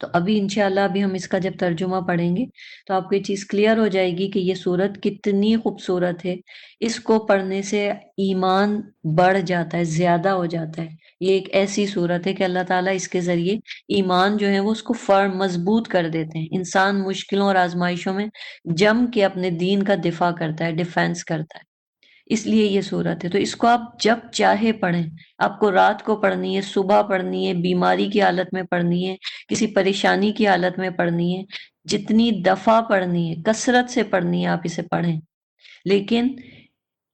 تو ابھی انشاءاللہ ابھی ہم اس کا جب ترجمہ پڑھیں گے تو آپ کو یہ چیز کلیئر ہو جائے گی کہ یہ سورت کتنی خوبصورت ہے۔ اس کو پڑھنے سے ایمان بڑھ جاتا ہے، زیادہ ہو جاتا ہے۔ یہ ایک ایسی سورت ہے کہ اللہ تعالیٰ اس کے ذریعے ایمان جو ہے وہ اس کو فرم مضبوط کر دیتے ہیں۔ انسان مشکلوں اور آزمائشوں میں جم کے اپنے دین کا دفاع کرتا ہے، ڈیفینس کرتا ہے۔ اس لیے یہ صورت ہے، تو اس کو آپ جب چاہے پڑھیں۔ آپ کو رات کو پڑھنی ہے، صبح پڑھنی ہے، بیماری کی حالت میں پڑھنی ہے، کسی پریشانی کی حالت میں پڑھنی ہے، جتنی دفعہ پڑھنی ہے کثرت سے پڑھنی ہے، آپ اسے پڑھیں۔ لیکن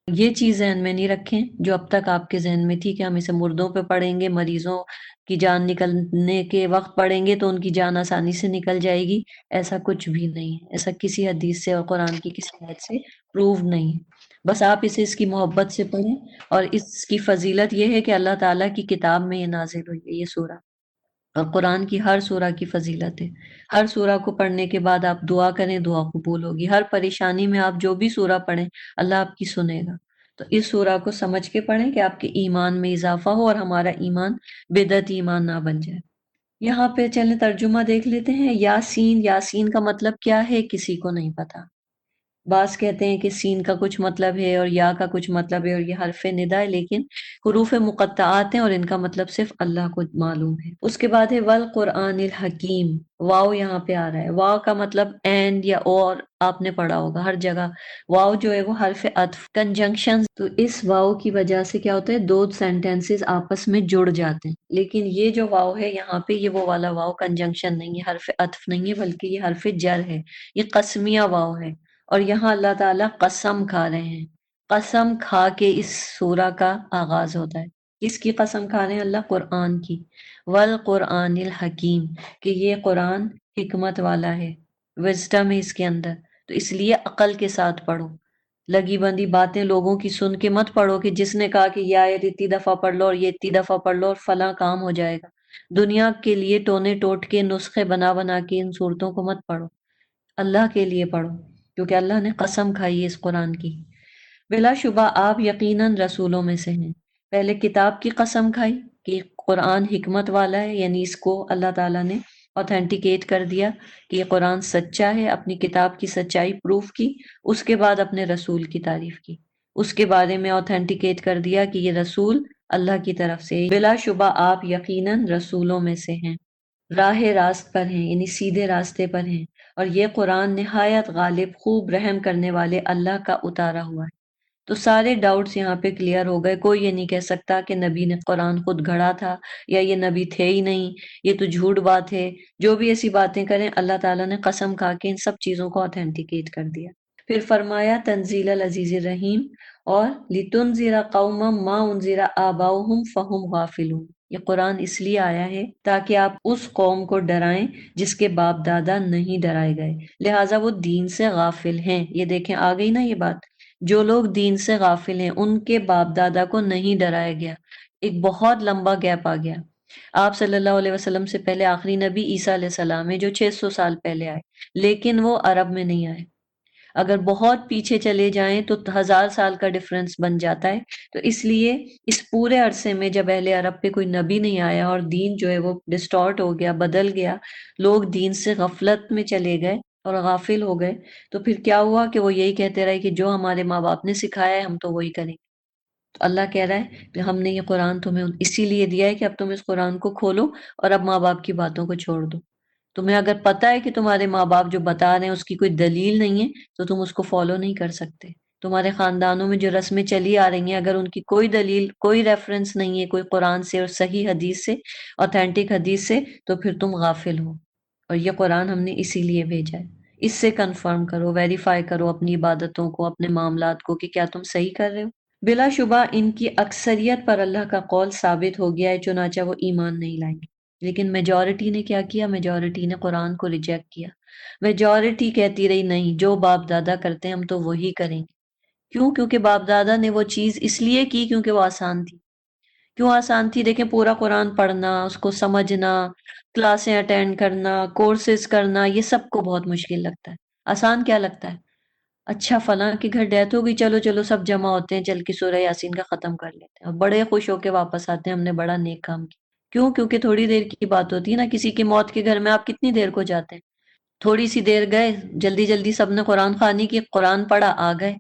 یہ چیز ذہن میں نہیں رکھیں جو اب تک آپ کے ذہن میں تھی کہ ہم اسے مردوں پہ پڑھیں گے، مریضوں کی جان نکلنے کے وقت پڑھیں گے تو ان کی جان آسانی سے نکل جائے گی۔ ایسا کچھ بھی نہیں ہے، ایسا کسی حدیث سے اور قرآن کی کسی آیت سے پروو نہیں ہے۔ بس آپ اسے اس کی محبت سے پڑھیں، اور اس کی فضیلت یہ ہے کہ اللہ تعالیٰ کی کتاب میں یہ نازل ہوئی ہے یہ سورہ، اور قرآن کی ہر سورہ کی فضیلت ہے۔ ہر سورہ کو پڑھنے کے بعد آپ دعا کریں، دعا قبول ہوگی۔ ہر پریشانی میں آپ جو بھی سورہ پڑھیں اللہ آپ کی سنے گا۔ تو اس سورہ کو سمجھ کے پڑھیں کہ آپ کے ایمان میں اضافہ ہو اور ہمارا ایمان بدعت ایمان نہ بن جائے۔ یہاں پہ چلیں ترجمہ دیکھ لیتے ہیں۔ یاسین، یاسین کا مطلب کیا ہے کسی کو نہیں پتا۔ بعض کہتے ہیں کہ سین کا کچھ مطلب ہے اور یا کا کچھ مطلب ہے اور یہ حرف ندا ہے، لیکن حروف مقطعات ہیں اور ان کا مطلب صرف اللہ کو معلوم ہے۔ اس کے بعد ہے والقرآن الحکیم، واو یہاں پہ آ رہا ہے۔ واو کا مطلب اینڈ یا اور، آپ نے پڑھا ہوگا ہر جگہ واو جو ہے وہ حرف عطف کنجنکشن، تو اس واو کی وجہ سے کیا ہوتا ہے دو سینٹینسز آپس میں جڑ جاتے ہیں۔ لیکن یہ جو واو ہے یہاں پہ یہ وہ والا واو کنجنکشن نہیں ہے، حرف عطف نہیں ہے، بلکہ یہ حرف جر ہے، یہ قسمیہ واو ہے۔ اور یہاں اللہ تعالیٰ قسم کھا رہے ہیں، قسم کھا کے اس سورہ کا آغاز ہوتا ہے۔ کس کی قسم کھا رہے ہیں اللہ؟ قرآن کی۔ والقرآن الحکیم، کہ یہ قرآن حکمت والا ہے، وزڈم ہے اس کے اندر، تو اس لیے عقل کے ساتھ پڑھو۔ لگی بندی باتیں لوگوں کی سن کے مت پڑھو کہ جس نے کہا کہ یہ آیت اتنی دفعہ پڑھ لو اور یہ اتنی دفعہ پڑھ لو اور فلاں کام ہو جائے گا۔ دنیا کے لیے ٹونے ٹوٹ کے نسخے بنا بنا کے ان صورتوں کو مت پڑھو، اللہ کے لیے پڑھو، کیونکہ اللہ نے قسم کھائی ہے اس قرآن کی۔ بلا شبہ آپ یقیناً رسولوں میں سے ہیں۔ پہلے کتاب کی قسم کھائی کہ قرآن حکمت والا ہے، یعنی اس کو اللہ تعالیٰ نے اوتھینٹیکیٹ کر دیا کہ یہ قرآن سچا ہے، اپنی کتاب کی سچائی پروف کی۔ اس کے بعد اپنے رسول کی تعریف کی، اس کے بارے میں اوتھینٹیکیٹ کر دیا کہ یہ رسول اللہ کی طرف سے۔ بلا شبہ آپ یقیناً رسولوں میں سے ہیں، راہ راست پر ہیں، یعنی سیدھے راستے پر ہیں، اور یہ قرآن نہایت غالب، خوب رحم کرنے والے اللہ کا اتارا ہوا ہے۔ تو سارے ڈاؤٹس یہاں پہ کلیئر ہو گئے۔ کوئی یہ نہیں کہہ سکتا کہ نبی نے قرآن خود گھڑا تھا یا یہ نبی تھے ہی نہیں، یہ تو جھوٹ بات ہے۔ جو بھی ایسی باتیں کریں اللہ تعالیٰ نے قسم کھا کے ان سب چیزوں کو اوتھینٹیکیٹ کر دیا۔ پھر فرمایا تنزیل العزیز الرحیم، اور لِتُنذِرَ قَوْمًا مَا أُنذِرَ آبَاؤُهُمْ فَهُمْ غَافِلُونَ، یہ قرآن اس لیے آیا ہے تاکہ آپ اس قوم کو ڈرائیں جس کے باپ دادا نہیں ڈرائے گئے، لہٰذا وہ دین سے غافل ہیں۔ یہ دیکھیں آ گئی نا یہ بات، جو لوگ دین سے غافل ہیں ان کے باپ دادا کو نہیں ڈرایا گیا۔ ایک بہت لمبا گیپ آ گیا۔ آپ صلی اللہ علیہ وسلم سے پہلے آخری نبی عیسیٰ علیہ السلام ہے جو 600 سال پہلے آئے، لیکن وہ عرب میں نہیں آئے۔ اگر بہت پیچھے چلے جائیں تو 1000 سال کا ڈفرنس بن جاتا ہے۔ تو اس لیے اس پورے عرصے میں جب اہل عرب پہ کوئی نبی نہیں آیا اور دین جو ہے وہ ڈسٹارٹ ہو گیا، بدل گیا، لوگ دین سے غفلت میں چلے گئے اور غافل ہو گئے، تو پھر کیا ہوا کہ وہ یہی کہتے رہے کہ جو ہمارے ماں باپ نے سکھایا ہے ہم تو وہی کریں گے۔ تو اللہ کہہ رہا ہے کہ ہم نے یہ قرآن تمہیں اسی لیے دیا ہے کہ اب تم اس قرآن کو کھولو اور اب ماں باپ کی باتوں کو چھوڑ دو۔ تمہیں اگر پتہ ہے کہ تمہارے ماں باپ جو بتا رہے ہیں اس کی کوئی دلیل نہیں ہے تو تم اس کو فالو نہیں کر سکتے۔ تمہارے خاندانوں میں جو رسمیں چلی آ رہی ہیں اگر ان کی کوئی دلیل، کوئی ریفرنس نہیں ہے، کوئی قرآن سے اور صحیح حدیث سے، اوتھینٹک حدیث سے، تو پھر تم غافل ہو۔ اور یہ قرآن ہم نے اسی لیے بھیجا ہے۔ اس سے کنفرم کرو، ویریفائی کرو اپنی عبادتوں کو، اپنے معاملات کو کہ کیا تم صحیح کر رہے ہو۔ بلا شبہ ان کی اکثریت پر اللہ کا قول ثابت ہو گیا ہے، چنانچہ وہ ایمان نہیں لائیں گے۔ لیکن میجورٹی نے کیا کیا؟ میجورٹی نے قرآن کو ریجیکٹ کیا۔ میجورٹی کہتی رہی نہیں، جو باپ دادا کرتے ہیں ہم تو وہی کریں گے۔ کیوں؟ کیونکہ باپ دادا نے وہ چیز اس لیے کی کیونکہ وہ آسان تھی۔ کیوں آسان تھی؟ دیکھیں پورا قرآن پڑھنا، اس کو سمجھنا، کلاسیں اٹینڈ کرنا، کورسز کرنا، یہ سب کو بہت مشکل لگتا ہے۔ آسان کیا لگتا ہے؟ اچھا فلاں کے گھر ڈیتھ ہو گئی، چلو چلو سب جمع ہوتے ہیں، چل کے سورہ یاسین کا ختم کر لیتے ہیں اور بڑے خوش ہو کے واپس آتے ہیں، ہم نے بڑا نیک کام کیا۔ کیوں؟ کیونکہ تھوڑی دیر کی بات ہوتی ہے نا، کسی کی موت کے گھر میں آپ کتنی دیر کو جاتے ہیں؟ تھوڑی سی دیر گئے، جلدی جلدی سب نے قرآن خوانی کی، قرآن پڑھا، آ گئے۔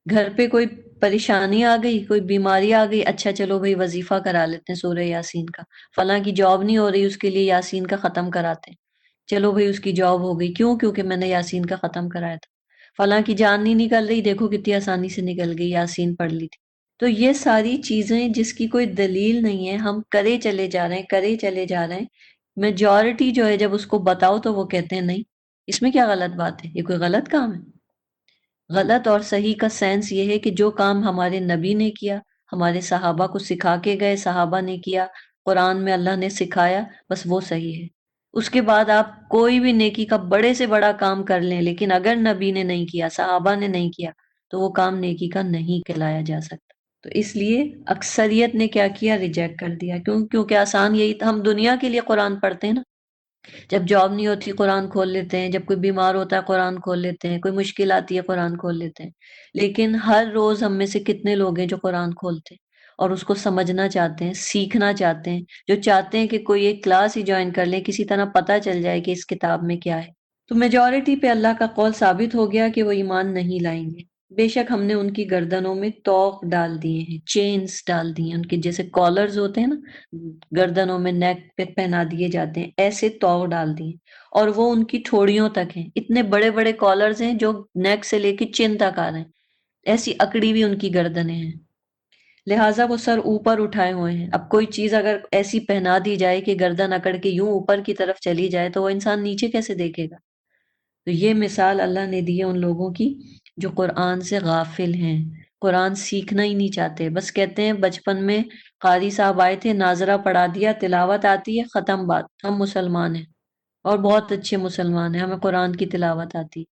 گھر پہ کوئی پریشانی آ گئی، کوئی بیماری آ گئی، اچھا چلو بھائی وظیفہ کرا لیتے ہیں سورہ یاسین کا، فلاں کی جاب نہیں ہو رہی، اس کے لیے یاسین کا ختم کراتے ہیں، چلو بھائی اس کی جاب ہو گئی، کیوں؟ کیونکہ میں نے یاسین کا ختم کرایا تھا۔ فلاں کی جان نہیں نکل رہی، دیکھو کتنی آسانی سے نکل گئی، یاسین پڑھ لی تھی۔ تو یہ ساری چیزیں جس کی کوئی دلیل نہیں ہے، ہم کرے چلے جا رہے ہیں، کرے چلے جا رہے ہیں۔ میجورٹی جو ہے جب اس کو بتاؤ تو وہ کہتے ہیں نہیں، اس میں کیا غلط بات ہے، یہ کوئی غلط کام ہے؟ غلط اور صحیح کا سینس یہ ہے کہ جو کام ہمارے نبی نے کیا، ہمارے صحابہ کو سکھا کے گئے، صحابہ نے کیا، قرآن میں اللہ نے سکھایا، بس وہ صحیح ہے۔ اس کے بعد آپ کوئی بھی نیکی کا بڑے سے بڑا کام کر لیں، لیکن اگر نبی نے نہیں کیا، صحابہ نے نہیں کیا، تو وہ کام نیکی کا نہیں کہلایا جا سکتا۔ تو اس لیے اکثریت نے کیا کیا؟ ریجیکٹ کر دیا۔ کیونکہ آسان یہی تھا، ہم دنیا کے لیے قرآن پڑھتے ہیں نا، جب جاب نہیں ہوتی قرآن کھول لیتے ہیں، جب کوئی بیمار ہوتا ہے قرآن کھول لیتے ہیں، کوئی مشکل آتی ہے قرآن کھول لیتے ہیں۔ لیکن ہر روز ہم میں سے کتنے لوگ ہیں جو قرآن کھولتے ہیں اور اس کو سمجھنا چاہتے ہیں، سیکھنا چاہتے ہیں، جو چاہتے ہیں کہ کوئی ایک کلاس ہی جوائن کر لیں، کسی طرح پتہ چل جائے کہ اس کتاب میں کیا ہے۔ تو میجورٹی پہ اللہ کا قول ثابت ہو گیا کہ وہ ایمان نہیں لائیں گے۔ بے شک ہم نے ان کی گردنوں میں طوق ڈال دیے ہیں، چینز ڈال دیے ہیں، ان کے جیسے کالرز ہوتے ہیں نا، گردنوں میں نیک پہ پہنا دیے جاتے ہیں، ایسے طوق ڈال دیے، اور وہ ان کی ٹھوڑیوں تک ہیں۔ اتنے بڑے بڑے کالرز ہیں جو نیک سے لے کے چن تک آ رہے ہیں، ایسی اکڑی بھی ان کی گردنیں ہیں، لہٰذا وہ سر اوپر اٹھائے ہوئے ہیں۔ اب کوئی چیز اگر ایسی پہنا دی جائے کہ گردن اکڑ کے یوں اوپر کی طرف چلی جائے تو وہ انسان نیچے کیسے دیکھے گا؟ تو یہ مثال اللہ نے دی ہے ان لوگوں کی جو قرآن سے غافل ہیں، قرآن سیکھنا ہی نہیں چاہتے، بس کہتے ہیں بچپن میں قاری صاحب آئے تھے، ناظرہ پڑھا دیا، تلاوت آتی ہے، ختم بات، ہم مسلمان ہیں اور بہت اچھے مسلمان ہیں، ہمیں قرآن کی تلاوت آتی۔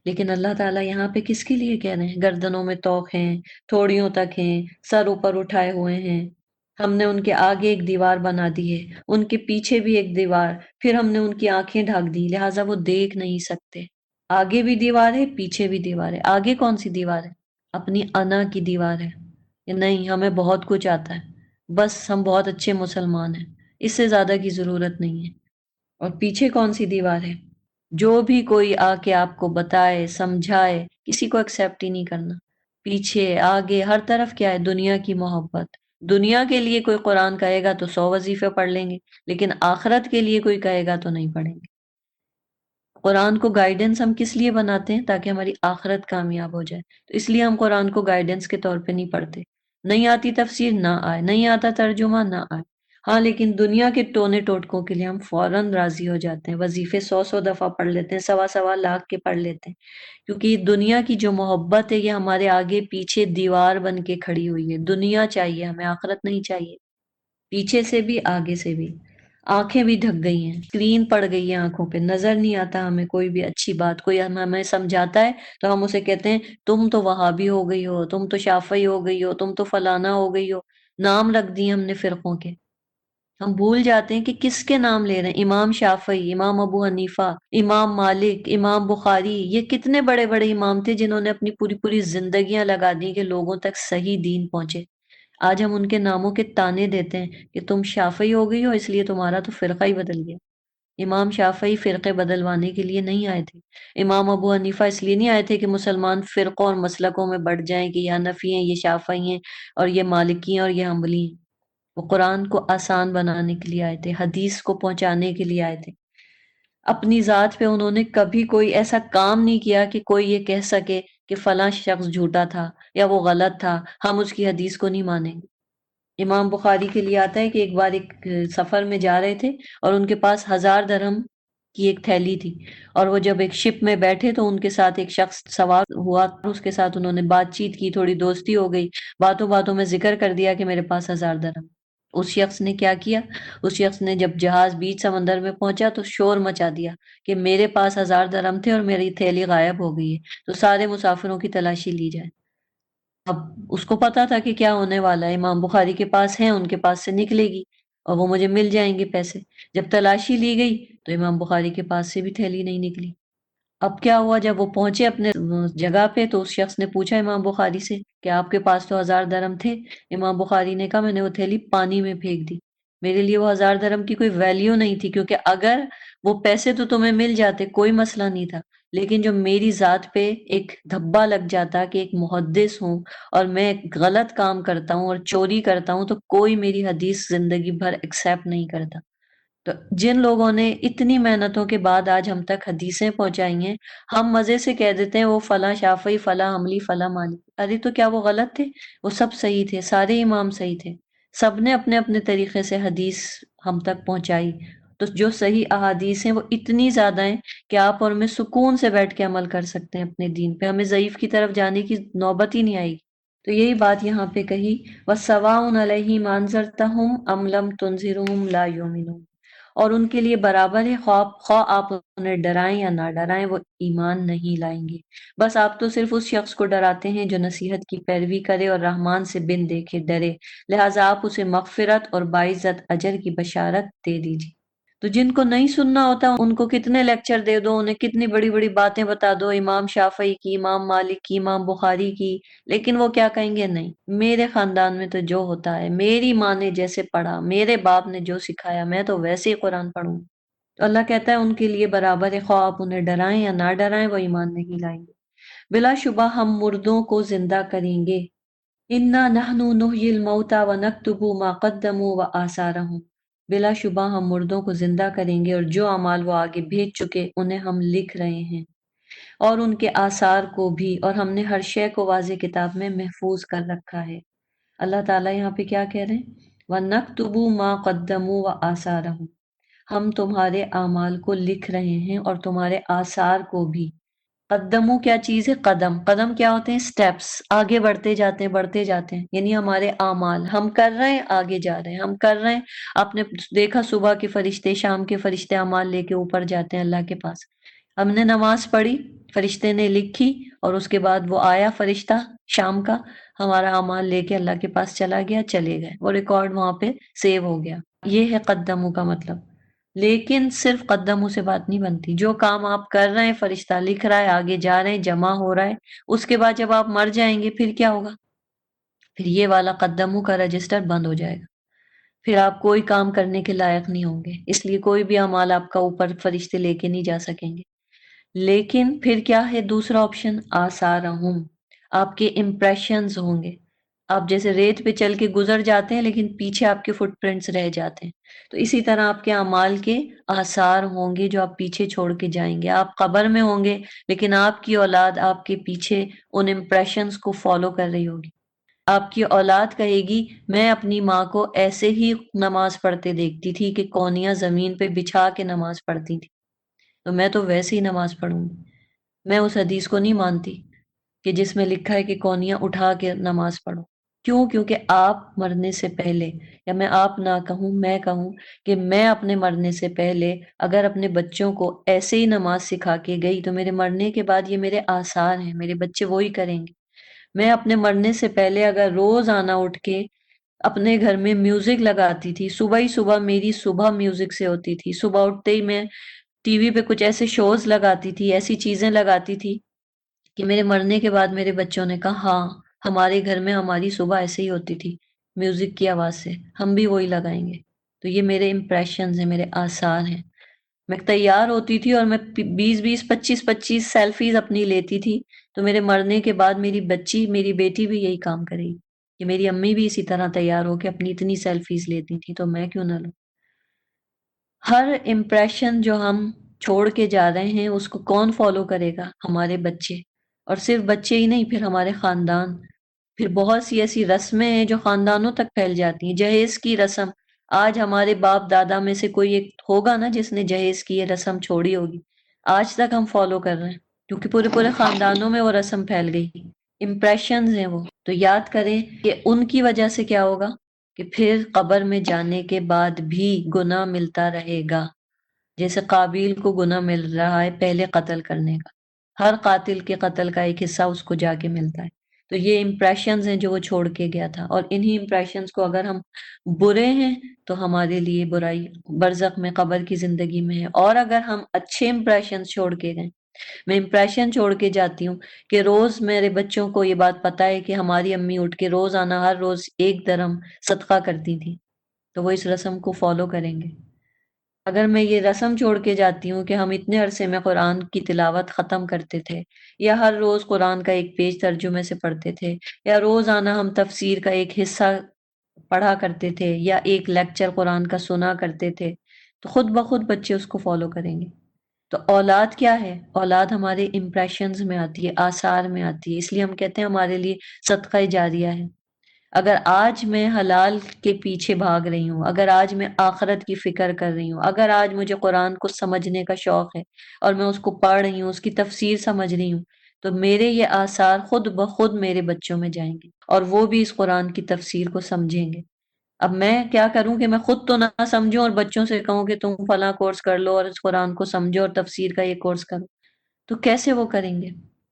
لیکن اللہ تعالیٰ یہاں پہ کس کے لیے کہہ رہے ہیں؟ گردنوں میں طوق ہیں، تھوڑیوں تک ہیں، سر اوپر اٹھائے ہوئے ہیں، ہم نے ان کے آگے ایک دیوار بنا دی ہے، ان کے پیچھے بھی ایک دیوار، پھر ہم نے ان کی آنکھیں ڈھک دی، لہٰذا وہ دیکھ نہیں سکتے۔ آگے بھی دیوار ہے، پیچھے بھی دیوار ہے۔ آگے کون سی دیوار ہے؟ اپنی انا کی دیوار ہے کہ نہیں ہمیں بہت کچھ آتا ہے، بس ہم بہت اچھے مسلمان ہیں، اس سے زیادہ کی ضرورت نہیں ہے۔ اور پیچھے کون سی دیوار ہے؟ جو بھی کوئی آ کے آپ کو بتائے، سمجھائے، کسی کو ایکسیپٹ ہی نہیں کرنا۔ پیچھے آگے ہر طرف کیا ہے؟ دنیا کی محبت۔ دنیا کے لیے کوئی قرآن کہے گا تو 100 وظیفے پڑھ لیں گے، لیکن آخرت کے لیے کوئی کہے گا تو نہیں پڑھیں گے۔ قرآن کو گائیڈنس ہم کس لیے بناتے ہیں؟ تاکہ ہماری آخرت کامیاب ہو جائے، تو اس لیے ہم قرآن کو گائیڈنس کے طور پہ نہیں پڑھتے۔ نہیں آتی تفسیر نہ آئے، نہیں آتا ترجمہ نہ آئے، ہاں لیکن دنیا کے ٹونے ٹوٹکوں کے لیے ہم فوراً راضی ہو جاتے ہیں، وظیفے 100 دفعہ پڑھ لیتے ہیں، 1.25 لاکھ کے پڑھ لیتے ہیں، کیونکہ یہ دنیا کی جو محبت ہے یہ ہمارے آگے پیچھے دیوار بن کے کھڑی ہوئی ہے۔ دنیا چاہیے ہمیں، آخرت نہیں چاہیے، پیچھے سے بھی آگے سے بھی۔ آنکھیں بھی ڈھک گئی ہیں، اسکرین پڑ گئی ہے آنکھوں پہ، نظر نہیں آتا ہمیں کوئی بھی اچھی بات۔ کوئی ہمیں سمجھاتا ہے تو ہم اسے کہتے ہیں تم تو وہابی ہو گئی ہو، تم تو شافعی ہو گئی ہو، تم تو فلانا ہو گئی ہو، نام رکھ دیے ہم نے فرقوں کے۔ ہم بھول جاتے ہیں کہ کس کے نام لے رہے ہیں۔ امام شافعی، امام ابو حنیفہ، امام مالک، امام بخاری، یہ کتنے بڑے بڑے امام تھے جنہوں نے اپنی پوری پوری زندگیاں لگا دی کہ لوگوں تک صحیح دین پہنچے۔ آج ہم ان کے ناموں کے تانے دیتے ہیں کہ تم شافعی ہو گئی ہو اس لیے تمہارا تو فرقہ ہی بدل گیا۔ امام شافعی فرقے بدلوانے کے لیے نہیں آئے تھے، امام ابو حنیفہ اس لیے نہیں آئے تھے کہ مسلمان فرقوں اور مسلکوں میں بڑھ جائیں کہ یہ حنفی ہیں، یہ شافعی ہیں، اور یہ مالکی ہیں، اور یہ حنبلی ہیں۔ وہ قرآن کو آسان بنانے کے لیے آئے تھے، حدیث کو پہنچانے کے لیے آئے تھے۔ اپنی ذات پہ انہوں نے کبھی کوئی ایسا کام نہیں کیا کہ کوئی یہ کہہ سکے کہ فلاں شخص جھوٹا تھا یا وہ غلط تھا، ہم اس کی حدیث کو نہیں مانیں گے۔ امام بخاری کے لیے آتا ہے کہ ایک بار ایک سفر میں جا رہے تھے اور ان کے پاس 1000 درہم کی ایک تھیلی تھی، اور وہ جب ایک شپ میں بیٹھے تو ان کے ساتھ ایک شخص سوار ہوا، اس کے ساتھ انہوں نے بات چیت کی، تھوڑی دوستی ہو گئی، باتوں باتوں میں ذکر کر دیا کہ میرے پاس 1000 درہم۔ اس شخص نے کیا کیا؟ اس شخص نے جب جہاز بیچ سمندر میں پہنچا تو شور مچا دیا کہ میرے پاس 1000 درہم تھے اور میری تھیلی غائب ہو گئی ہے، تو سارے مسافروں کی تلاشی لی جائے۔ اب اس کو پتا تھا کہ کیا ہونے والا ہے، امام بخاری کے پاس ہیں، ان کے پاس سے نکلے گی اور وہ مجھے مل جائیں گے پیسے۔ جب تلاشی لی گئی تو امام بخاری کے پاس سے بھی تھیلی نہیں نکلی۔ اب کیا ہوا؟ جب وہ پہنچے اپنے جگہ پہ تو اس شخص نے پوچھا امام بخاری سے کہ آپ کے پاس تو 1000 درہم تھے۔ امام بخاری نے کہا میں نے وہ تھیلی پانی میں پھینک دی۔ میرے لیے وہ 1000 درہم کی کوئی ویلیو نہیں تھی، کیونکہ اگر وہ پیسے تو تمہیں مل جاتے کوئی مسئلہ نہیں تھا، لیکن جو میری ذات پہ ایک دھبا لگ جاتا کہ ایک محدث ہوں اور میں غلط کام کرتا ہوں اور چوری کرتا ہوں، تو کوئی میری حدیث زندگی بھر ایکسیپٹ نہیں کرتا۔ تو جن لوگوں نے اتنی محنتوں کے بعد آج ہم تک حدیثیں پہنچائی ہیں، ہم مزے سے کہہ دیتے ہیں وہ فلاں شافعی، فلاں حنبلی، فلاں مالک۔ ارے تو کیا وہ غلط تھے؟ وہ سب صحیح تھے، سارے امام صحیح تھے، سب نے اپنے اپنے طریقے سے حدیث ہم تک پہنچائی۔ تو جو صحیح احادیث ہیں وہ اتنی زیادہ ہیں کہ آپ اور میں سکون سے بیٹھ کے عمل کر سکتے ہیں اپنے دین پہ، ہمیں ضعیف کی طرف جانے کی نوبت ہی نہیں آئی۔ تو یہی بات یہاں پہ کہی، وَسَوَاءٌ عَلَيْهِمْ أَنذَرْتَهُمْ أَمْ لَمْ تُنذِرْهُمْ لَا يُؤْمِنُونَ، اور ان کے لیے برابر ہے، خواہ آپ انہیں ڈرائیں یا نہ ڈرائیں، وہ ایمان نہیں لائیں گے۔ بس آپ تو صرف اس شخص کو ڈراتے ہیں جو نصیحت کی پیروی کرے اور رحمان سے بن دیکھے ڈرے، لہٰذا آپ اسے مغفرت اور باعزت اجر کی بشارت دے دیجیے۔ تو جن کو نہیں سننا ہوتا ان کو کتنے لیکچر دے دو، انہیں کتنی بڑی بڑی باتیں بتا دو، امام شافعی کی، امام مالک کی، امام بخاری کی، لیکن وہ کیا کہیں گے؟ نہیں، میرے خاندان میں تو جو ہوتا ہے، میری ماں نے جیسے پڑھا، میرے باپ نے جو سکھایا، میں تو ویسے ہی قرآن پڑھوں۔ تو اللہ کہتا ہے ان کے لیے برابر ہے، خواہ آپ انہیں ڈرائیں یا نہ ڈرائیں، وہ ایمان نہیں لائیں گے۔ بلا شبہ ہم مردوں کو زندہ کریں گے، انا نحن نحیی الموتى ونکتب ما قدموا وآثارهم، بلا شبہ ہم مردوں کو زندہ کریں گے اور جو اعمال وہ آگے بھیج چکے انہیں ہم لکھ رہے ہیں، اور ان کے آثار کو بھی، اور ہم نے ہر شے کو واضح کتاب میں محفوظ کر رکھا ہے۔ اللہ تعالیٰ یہاں پہ کیا کہہ رہے ہیں؟ وَنَكْتُبُ مَا قَدَّمُوا وَآثَارَهُمْ، ہم تمہارے اعمال کو لکھ رہے ہیں اور تمہارے آثار کو بھی۔ قدمو کیا چیز ہے؟ قدم، قدم کیا ہوتے ہیں؟ سٹیپس، آگے بڑھتے جاتے ہیں، یعنی ہمارے اعمال، ہم کر رہے ہیں آگے جا رہے ہیں، ہم کر رہے ہیں۔ آپ نے دیکھا صبح کے فرشتے، شام کے فرشتے اعمال لے کے اوپر جاتے ہیں اللہ کے پاس۔ ہم نے نماز پڑھی، فرشتے نے لکھی، اور اس کے بعد وہ آیا فرشتہ شام کا، ہمارا اعمال لے کے اللہ کے پاس چلا گیا، چلے گئے، وہ ریکارڈ وہاں پہ سیو ہو گیا۔ یہ ہے قدمو کا مطلب۔ لیکن صرف قدموں سے بات نہیں بنتی، جو کام آپ کر رہے ہیں فرشتہ لکھ رہا ہے، آگے جا رہے ہیں، جمع ہو رہا ہے، اس کے بعد جب آپ مر جائیں گے پھر کیا ہوگا؟ پھر یہ والا قدموں کا رجسٹر بند ہو جائے گا، پھر آپ کوئی کام کرنے کے لائق نہیں ہوں گے، اس لیے کوئی بھی اعمال آپ کا اوپر فرشتے لے کے نہیں جا سکیں گے۔ لیکن پھر کیا ہے دوسرا آپشن؟ آثارہم، آپ کے امپریشنز ہوں گے۔ آپ جیسے ریت پہ چل کے گزر جاتے ہیں لیکن پیچھے آپ کے فٹ پرنٹس رہ جاتے ہیں، تو اسی طرح آپ کے اعمال کے آثار ہوں گے جو آپ پیچھے چھوڑ کے جائیں گے۔ آپ قبر میں ہوں گے لیکن آپ کی اولاد آپ کے پیچھے ان امپریشنز کو فالو کر رہی ہوگی۔ آپ کی اولاد کہے گی میں اپنی ماں کو ایسے ہی نماز پڑھتے دیکھتی تھی کہ کونیاں زمین پہ بچھا کے نماز پڑھتی تھی، تو میں تو ویسے ہی نماز پڑھوں گی۔ میں اس حدیث کو نہیں مانتی کہ جس میں لکھا ہے کہ کونیاں اٹھا کے نماز پڑھو۔ کیوں؟ کیونکہ آپ مرنے سے پہلے، یا میں آپ نہ کہوں، میں کہوں کہ میں اپنے مرنے سے پہلے اگر اپنے بچوں کو ایسے ہی نماز سکھا کے گئی تو میرے مرنے کے بعد یہ میرے آثار ہیں، میرے بچے وہی کریں گے۔ میں اپنے مرنے سے پہلے اگر روز آنا اٹھ کے اپنے گھر میں میوزک لگاتی تھی، صبح ہی صبح میری صبح میوزک سے ہوتی تھی، صبح اٹھتے ہی میں ٹی وی پہ کچھ ایسے شوز لگاتی تھی، ایسی چیزیں لگاتی تھی کہ میرے مرنے کے بعد میرے بچوں نے کہا ہاں ہمارے گھر میں ہماری صبح ایسے ہی ہوتی تھی میوزک کی آواز سے، ہم بھی وہی لگائیں گے۔ تو یہ میرے امپریشنز ہیں، میرے آثار ہیں۔ میں تیار ہوتی تھی اور میں 20 25 25 سیلفیز اپنی لیتی تھی، تو میرے مرنے کے بعد میری بچی، میری بیٹی بھی یہی کام کرے گی کہ میری امی بھی اسی طرح تیار ہو کے اپنی اتنی سیلفیز لیتی تھی، تو میں کیوں نہ لوں؟ ہر امپریشن جو ہم چھوڑ کے جا رہے ہیں اس کو کون فالو کرے گا؟ ہمارے بچے، اور صرف بچے ہی نہیں، پھر ہمارے خاندان، پھر بہت سی ایسی رسمیں ہیں جو خاندانوں تک پھیل جاتی ہیں۔ جہیز کی رسم، آج ہمارے باپ دادا میں سے کوئی ایک ہوگا نا جس نے جہیز کی یہ رسم چھوڑی ہوگی، آج تک ہم فالو کر رہے ہیں کیونکہ پورے پورے خاندانوں میں وہ رسم پھیل گئی۔ امپریشنز ہیں وہ، تو یاد کریں کہ ان کی وجہ سے کیا ہوگا کہ پھر قبر میں جانے کے بعد بھی گناہ ملتا رہے گا، جیسے قابیل کو گناہ مل رہا ہے پہلے قتل کرنے کا، ہر قاتل کے قتل کا ایک حصہ اس کو جا کے ملتا ہے۔ تو یہ امپریشنز ہیں جو وہ چھوڑ کے گیا تھا، اور انہی امپریشنز کو اگر ہم برے ہیں تو ہمارے لیے برائی برزخ میں، قبر کی زندگی میں ہے، اور اگر ہم اچھے امپریشنز چھوڑ کے گئے، میں امپریشن چھوڑ کے جاتی ہوں کہ روز میرے بچوں کو یہ بات پتا ہے کہ ہماری امی اٹھ کے روز آنا ہر روز 1 درہم صدقہ کرتی تھی، تو وہ اس رسم کو فالو کریں گے۔ اگر میں یہ رسم چھوڑ کے جاتی ہوں کہ ہم اتنے عرصے میں قرآن کی تلاوت ختم کرتے تھے، یا ہر روز قرآن کا ایک پیج ترجمے سے پڑھتے تھے، یا روزانہ ہم تفسیر کا ایک حصہ پڑھا کرتے تھے، یا ایک لیکچر قرآن کا سنا کرتے تھے، تو خود بخود بچے اس کو فالو کریں گے۔ تو اولاد کیا ہے؟ اولاد ہمارے امپریشنز میں آتی ہے، آثار میں آتی ہے، اس لیے ہم کہتے ہیں ہمارے لیے صدقہ جاریہ ہے۔ اگر آج میں حلال کے پیچھے بھاگ رہی ہوں، اگر آج میں آخرت کی فکر کر رہی ہوں، اگر آج مجھے قرآن کو سمجھنے کا شوق ہے اور میں اس کو پڑھ رہی ہوں، اس کی تفسیر سمجھ رہی ہوں، تو میرے یہ آثار خود بخود میرے بچوں میں جائیں گے اور وہ بھی اس قرآن کی تفسیر کو سمجھیں گے۔ اب میں کیا کروں کہ میں خود تو نہ سمجھوں اور بچوں سے کہوں کہ تم فلاں کورس کر لو اور اس قرآن کو سمجھو اور تفسیر کا یہ کورس کرو، تو کیسے وہ کریں گے؟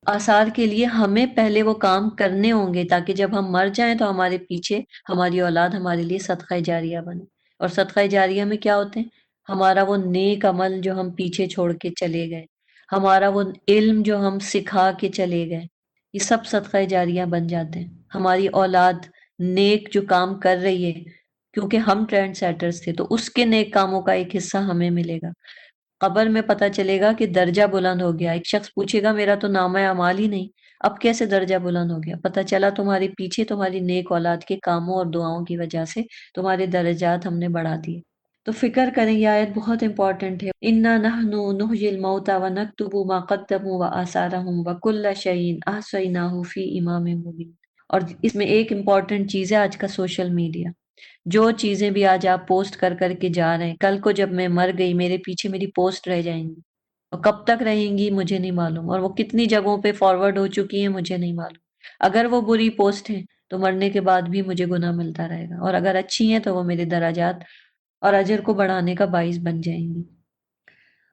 آثار کے لیے ہمیں پہلے وہ کام کرنے ہوں گے تاکہ جب ہم مر جائیں تو ہمارے پیچھے ہماری اولاد ہمارے لیے صدقہ جاریہ بنے۔ اور صدقہ جاریہ میں کیا ہوتے ہیں؟ ہمارا وہ نیک عمل جو ہم پیچھے چھوڑ کے چلے گئے، ہمارا وہ علم جو ہم سکھا کے چلے گئے، یہ سب صدقہ جاریہ بن جاتے ہیں۔ ہماری اولاد نیک جو کام کر رہی ہے، کیونکہ ہم ٹرینڈ سیٹرز تھے تو اس کے نیک کاموں کا ایک حصہ ہمیں ملے گا۔ قبر میں پتہ چلے گا کہ درجہ بلند ہو گیا، ایک شخص پوچھے گا میرا تو نامہ اعمال ہی نہیں، اب کیسے درجہ بلند ہو گیا؟ پتہ چلا تمہارے پیچھے تمہاری نیک اولاد کے کاموں اور دعاؤں کی وجہ سے تمہارے درجات ہم نے بڑھا دیے۔ تو فکر کریں، یہ آیت بہت امپورٹنٹ ہے۔ انا نحن نحیی الموتى ونکتب ما قدموا وآثارهم وکل شیء احصیناہ فی امام مبین۔ اور اس میں ایک امپورٹنٹ چیز ہے آج کا سوشل میڈیا۔ جو چیزیں بھی آج آپ پوسٹ کر کر کے جا رہے ہیں، کل کو جب میں مر گئی میرے پیچھے میری پوسٹ رہ جائیں گی، اور کب تک رہیں گی مجھے نہیں معلوم، اور وہ کتنی جگہوں پہ فارورڈ ہو چکی ہیں مجھے نہیں معلوم۔ اگر وہ بری پوسٹ ہیں تو مرنے کے بعد بھی مجھے گناہ ملتا رہے گا، اور اگر اچھی ہیں تو وہ میرے درجات اور اجر کو بڑھانے کا باعث بن جائیں گی۔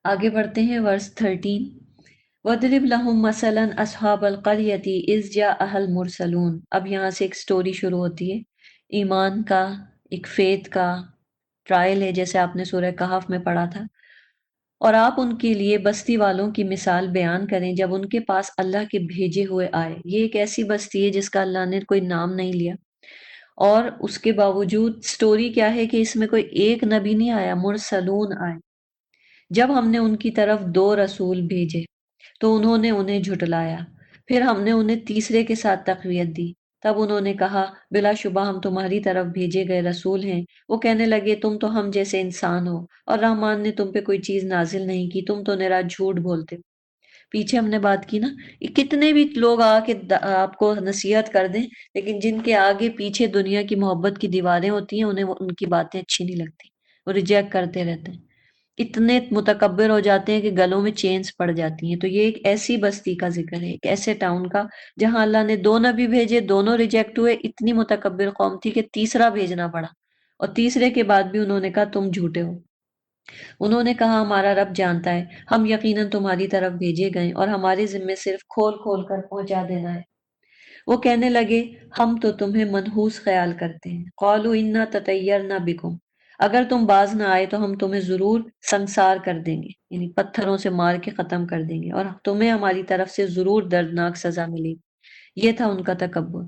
آگے بڑھتے ہیں ورس 13۔ وَاضْرِبْ لَهُمْ مَثَلًا أَصْحَابَ الْقَرْيَةِ إِذْ جَاءَهَا الْمُرْسَلُونَ۔ اب یہاں سے ایک سٹوری شروع ہوتی ہے، ایمان کا، ایک فیتھ کا ٹرائل ہے، جیسے آپ نے سورہ کہف میں پڑھا تھا۔ اور آپ ان کے لیے بستی والوں کی مثال بیان کریں جب ان کے پاس اللہ کے بھیجے ہوئے آئے۔ یہ ایک ایسی بستی ہے جس کا اللہ نے کوئی نام نہیں لیا، اور اس کے باوجود سٹوری کیا ہے کہ اس میں کوئی ایک نبی نہیں آیا، مرسلون آئے۔ جب ہم نے ان کی طرف 2 رسول بھیجے تو انہوں نے انہیں جھٹلایا، پھر ہم نے انہیں تیسرے کے ساتھ تقویت دی، تب انہوں نے کہا بلا شبہ ہم تمہاری طرف بھیجے گئے رسول ہیں۔ وہ کہنے لگے تم تو ہم جیسے انسان ہو، اور رحمان نے تم پہ کوئی چیز نازل نہیں کی، تم تو نرا جھوٹ بولتے ہو۔ پیچھے ہم نے بات کی نا، یہ کتنے بھی لوگ آ کے آپ کو نصیحت کر دیں، لیکن جن کے آگے پیچھے دنیا کی محبت کی دیواریں ہوتی ہیں انہیں ان کی باتیں اچھی نہیں لگتی، وہ ریجیکٹ کرتے رہتے ہیں، اتنے متکبر ہو جاتے ہیں کہ گلوں میں چینز پڑ جاتی ہیں۔ تو یہ ایک ایسی بستی کا ذکر ہے، ایک ایسے ٹاؤن کا جہاں اللہ نے 2 نبی بھیجے، دونوں ریجیکٹ ہوئے، اتنی متکبر قوم تھی کہ تیسرا بھیجنا پڑا، اور تیسرے کے بعد بھی انہوں نے کہا تم جھوٹے ہو۔ انہوں نے کہا ہمارا رب جانتا ہے، ہم یقیناً تمہاری طرف بھیجے گئے اور ہمارے ذمے صرف کھول کھول کر پہنچا دینا ہے۔ وہ کہنے لگے ہم تو تمہیں منحوس خیال کرتے ہیں۔ قالوا انا تطیرنا بکم، اگر تم باز نہ آئے تو ہم تمہیں ضرور سنسار کر دیں گے، یعنی پتھروں سے مار کے ختم کر دیں گے، اور تمہیں ہماری طرف سے ضرور دردناک سزا ملے گی۔ یہ تھا ان کا تکبر۔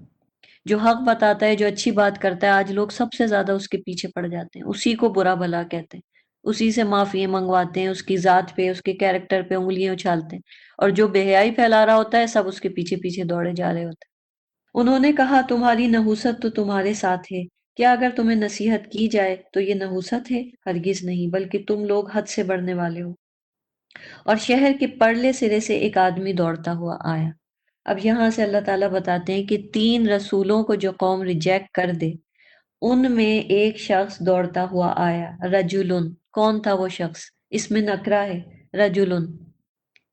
جو حق بتاتا ہے، جو اچھی بات کرتا ہے، آج لوگ سب سے زیادہ اس کے پیچھے پڑ جاتے ہیں، اسی کو برا بھلا کہتے ہیں، اسی سے معافی منگواتے ہیں، اس کی ذات پہ، اس کے کیریکٹر پہ انگلیاں اچھالتے ہیں، اور جو بے حیائی پھیلا رہا ہوتا ہے سب اس کے پیچھے پیچھے دوڑے جا رہے ہوتے ہیں۔ انہوں نے کہا تمہاری نحوست تو تمہارے ساتھ ہے، کیا اگر تمہیں نصیحت کی جائے تو یہ نحوست ہے؟ ہرگز نہیں، بلکہ تم لوگ حد سے بڑھنے والے ہو۔ اور شہر کے پرلے سرے سے ایک آدمی دوڑتا ہوا آیا۔ اب یہاں سے اللہ تعالیٰ بتاتے ہیں کہ 3 رسولوں کو جو قوم ریجیکٹ کر دے، ان میں ایک شخص دوڑتا ہوا آیا، رجلن۔ کون تھا وہ شخص؟ اس میں نکرہ ہے، رجلن،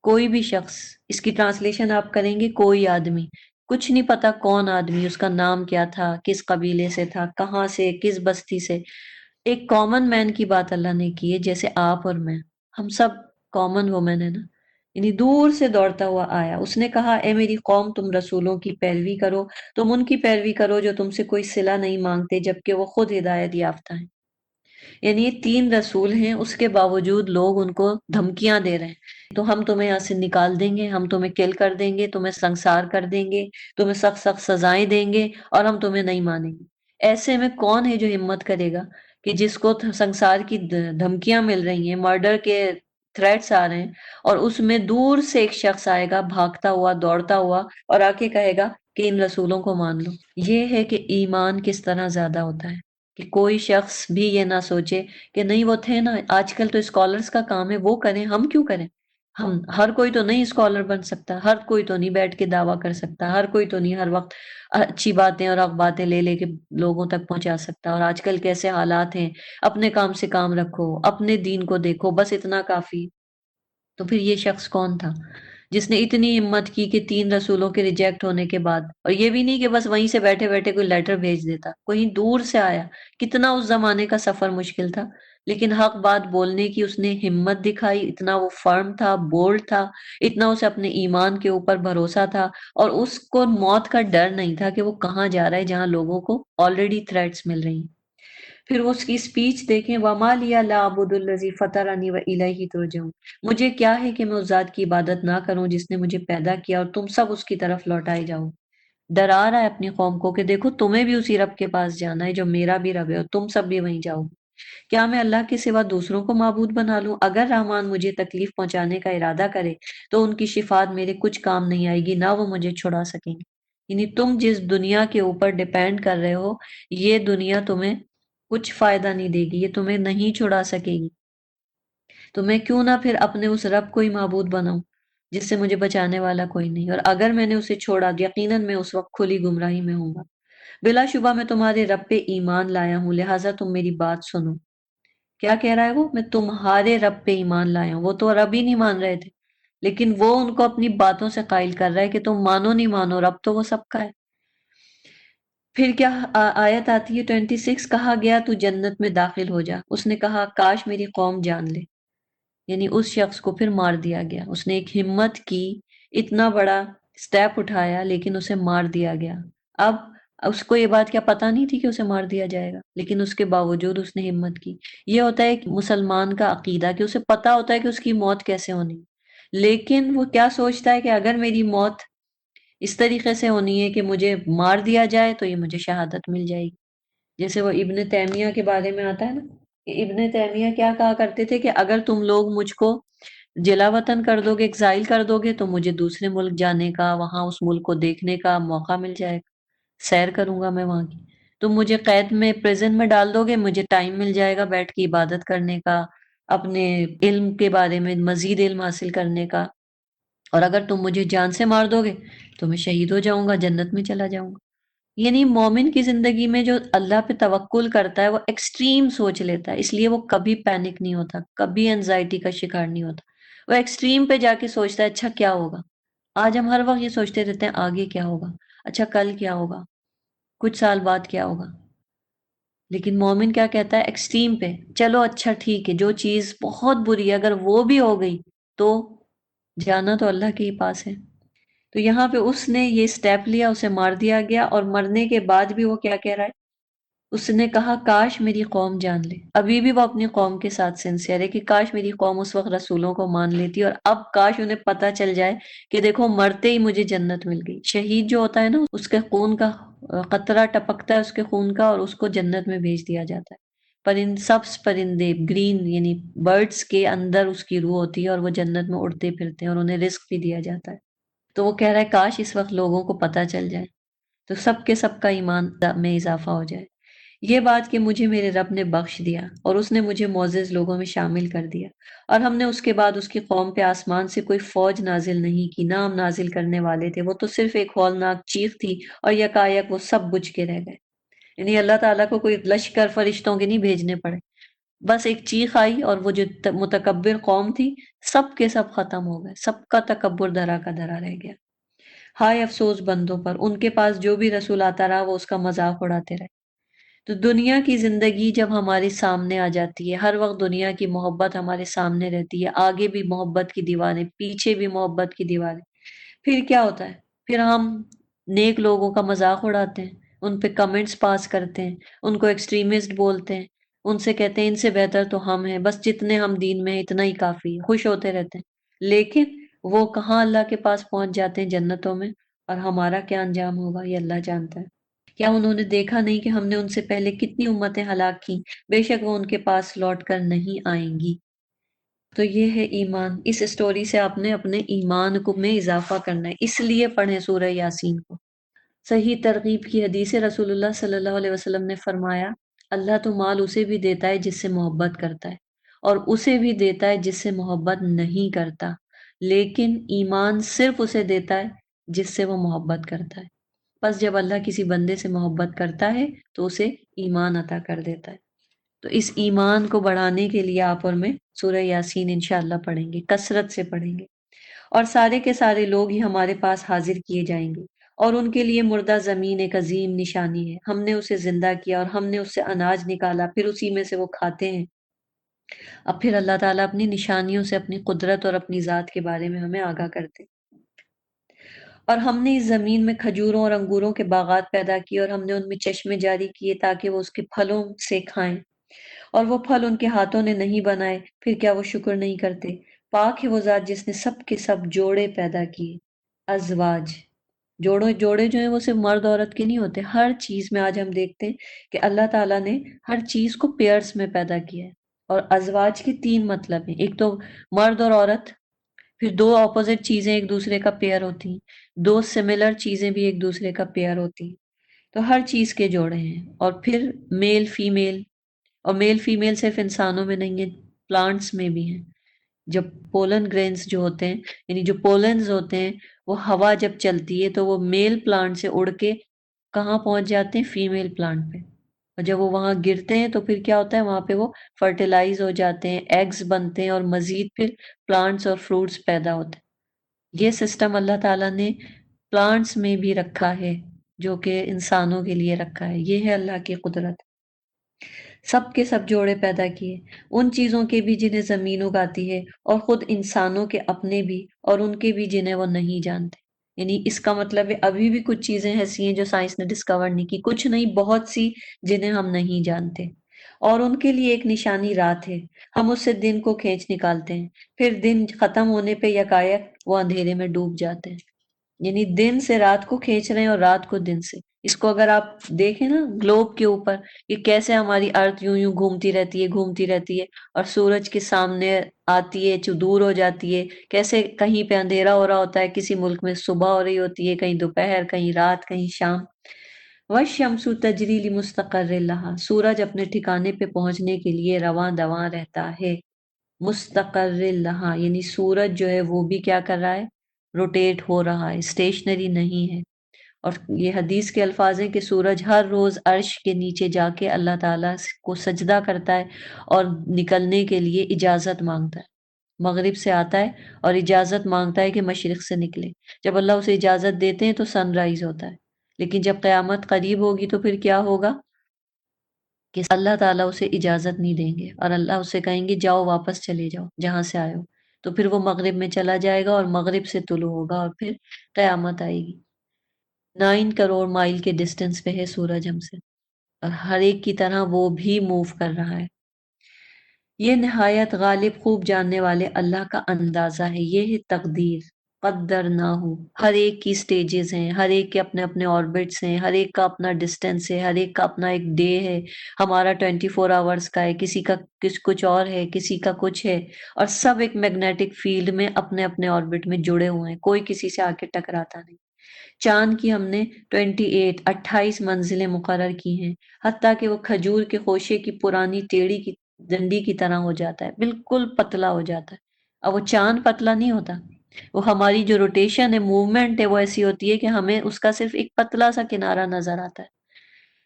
کوئی بھی شخص۔ اس کی ٹرانسلیشن آپ کریں گے کوئی آدمی، کچھ نہیں پتا کون آدمی، اس کا نام کیا تھا، کس قبیلے سے تھا، کہاں سے، کس بستی سے۔ ایک کامن مین کی بات اللہ نے کی ہے، جیسے آپ اور میں، ہم سب کامن وومن ہے نا، یعنی دور سے دوڑتا ہوا آیا۔ اس نے کہا اے میری قوم، تم رسولوں کی پیروی کرو، تم ان کی پیروی کرو جو تم سے کوئی صلہ نہیں مانگتے جبکہ وہ خود ہدایت یافتہ ہیں۔ یعنی یہ 3 رسول ہیں، اس کے باوجود لوگ ان کو دھمکیاں دے رہے ہیں، تو ہم تمہیں یہاں سے نکال دیں گے، ہم تمہیں کل کر دیں گے، تمہیں سنسار کر دیں گے، تمہیں سخت سخت سزائیں دیں گے، اور ہم تمہیں نہیں مانیں گے۔ ایسے میں کون ہے جو ہمت کرے گا کہ جس کو سنسار کی دھمکیاں مل رہی ہیں، مرڈر کے تھریٹس آ رہے ہیں، اور اس میں دور سے ایک شخص آئے گا بھاگتا ہوا دوڑتا ہوا اور آ کے کہے گا کہ ان رسولوں کو مان لو۔ یہ ہے کہ ایمان کس طرح زیادہ ہوتا ہے، کہ کوئی شخص بھی یہ نہ سوچے کہ نہیں وہ تھے نا، آج کل تو اسکالرس کا کام ہے، وہ کریں، ہم کیوں کریں؟ ہم ہر کوئی تو نہیں اسکالر بن سکتا، ہر کوئی تو نہیں بیٹھ کے دعویٰ کر سکتا، ہر کوئی تو نہیں ہر وقت اچھی باتیں اور حق باتیں لے لے کے لوگوں تک پہنچا سکتا۔ اور آج کل کیسے حالات ہیں، اپنے کام سے کام رکھو، اپنے دین کو دیکھو، بس اتنا کافی۔ تو پھر یہ شخص کون تھا جس نے اتنی ہمت کی کہ 3 رسولوں کے ریجیکٹ ہونے کے بعد، اور یہ بھی نہیں کہ بس وہیں سے بیٹھے بیٹھے کوئی لیٹر بھیج دیتا، کوئی دور سے آیا، کتنا اس زمانے کا سفر مشکل تھا، لیکن حق بات بولنے کی اس نے ہمت دکھائی، اتنا وہ فرم تھا، بولڈ تھا، اتنا اسے اپنے ایمان کے اوپر بھروسہ تھا، اور اس کو موت کا ڈر نہیں تھا کہ وہ کہاں جا رہا ہے جہاں لوگوں کو آلریڈی تھریٹس مل رہی ہیں۔ پھر وہ اس کی سپیچ دیکھیں، وَمَا لِيَ لَا أَعْبُدُ الَّذِي فَطَرَنِي وَإِلَيْهِ تُرْجَعُونَ، مجھے کیا ہے کہ میں اس ذات کی عبادت نہ کروں جس نے مجھے پیدا کیا اور تم سب اس کی طرف لوٹائے جاؤ۔ ڈرا رہا ہے اپنی قوم کو کہ دیکھو تمہیں بھی اسی رب کے پاس جانا ہے جو میرا بھی رب ہے، اور تم سب بھی وہیں جاؤ۔ کیا میں اللہ کے سوا دوسروں کو معبود بنا لوں؟ اگر رحمان مجھے تکلیف پہنچانے کا ارادہ کرے تو ان کی شفاعت میرے کچھ کام نہیں آئے گی، نہ وہ مجھے چھڑا سکیں گے۔ یعنی تم جس دنیا کے اوپر ڈیپینڈ کر رہے ہو، یہ دنیا تمہیں کچھ فائدہ نہیں دے گی، یہ تمہیں نہیں چھڑا سکے گی۔ تو میں کیوں نہ پھر اپنے اس رب کو ہی معبود بناؤں جس سے مجھے بچانے والا کوئی نہیں، اور اگر میں نے اسے چھوڑا یقیناً میں اس وقت کھلی گمراہی میں ہوں گا۔ بلا شبہ میں تمہارے رب پہ ایمان لایا ہوں، لہٰذا تم میری بات سنو۔ کیا کہہ رہا ہے وہ؟ میں تمہارے رب پہ ایمان لایا ہوں۔ وہ تو رب ہی نہیں مان رہے تھے، لیکن وہ ان کو اپنی باتوں سے قائل کر رہا ہے کہ تم مانو نہیں مانو، رب تو وہ سب کا ہے۔ پھر کیا آیت آتی ہے 26، کہا گیا تو جنت میں داخل ہو جا، اس نے کہا کاش میری قوم جان لے، یعنی اس شخص کو پھر مار دیا گیا۔ اس نے ایک ہمت کی، اتنا بڑا سٹیپ اٹھایا، لیکن اسے مار دیا گیا۔ اب اس کو یہ بات کیا پتہ نہیں تھی کہ اسے مار دیا جائے گا، لیکن اس کے باوجود اس نے ہمت کی۔ یہ ہوتا ہے ایک مسلمان کا عقیدہ کہ اسے پتہ ہوتا ہے کہ اس کی موت کیسے ہونی، لیکن وہ کیا سوچتا ہے کہ اگر میری موت اس طریقے سے ہونی ہے کہ مجھے مار دیا جائے تو یہ مجھے شہادت مل جائے گی۔ جیسے وہ ابن تیمیہ کے بارے میں آتا ہے نا، کہ ابن تیمیہ کیا کہا کرتے تھے کہ اگر تم لوگ مجھ کو جلا وطن کر دو گے، ایگزائل کر دو گے، تو مجھے دوسرے ملک جانے کا، وہاں اس ملک کو دیکھنے کا موقع مل جائے گا، سیر کروں گا میں وہاں کی۔ تم مجھے قید میں پریزن میں ڈال دو گے، مجھے ٹائم مل جائے گا بیٹھ کے عبادت کرنے کا، اپنے علم کے بارے میں مزید علم حاصل کرنے کا، اور اگر تم مجھے جان سے مار دو گے تو میں شہید ہو جاؤں گا، جنت میں چلا جاؤں گا۔ یعنی مومن کی زندگی میں جو اللہ پہ توکل کرتا ہے وہ ایکسٹریم سوچ لیتا ہے، اس لیے وہ کبھی پینک نہیں ہوتا، کبھی انزائٹی کا شکار نہیں ہوتا۔ وہ ایکسٹریم پہ جا کے سوچتا ہے اچھا کیا ہوگا۔ آج ہم ہر وقت یہ سوچتے رہتے ہیں آگے کیا ہوگا، اچھا کل کیا ہوگا، کچھ سال بعد کیا ہوگا، لیکن مومن کیا کہتا ہے ایکسٹریم پہ چلو اچھا ٹھیک ہے، جو چیز بہت بری ہے اگر وہ بھی ہو گئی تو جانا تو اللہ کے ہی پاس ہے۔ تو یہاں پہ اس نے یہ سٹیپ لیا، اسے مار دیا گیا، اور مرنے کے بعد بھی وہ کیا کہہ رہا ہے؟ اس نے کہا کاش میری قوم جان لے۔ ابھی بھی وہ اپنی قوم کے ساتھ سنسیئر ہے کہ کاش میری قوم اس وقت رسولوں کو مان لیتی، اور اب کاش انہیں پتہ چل جائے کہ دیکھو مرتے ہی مجھے جنت مل گئی۔ شہید جو ہوتا ہے نا، اس کے خون کا قطرہ ٹپکتا ہے اس کے خون کا، اور اس کو جنت میں بھیج دیا جاتا ہے۔ سبز پرندے گرین یعنی برڈز کے اندر اس کی روح ہوتی ہے، اور وہ جنت میں اڑتے پھرتے ہیں، اور انہیں رزق بھی دیا جاتا ہے۔ تو وہ کہہ رہا ہے کاش اس وقت لوگوں کو پتہ چل جائے تو سب کے سب کا ایمان میں اضافہ ہو جائے۔ یہ بات کہ مجھے میرے رب نے بخش دیا اور اس نے مجھے معزز لوگوں میں شامل کر دیا، اور ہم نے اس کے بعد اس کی قوم پہ آسمان سے کوئی فوج نازل نہیں کی، نہ ہم نازل کرنے والے تھے، وہ تو صرف ایک ہولناک چیخ تھی، اور یکایک وہ سب بجھ کے رہ گئے۔ یعنی اللہ تعالیٰ کو کوئی لشکر فرشتوں کے نہیں بھیجنے پڑے، بس ایک چیخ آئی اور وہ جو متکبر قوم تھی سب کے سب ختم ہو گئے، سب کا تکبر دھرا کا دھرا رہ گیا۔ ہائے افسوس بندوں پر، ان کے پاس جو بھی رسول آتا رہا وہ اس کا مذاق اڑاتے رہے۔ تو دنیا کی زندگی جب ہمارے سامنے آ جاتی ہے، ہر وقت دنیا کی محبت ہمارے سامنے رہتی ہے، آگے بھی محبت کی دیواریں، پیچھے بھی محبت کی دیواریں، پھر کیا ہوتا ہے؟ پھر ہم نیک لوگوں کا مذاق اڑاتے ہیں، ان پہ کمنٹس پاس کرتے ہیں، ان کو ایکسٹریمسٹ بولتے ہیں، ان سے کہتے ہیں ان سے بہتر تو ہم ہیں، بس جتنے ہم دین میں ہیں اتنا ہی کافی ہے، خوش ہوتے رہتے ہیں، لیکن وہ کہاں اللہ کے پاس پہنچ جاتے ہیں جنتوں میں، اور ہمارا کیا انجام ہوگا یہ اللہ جانتا ہے۔ کیا انہوں نے دیکھا نہیں کہ ہم نے ان سے پہلے کتنی امتیں ہلاک کی، بے شک وہ ان کے پاس لوٹ کر نہیں آئیں گی۔ تو یہ ہے ایمان۔ اس سٹوری سے آپ نے اپنے ایمان کو میں اضافہ کرنا ہے، اس لیے پڑھیں سورہ یاسین کو۔ صحیح ترغیب کی حدیث ہے، رسول اللہ صلی اللہ علیہ وسلم نے فرمایا، اللہ تو مال اسے بھی دیتا ہے جس سے محبت کرتا ہے، اور اسے بھی دیتا ہے جس سے محبت نہیں کرتا، لیکن ایمان صرف اسے دیتا ہے جس سے وہ محبت کرتا ہے۔ بس جب اللہ کسی بندے سے محبت کرتا ہے تو اسے ایمان عطا کر دیتا ہے۔ تو اس ایمان کو بڑھانے کے لیے آپ اور میں سورہ یاسین انشاءاللہ پڑھیں گے، کثرت سے پڑھیں گے، اور سارے کے سارے لوگ ہی ہمارے پاس حاضر کیے جائیں گے، اور ان کے لیے مردہ زمین ایک عظیم نشانی ہے۔ ہم نے اسے زندہ کیا اور ہم نے اس سے اناج نکالا، پھر اسی میں سے وہ کھاتے ہیں۔ اب پھر اللہ تعالیٰ اپنی نشانیوں سے اپنی قدرت اور اپنی ذات کے بارے میں ہمیں آگاہ کرتے ہیں۔ اور ہم نے اس زمین میں کھجوروں اور انگوروں کے باغات پیدا کیے، اور ہم نے ان میں چشمے جاری کیے تاکہ وہ اس کے پھلوں سے کھائیں، اور وہ پھل ان کے ہاتھوں نے نہیں بنائے، پھر کیا وہ شکر نہیں کرتے؟ پاک ہے وہ ذات جس نے سب کے سب جوڑے پیدا کیے، ازواج۔ جوڑے جو ہیں وہ صرف مرد عورت کے نہیں ہوتے، ہر چیز میں آج ہم دیکھتے ہیں کہ اللہ تعالیٰ نے ہر چیز کو پیئرز میں پیدا کیا ہے۔ اور ازواج کے تین مطلب ہیں، ایک تو مرد اور عورت، پھر دو اپوزٹ چیزیں ایک دوسرے کا پیئر ہوتی ہیں، دو سملر چیزیں بھی ایک دوسرے کا پیئر ہوتی ہیں، تو ہر چیز کے جوڑے ہیں۔ اور پھر میل فیمیل، اور میل فیمیل صرف انسانوں میں نہیں ہے، پلانٹس میں بھی ہیں۔ جب پولن گرینز جو ہوتے ہیں، یعنی جو پولنز ہوتے ہیں، وہ ہوا جب چلتی ہے تو وہ میل پلانٹ سے اڑ کے کہاں پہنچ جاتے ہیں؟ فیمیل پلانٹ پہ، اور جب وہ وہاں گرتے ہیں تو پھر کیا ہوتا ہے؟ وہاں پہ وہ فرٹیلائز ہو جاتے ہیں، ایگز بنتے ہیں، اور مزید پھر پلانٹس اور فروٹس پیدا ہوتے ہیں۔ یہ سسٹم اللہ تعالیٰ نے پلانٹس میں بھی رکھا ہے، جو کہ انسانوں کے لیے رکھا ہے۔ یہ ہے اللہ کی قدرت۔ سب کے سب جوڑے پیدا کیے، ان چیزوں کے بھی جنہیں زمین اگاتی ہے، اور خود انسانوں کے اپنے بھی، اور ان کے بھی جنہیں وہ نہیں جانتے۔ یعنی اس کا مطلب ہے ابھی بھی کچھ چیزیں ایسی ہیں جو سائنس نے ڈسکور نہیں کی، کچھ نہیں، بہت سی جنہیں ہم نہیں جانتے۔ اور ان کے لیے ایک نشانی رات ہے، ہم اس سے دن کو کھینچ نکالتے ہیں، پھر دن ختم ہونے پہ یکایک وہ اندھیرے میں ڈوب جاتے ہیں۔ یعنی دن سے رات کو کھینچ رہے ہیں اور رات کو دن سے۔ اس کو اگر آپ دیکھیں نا گلوب کے اوپر، کہ کیسے ہماری ارتھ یوں یوں گھومتی رہتی ہے، گھومتی رہتی ہے، اور سورج کے سامنے آتی ہے، جو دور ہو جاتی ہے، کیسے کہیں پہ اندھیرا ہو رہا ہوتا ہے، کسی ملک میں صبح ہو رہی ہوتی ہے، کہیں دوپہر، کہیں رات، کہیں شام۔ وَالشَّمْسُ تَجْرِي لِمُسْتَقَرٍّ لَهَا، سورج اپنے ٹھکانے پہ پہنچنے کے لیے رواں دواں رہتا ہے۔ مستقر لہا، یعنی سورج جو ہے وہ بھی کیا کر رہا ہے؟ روٹیٹ ہو رہا ہے، اسٹیشنری نہیں ہے۔ اور یہ حدیث کے الفاظ ہیں کہ سورج ہر روز عرش کے نیچے جا کے اللہ تعالیٰ کو سجدہ کرتا ہے اور نکلنے کے لیے اجازت مانگتا ہے۔ مغرب سے آتا ہے اور اجازت مانگتا ہے کہ مشرق سے نکلے۔ جب اللہ اسے اجازت دیتے ہیں تو سن رائز ہوتا ہے، لیکن جب قیامت قریب ہوگی تو پھر کیا ہوگا؟ کہ اللہ تعالیٰ اسے اجازت نہیں دیں گے، اور اللہ اسے کہیں گے جاؤ، واپس چلے جاؤ جہاں سے آئے ہو۔ تو پھر وہ مغرب میں چلا جائے گا اور مغرب سے طلوع ہوگا، اور پھر قیامت آئے گی۔ 9 کروڑ مائل کے ڈسٹنس پہ ہے سورج ہم سے، اور ہر ایک کی طرح وہ بھی موو کر رہا ہے۔ یہ نہایت غالب خوب جاننے والے اللہ کا اندازہ ہے، یہ ہے تقدیر۔ قدر نہ ہو، ہر ایک کی سٹیجز ہیں، ہر ایک کے اپنے اپنے آربٹس ہیں، ہر ایک کا اپنا ڈسٹینس ہے، ہر ایک کا اپنا ایک ڈے ہے۔ ہمارا 24 آورس کا ہے، کسی کا کچھ اور ہے، کسی کا کچھ ہے، اور سب ایک میگنیٹک فیلڈ میں اپنے اپنے آربٹ میں جڑے ہوئے ہیں، کوئی کسی سے آ کے ٹکراتا نہیں۔ چاند کی ہم نے 28 منزلیں مقرر کی ہیں، حتیٰ کہ وہ کھجور کے خوشے کی پرانی ٹیڑھی کی ڈنڈی کی طرح ہو جاتا ہے، بالکل پتلا ہو جاتا ہے۔ اب وہ چاند پتلا نہیں ہوتا، وہ ہماری جو روٹیشن ہے، موومنٹ ہے، وہ ایسی ہوتی ہے کہ ہمیں اس کا صرف ایک پتلا سا کنارہ نظر آتا ہے۔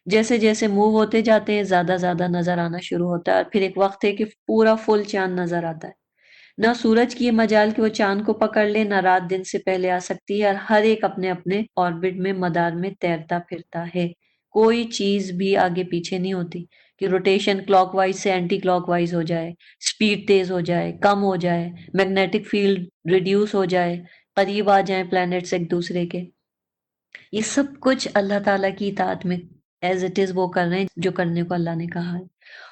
جیسے جیسے موو ہوتے جاتے ہیں زیادہ زیادہ نظر آنا شروع ہوتا ہے، اور پھر ایک وقت ہے کہ پورا فل چاند نظر آتا ہے۔ نہ سورج کی یہ مجال کہ وہ چاند کو پکڑ لے، نہ رات دن سے پہلے آ سکتی ہے، اور ہر ایک اپنے اپنے آربٹ میں مدار میں تیرتا پھرتا ہے۔ کوئی چیز بھی آگے پیچھے نہیں ہوتی کہ روٹیشن کلاک وائز سے اینٹی کلاک وائز ہو جائے، سپیڈ تیز ہو جائے، کم ہو جائے، میگنیٹک فیلڈ ریڈیوس ہو جائے، قریب آ جائیں پلانٹس ایک دوسرے کے۔ یہ سب کچھ اللہ تعالیٰ کی اطاعت میں ایز اٹ از وہ کر رہے ہیں جو کرنے کو اللہ نے کہا ہے۔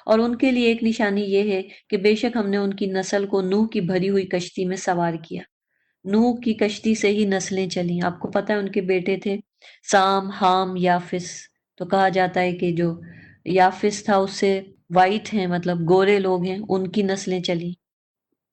اور ان کے لیے ایک نشانی یہ ہے کہ بے شک ہم نے ان کی نسل کو نوح کی بھری ہوئی کشتی میں سوار کیا۔ نوح کی کشتی سے ہی نسلیں چلیں۔ آپ کو پتہ ہے ان کے بیٹے تھے سام، حام، یافس، تو کہا جاتا ہے کہ جو یافس تھا اس سے وائٹ ہیں مطلب گورے لوگ ہیں ان کی نسلیں چلی،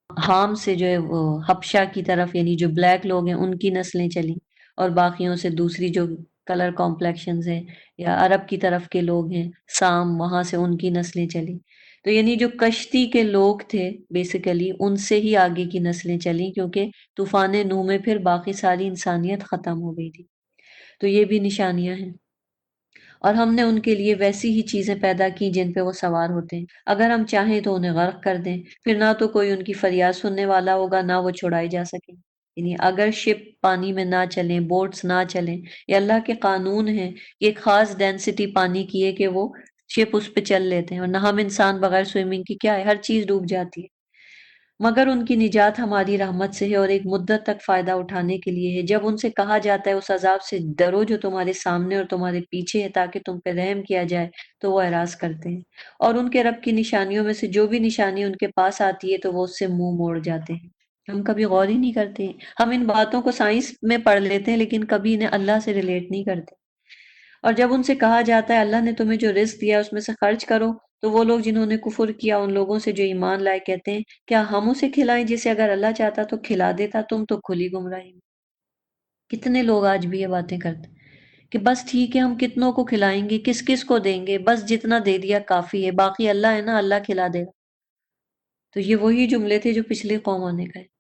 حام سے جو ہے وہ حبشہ کی طرف یعنی جو بلیک لوگ ہیں ان کی نسلیں چلی، اور باقیوں سے دوسری جو کلر کمپلیکشنز ہیں یا عرب کی طرف کے لوگ ہیں سام وہاں سے ان کی نسلیں چلی، تو یعنی جو کشتی کے لوگ تھے بیسیکلی ان سے ہی آگے کی نسلیں چلی، کیونکہ طوفان نوح میں پھر باقی ساری انسانیت ختم ہو گئی تھی۔ تو یہ بھی نشانیاں ہیں، اور ہم نے ان کے لیے ویسی ہی چیزیں پیدا کی جن پہ وہ سوار ہوتے ہیں، اگر ہم چاہیں تو انہیں غرق کر دیں، پھر نہ تو کوئی ان کی فریاد سننے والا ہوگا نہ وہ چھڑائے جا سکیں۔ یعنی اگر شپ پانی میں نہ چلیں، بوٹس نہ چلیں، یہ اللہ کے قانون ہیں کہ ایک خاص ڈینسٹی پانی کی ہے کہ وہ شپ اس پہ چل لیتے ہیں، اور نہ ہم انسان بغیر سوئمنگ کی کیا ہے، ہر چیز ڈوب جاتی ہے، مگر ان کی نجات ہماری رحمت سے ہے اور ایک مدت تک فائدہ اٹھانے کے لیے ہے۔ جب ان سے کہا جاتا ہے اس عذاب سے ڈرو جو تمہارے سامنے اور تمہارے پیچھے ہے تاکہ تم پہ رحم کیا جائے، تو وہ اعراض کرتے ہیں، اور ان کے رب کی نشانیوں میں سے جو بھی نشانی ان کے پاس آتی ہے تو وہ اس سے منہ موڑ جاتے ہیں۔ ہم کبھی غور ہی نہیں کرتے ہیں، ہم ان باتوں کو سائنس میں پڑھ لیتے ہیں لیکن کبھی انہیں اللہ سے ریلیٹ نہیں کرتے۔ اور جب ان سے کہا جاتا ہے اللہ نے تمہیں جو رزق دیا اس میں سے خرچ کرو، تو وہ لوگ جنہوں نے کفر کیا ان لوگوں سے جو ایمان لائے کہتے ہیں کیا ہم اسے کھلائیں جسے اگر اللہ چاہتا تو کھلا دیتا، تم تو کھلی گمراہی میں۔ کتنے لوگ آج بھی یہ باتیں کرتے ہیں کہ بس ٹھیک ہے ہم کتنوں کو کھلائیں گے، کس کس کو دیں گے، بس جتنا دے دیا کافی ہے، باقی اللہ ہے نا، اللہ کھلا دے گا۔ تو یہ وہی جملے تھے جو پچھلی قوموں نے کہے۔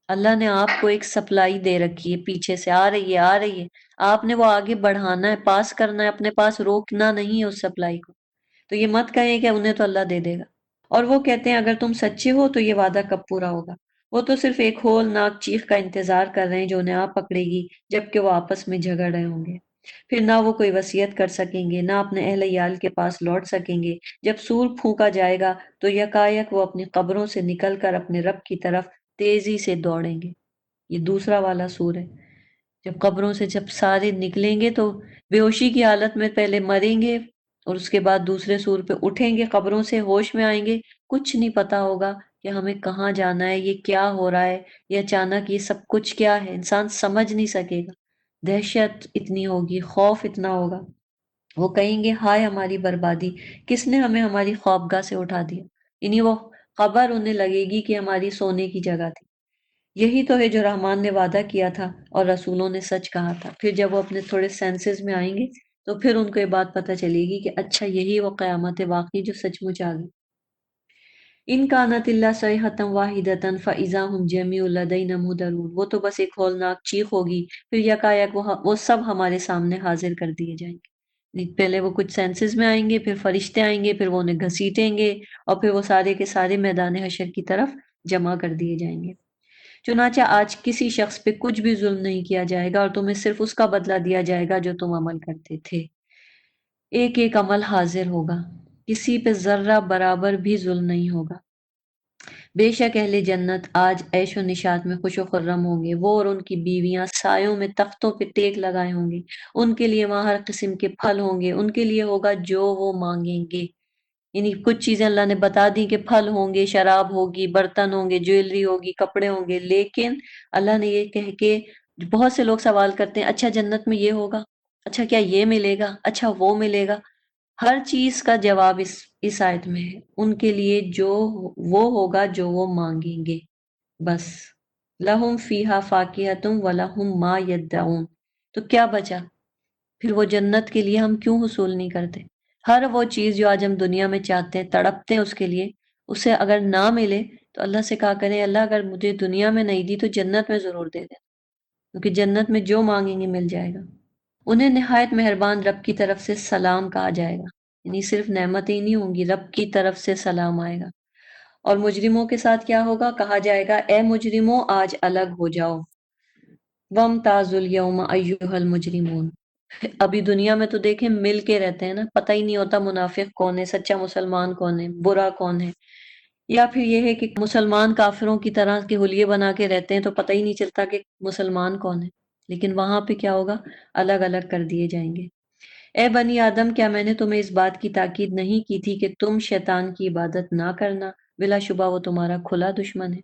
اللہ نے آپ کو ایک سپلائی دے رکھی ہے، پیچھے سے آ رہی ہے آ رہی ہے، آپ نے وہ آگے بڑھانا ہے، پاس کرنا ہے، اپنے پاس روکنا نہیں ہے اس سپلائی کو۔ تو یہ مت کہیں کہ انہیں تو اللہ دے دے گا۔ اور وہ کہتے ہیں اگر تم سچے ہو تو یہ وعدہ کب پورا ہوگا؟ وہ تو صرف ایک ہولناک چیخ کا انتظار کر رہے ہیں جو انہیں آ پکڑے گی جبکہ وہ آپس میں جھگڑ رہے ہوں گے۔ پھر نہ وہ کوئی وصیت کر سکیں گے، نہ اپنے اہل عیال کے پاس لوٹ سکیں گے۔ جب سور پھونکا جائے گا تو یکایک وہ اپنی قبروں سے نکل کر اپنے رب کی طرف تیزی سے دوڑیں گے۔ یہ دوسرا والا سور ہے، جب قبروں سے جب سارے نکلیں گے تو بے ہوشی کی حالت میں پہلے مریں گے اور اس کے بعد دوسرے سور پہ اٹھیں گے، قبروں سے ہوش میں آئیں گے، کچھ نہیں پتا ہوگا کہ ہمیں کہاں جانا ہے، یہ کیا ہو رہا ہے، یہ اچانک یہ سب کچھ کیا ہے، انسان سمجھ نہیں سکے گا، دہشت اتنی ہوگی، خوف اتنا ہوگا، وہ کہیں گے ہائے ہماری بربادی، کس نے ہمیں ہماری خوابگاہ سے اٹھا دیا۔ یعنی وہ خبر انہیں لگے گی کہ ہماری سونے کی جگہ تھی۔ یہی تو ہے جو رحمان نے وعدہ کیا تھا اور رسولوں نے سچ کہا تھا۔ پھر جب وہ اپنے تھوڑے سینسز میں آئیں گے تو پھر ان کو یہ بات پتہ چلے گی کہ اچھا یہی وہ قیامت واقعی جو سچ مچ آ گئی۔ ان کانت اللہ صیحۃ واحدۃ فاذا هم جميع لدینا محضرون، وہ تو بس ایک ہولناک چیخ ہوگی، پھر یکایک وہ سب ہمارے سامنے حاضر کر دیے جائیں گے۔ پہلے وہ کچھ سینسز میں آئیں گے، پھر فرشتے آئیں گے، پھر وہ انہیں گھسیٹیں گے، اور پھر وہ سارے کے سارے میدان حشر کی طرف جمع کر دیے جائیں گے۔ چنانچہ آج کسی شخص پہ کچھ بھی ظلم نہیں کیا جائے گا اور تمہیں صرف اس کا بدلہ دیا جائے گا جو تم عمل کرتے تھے۔ ایک ایک عمل حاضر ہوگا، کسی پہ ذرہ برابر بھی ظلم نہیں ہوگا۔ بے شک اہل جنت آج عیش و نشاط میں خوش و خرم ہوں گے، وہ اور ان کی بیویاں سایوں میں تختوں پہ ٹیک لگائے ہوں گے، ان کے لیے وہاں ہر قسم کے پھل ہوں گے، ان کے لیے ہوگا جو وہ مانگیں گے۔ یعنی کچھ چیزیں اللہ نے بتا دی کہ پھل ہوں گے، شراب ہوگی، برتن ہوں گے، جویلری ہوگی، کپڑے ہوں گے، لیکن اللہ نے یہ کہہ کے بہت سے لوگ سوال کرتے ہیں اچھا جنت میں یہ ہوگا، اچھا کیا یہ ملے گا، اچھا وہ ملے گا۔ ہر چیز کا جواب اس آیت میں ہے، ان کے لیے جو وہ ہوگا جو وہ مانگیں گے، بس لہم فیہا فاکہۃ ولہم ما یدعون۔ تو کیا بچا پھر وہ جنت کے لیے ہم کیوں حصول نہیں کرتے؟ ہر وہ چیز جو آج ہم دنیا میں چاہتے ہیں، تڑپتے ہیں اس کے لیے، اسے اگر نہ ملے تو اللہ سے کہا کریں اللہ اگر مجھے دنیا میں نہیں دی تو جنت میں ضرور دے دے، کیونکہ جنت میں جو مانگیں گے مل جائے گا۔ انہیں نہایت مہربان رب کی طرف سے سلام کہا جائے گا، یعنی صرف نعمتیں ہی نہیں ہوں گی، رب کی طرف سے سلام آئے گا۔ اور مجرموں کے ساتھ کیا ہوگا؟ کہا جائے گا اے مجرموں آج الگ ہو جاؤ، وامتازوا اليوم ایھا المجرمون۔ ابھی دنیا میں تو دیکھیں مل کے رہتے ہیں نا، پتہ ہی نہیں ہوتا منافق کون ہے، سچا مسلمان کون ہے، برا کون ہے، یا پھر یہ ہے کہ مسلمان کافروں کی طرح کے حلیے بنا کے رہتے ہیں تو پتہ ہی نہیں چلتا کہ مسلمان کون ہے۔ لیکن وہاں پہ کیا ہوگا؟ الگ الگ کر دیے جائیں گے۔ اے بنی آدم کیا میں نے تمہیں اس بات کی تاکید نہیں کی تھی کہ تم شیطان کی عبادت نہ کرنا، بلا شبہ وہ تمہارا کھلا دشمن ہے۔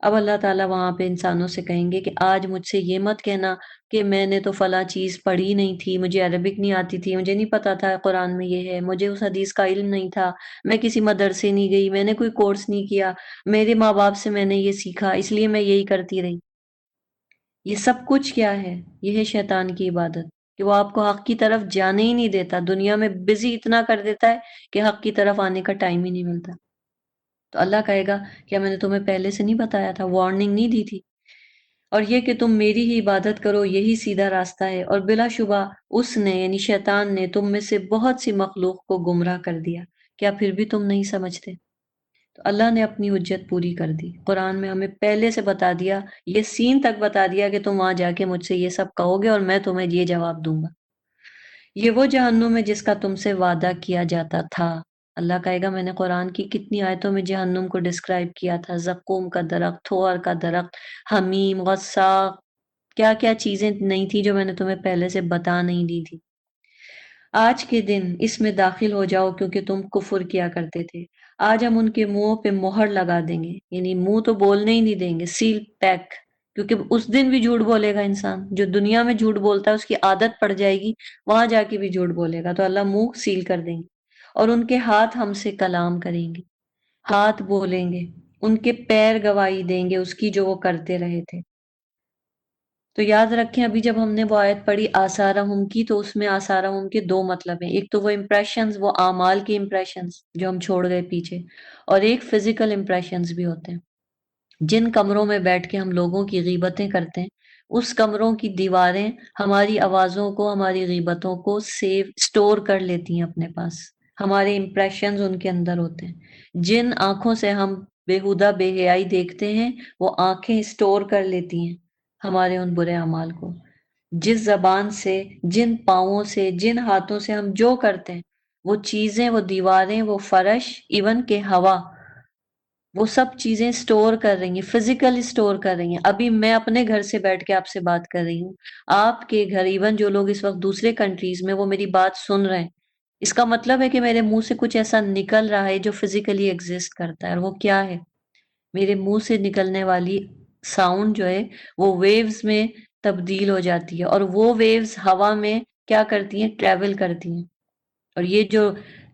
اب اللہ تعالیٰ وہاں پہ انسانوں سے کہیں گے کہ آج مجھ سے یہ مت کہنا کہ میں نے تو فلاں چیز پڑھی نہیں تھی، مجھے عربک نہیں آتی تھی، مجھے نہیں پتا تھا قرآن میں یہ ہے، مجھے اس حدیث کا علم نہیں تھا، میں کسی مدرسے نہیں گئی، میں نے کوئی کورس نہیں کیا، میرے ماں باپ سے میں نے یہ سیکھا اس لیے میں یہی کرتی رہی۔ یہ سب کچھ کیا ہے؟ یہ ہے شیطان کی عبادت، کہ وہ آپ کو حق کی طرف جانے ہی نہیں دیتا، دنیا میں بزی اتنا کر دیتا ہے کہ حق کی طرف آنے کا ٹائم ہی نہیں ملتا۔ تو اللہ کہے گا کیا میں نے تمہیں پہلے سے نہیں بتایا تھا، وارننگ نہیں دی تھی؟ اور یہ کہ تم میری ہی عبادت کرو یہی سیدھا راستہ ہے، اور بلا شبہ اس نے یعنی شیطان نے تم میں سے بہت سی مخلوق کو گمراہ کر دیا، کیا پھر بھی تم نہیں سمجھتے؟ تو اللہ نے اپنی حجت پوری کر دی، قرآن میں ہمیں پہلے سے بتا دیا، یہ سین تک بتا دیا کہ تم وہاں جا کے مجھ سے یہ سب کہو گے اور میں تمہیں یہ جواب دوں گا۔ یہ وہ جہنم ہے جس کا تم سے وعدہ کیا جاتا تھا۔ اللہ کہے گا میں نے قرآن کی کتنی آیتوں میں جہنم کو ڈسکرائب کیا تھا، زقوم کا درخت، تھور کا درخت، حمیم، غساق، کیا کیا چیزیں نہیں تھی جو میں نے تمہیں پہلے سے بتا نہیں دی تھی۔ آج کے دن اس میں داخل ہو جاؤ کیونکہ تم کفر کیا کرتے تھے۔ آج ہم ان کے منہوں پہ مہر لگا دیں گے، یعنی منہ تو بولنے ہی نہیں دیں گے، سیل پیک، کیونکہ اس دن بھی جھوٹ بولے گا انسان، جو دنیا میں جھوٹ بولتا ہے اس کی عادت پڑ جائے گی، وہاں جا کے بھی جھوٹ بولے گا، تو اللہ منہ سیل کر دیں گے۔ اور ان کے ہاتھ ہم سے کلام کریں گے، ہاتھ بولیں گے، ان کے پیر گواہی دیں گے اس کی جو وہ کرتے رہے تھے۔ تو یاد رکھیں ابھی جب ہم نے وہ آیت پڑھی آثارہم کی، تو اس میں آثارہم کے دو مطلب ہیں، ایک تو وہ امپریشنز، وہ اعمال کے امپریشنز جو ہم چھوڑ گئے پیچھے، اور ایک فزیکل امپریشنز بھی ہوتے ہیں۔ جن کمروں میں بیٹھ کے ہم لوگوں کی غیبتیں کرتے ہیں، اس کمروں کی دیواریں ہماری آوازوں کو، ہماری غیبتوں کو سیو سٹور کر لیتی ہیں اپنے پاس، ہمارے امپریشنز ان کے اندر ہوتے ہیں۔ جن آنکھوں سے ہم بےہودہ بے حیائی دیکھتے ہیں، وہ آنکھیں سٹور کر لیتی ہیں ہمارے ان برے اعمال کو۔ جس زبان سے، جن پاؤں سے، جن ہاتھوں سے ہم جو کرتے ہیں، وہ چیزیں، وہ دیواریں، وہ فرش، ایون کہ ہوا، وہ سب چیزیں سٹور کر رہی ہیں، فزیکلی سٹور کر رہی ہیں۔ ابھی میں اپنے گھر سے بیٹھ کے آپ سے بات کر رہی ہوں، آپ کے گھر، ایون جو لوگ اس وقت دوسرے کنٹریز میں وہ میری بات سن رہے ہیں، اس کا مطلب ہے کہ میرے منہ سے کچھ ایسا نکل رہا ہے جو فزیکلی ایگزسٹ کرتا ہے، اور وہ کیا ہے؟ میرے منہ سے نکلنے والی ساؤنڈ جو ہے وہ ویوز میں تبدیل ہو جاتی ہے، اور وہ ویوز ہوا میں کیا کرتی ہیں؟ ٹریول کرتی ہیں، اور یہ جو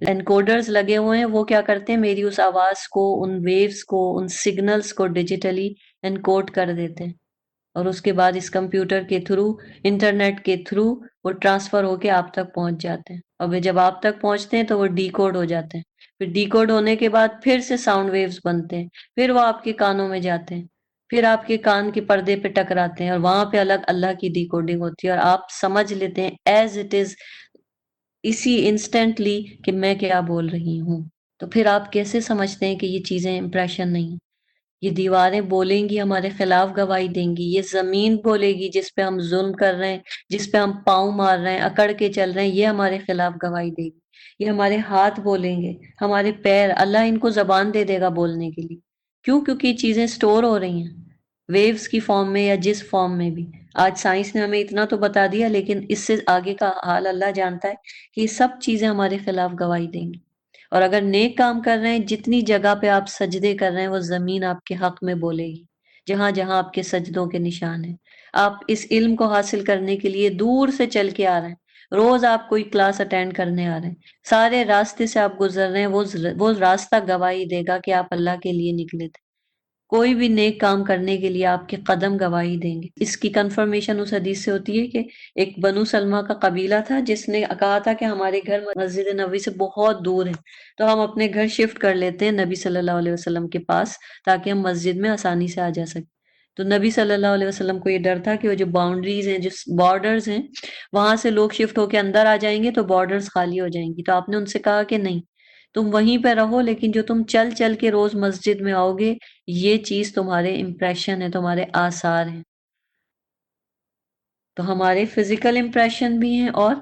انکوڈرز لگے ہوئے ہیں وہ کیا کرتے ہیں؟ میری اس آواز کو، ان ویوز کو، ان سگنلز کو ڈیجیٹلی انکوڈ کر دیتے ہیں، اور اس کے بعد اس کمپیوٹر کے تھرو، انٹرنیٹ کے تھرو وہ ٹرانسفر ہو کے آپ تک پہنچ جاتے ہیں، اور وہ جب آپ تک پہنچتے ہیں تو وہ ڈی کوڈ ہو جاتے ہیں، پھر ڈی کوڈ ہونے کے بعد پھر سے ساؤنڈ ویوز بنتے ہیں، پھر وہ آپ کے کانوں میں جاتے ہیں، پھر آپ کے کان کے پردے پہ ٹکراتے ہیں، اور وہاں پہ الگ اللہ کی ڈی کوڈنگ ہوتی ہے، اور آپ سمجھ لیتے ہیں ایز اٹ از، اسی انسٹنٹلی، کہ میں کیا بول رہی ہوں۔ تو پھر آپ کیسے سمجھتے ہیں کہ یہ چیزیں امپریشن نہیں؟ یہ دیواریں بولیں گی، ہمارے خلاف گواہی دیں گی، یہ زمین بولے گی جس پہ ہم ظلم کر رہے ہیں، جس پہ ہم پاؤں مار رہے ہیں، اکڑ کے چل رہے ہیں، یہ ہمارے خلاف گواہی دے گی، یہ ہمارے ہاتھ بولیں گے، ہمارے پیر، اللہ ان کو زبان دے دے گا بولنے کے لیے۔ کیوں؟ کیونکہ یہ چیزیں سٹور ہو رہی ہیں ویوز کی فارم میں یا جس فارم میں بھی۔ آج سائنس نے ہمیں اتنا تو بتا دیا، لیکن اس سے آگے کا حال اللہ جانتا ہے کہ یہ سب چیزیں ہمارے خلاف گواہی دیں گی۔ اور اگر نیک کام کر رہے ہیں، جتنی جگہ پہ آپ سجدے کر رہے ہیں، وہ زمین آپ کے حق میں بولے گی، جہاں جہاں آپ کے سجدوں کے نشان ہیں۔ آپ اس علم کو حاصل کرنے کے لیے دور سے چل کے آ رہے ہیں، روز آپ کوئی کلاس اٹینڈ کرنے آ رہے ہیں، سارے راستے سے آپ گزر رہے ہیں، وہ راستہ گواہی دے گا کہ آپ اللہ کے لیے نکلے تھے۔ کوئی بھی نیک کام کرنے کے لیے آپ کے قدم گواہی دیں گے۔ اس کی کنفرمیشن اس حدیث سے ہوتی ہے کہ ایک بنو سلمہ کا قبیلہ تھا جس نے کہا تھا کہ ہمارے گھر مسجد نبوی سے بہت دور ہے، تو ہم اپنے گھر شفٹ کر لیتے ہیں نبی صلی اللہ علیہ وسلم کے پاس، تاکہ ہم مسجد میں آسانی سے آ جا سکیں۔ تو نبی صلی اللہ علیہ وسلم کو یہ ڈر تھا کہ وہ جو باؤنڈریز ہیں، جو بارڈرز ہیں، وہاں سے لوگ شفٹ ہو کے اندر آ جائیں گے تو بارڈرز خالی ہو جائیں گی۔ تو آپ نے ان سے کہا کہ نہیں، تم وہیں پہ رہو، لیکن جو تم چل چل کے روز مسجد میں آؤ گے، یہ چیز تمہارے امپریشن ہے، تمہارے آثار ہیں۔ تو ہمارے فزیکل امپریشن بھی ہیں، اور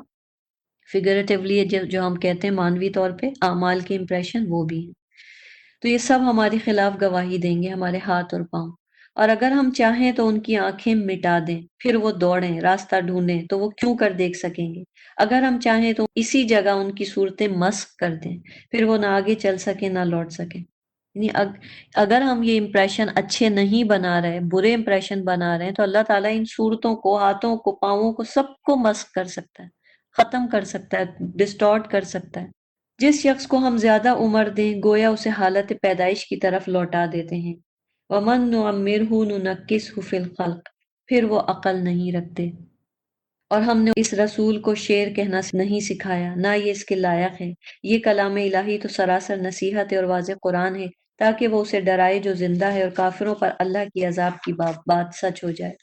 فگریٹیولی جو ہم کہتے ہیں مانوی طور پہ اعمال کے امپریشن، وہ بھی ہیں۔ تو یہ سب ہمارے خلاف گواہی دیں گے، ہمارے ہاتھ اور پاؤں۔ اور اگر ہم چاہیں تو ان کی آنکھیں مٹا دیں، پھر وہ دوڑیں، راستہ ڈھونڈیں، تو وہ کیوں کر دیکھ سکیں گے؟ اگر ہم چاہیں تو اسی جگہ ان کی صورتیں مسخ کر دیں، پھر وہ نہ آگے چل سکیں نہ لوٹ سکیں۔ یعنی اگر ہم یہ امپریشن اچھے نہیں بنا رہے، برے امپریشن بنا رہے ہیں، تو اللہ تعالیٰ ان صورتوں کو، ہاتھوں کو، پاؤں کو، سب کو مسخ کر سکتا ہے، ختم کر سکتا ہے، ڈسٹارٹ کر سکتا ہے۔ جس شخص کو ہم زیادہ عمر دیں گویا اسے حالت پیدائش کی طرف لوٹا دیتے ہیں۔ وَمَن نُعَمِّرْهُ نُنَكِّسْهُ فِي الْخَلْقِ، پھر وہ عقل نہیں رکھتے۔ اور ہم نے اس رسول کو شعر کہنا نہیں سکھایا، نہ یہ اس کے لائق ہے۔ یہ کلام الہی تو سراسر نصیحت ہے اور واضح قرآن ہے، تاکہ وہ اسے ڈرائے جو زندہ ہے اور کافروں پر اللہ کی عذاب کی بات سچ ہو جائے۔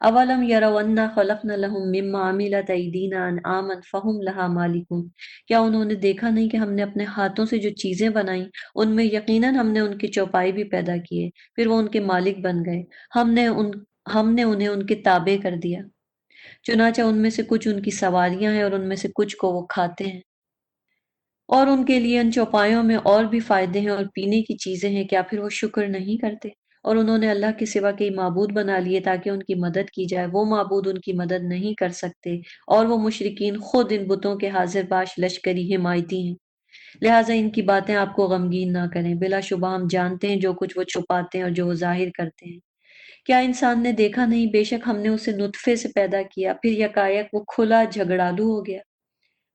اولم یروا انا خلقنا لهم مما عملت ایدینا انعاما فهم لها مالکون، کیا انہوں نے دیکھا نہیں کہ ہم نے اپنے ہاتھوں سے جو چیزیں بنائیں ان میں یقیناً ہم نے ان کی چوپائی بھی پیدا کیے، پھر وہ ان کے مالک بن گئے۔ ہم نے انہیں ان کے تابع کر دیا، چنانچہ ان میں سے کچھ ان کی سواریاں ہیں اور ان میں سے کچھ کو وہ کھاتے ہیں، اور ان کے لیے ان چوپایوں میں اور بھی فائدے ہیں اور پینے کی چیزیں ہیں، کیا پھر وہ شکر نہیں کرتے؟ اور انہوں نے اللہ کے سوا کئی معبود بنا لیے تاکہ ان کی مدد کی جائے، وہ معبود ان کی مدد نہیں کر سکتے، اور وہ مشرکین خود ان بتوں کے حاضر باش لشکری حمایتی ہیں۔ لہٰذا ان کی باتیں آپ کو غمگین نہ کریں، بلا شبہ ہم جانتے ہیں جو کچھ وہ چھپاتے ہیں اور جو وہ ظاہر کرتے ہیں۔ کیا انسان نے دیکھا نہیں، بے شک ہم نے اسے نطفے سے پیدا کیا، پھر یکایک وہ کھلا جھگڑالو ہو گیا۔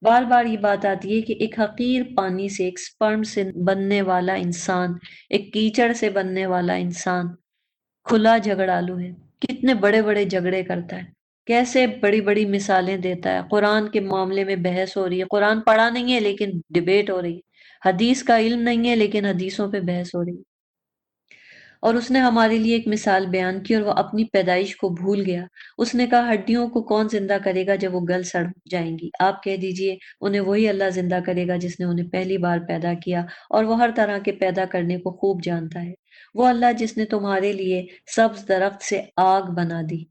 بار بار یہ بات آتی ہے کہ ایک حقیر پانی سے، ایک سپرم سے بننے والا انسان، ایک کیچڑ سے بننے والا انسان کھلا جھگڑالو ہے، کتنے بڑے بڑے جھگڑے کرتا ہے، کیسے بڑی بڑی مثالیں دیتا ہے۔ قرآن کے معاملے میں بحث ہو رہی ہے، قرآن پڑھا نہیں ہے لیکن ڈیبیٹ ہو رہی ہے، حدیث کا علم نہیں ہے لیکن حدیثوں پہ بحث ہو رہی ہے۔ اور اس نے ہمارے لیے ایک مثال بیان کی اور وہ اپنی پیدائش کو بھول گیا۔ اس نے کہا ہڈیوں کو کون زندہ کرے گا جب وہ گل سڑ جائیں گی؟ آپ کہہ دیجئے انہیں وہی اللہ زندہ کرے گا جس نے انہیں پہلی بار پیدا کیا، اور وہ ہر طرح کے پیدا کرنے کو خوب جانتا ہے۔ وہ اللہ جس نے تمہارے لیے سبز درخت سے آگ بنا دی۔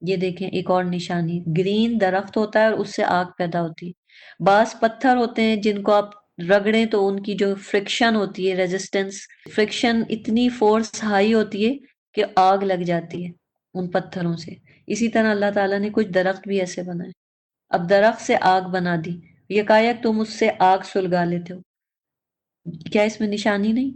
یہ دیکھیں ایک اور نشانی، گرین درخت ہوتا ہے اور اس سے آگ پیدا ہوتی ہے۔ بعض پتھر ہوتے ہیں جن کو آپ رگڑیں تو ان کی جو فرکشن ہوتی ہے، ریزسٹنس، فرکشن اتنی فورس ہائی ہوتی ہے کہ آگ لگ جاتی ہے ان پتھروں سے۔ اسی طرح اللہ تعالیٰ نے کچھ درخت بھی ایسے بنائے۔ اب درخت سے آگ بنا دی، یکایک تم اس سے آگ سلگا لیتے ہو، کیا اس میں نشانی نہیں؟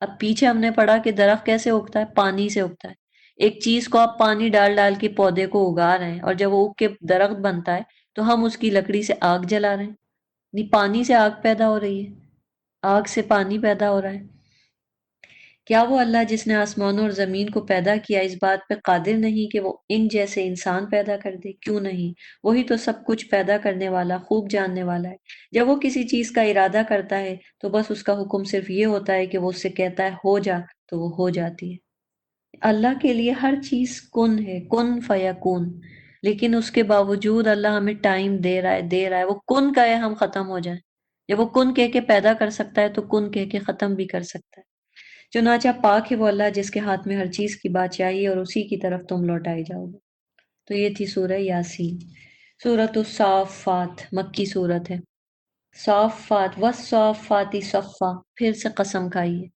اب پیچھے ہم نے پڑھا کہ درخت کیسے اگتا ہے، پانی سے اگتا ہے۔ ایک چیز کو آپ پانی ڈال ڈال کے پودے کو اگا رہے ہیں، اور جب وہ اگ کے درخت بنتا ہے تو ہم اس کی لکڑی سے آگ جلا رہے ہیں، نہیں پانی سے آگ پیدا ہو رہی ہے، آگ سے پانی پیدا ہو رہا ہے۔ کیا وہ اللہ جس نے آسمانوں اور زمین کو پیدا کیا اس بات پہ قادر نہیں کہ وہ ان جیسے انسان پیدا کر دے؟ کیوں نہیں، وہی تو سب کچھ پیدا کرنے والا، خوب جاننے والا ہے۔ جب وہ کسی چیز کا ارادہ کرتا ہے تو بس اس کا حکم صرف یہ ہوتا ہے کہ وہ اس سے کہتا ہے ہو جا تو وہ ہو جاتی ہے۔ اللہ کے لیے ہر چیز کن ہے، کن فیکون، لیکن اس کے باوجود اللہ ہمیں ٹائم دے رہا ہے، وہ کن کہے ہم ختم ہو جائیں۔ جب وہ کن کہہ کے پیدا کر سکتا ہے تو کن کہہ کے ختم بھی کر سکتا ہے۔ چنانچہ پاک ہے وہ اللہ جس کے ہاتھ میں ہر چیز کی بادشاہی ہے اور اسی کی طرف تم لوٹائے جاؤ گے۔ تو یہ تھی سورہ یاسین۔ سورۃ الصافات مکی سورت ہے۔ صافات والصافات صفا، پھر سے قسم کھائی ہے۔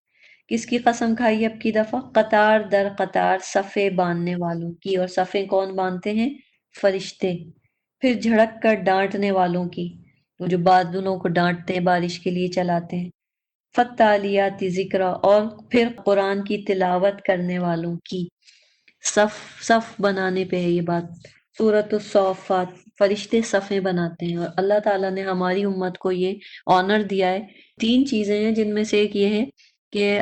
کس کی قسم کھائی اب کی دفعہ؟ قطار در قطار صفے باندھنے والوں کی، اور صفے کون باندھتے ہیں؟ فرشتے۔ پھر جھڑک کر ڈانٹنے والوں کی، وہ جو بادلوں کو ڈانٹتے ہیں، بارش کے لیے چلاتے ہیں۔ فالتالیات ذکرا، اور پھر قرآن کی تلاوت کرنے والوں کی۔ صف صف بنانے پہ ہے یہ بات۔ سورۃ الصافات، فرشتے صفیں بناتے ہیں، اور اللہ تعالیٰ نے ہماری امت کو یہ آنر دیا ہے۔ تین چیزیں ہیں جن میں سے ایک یہ ہے کہ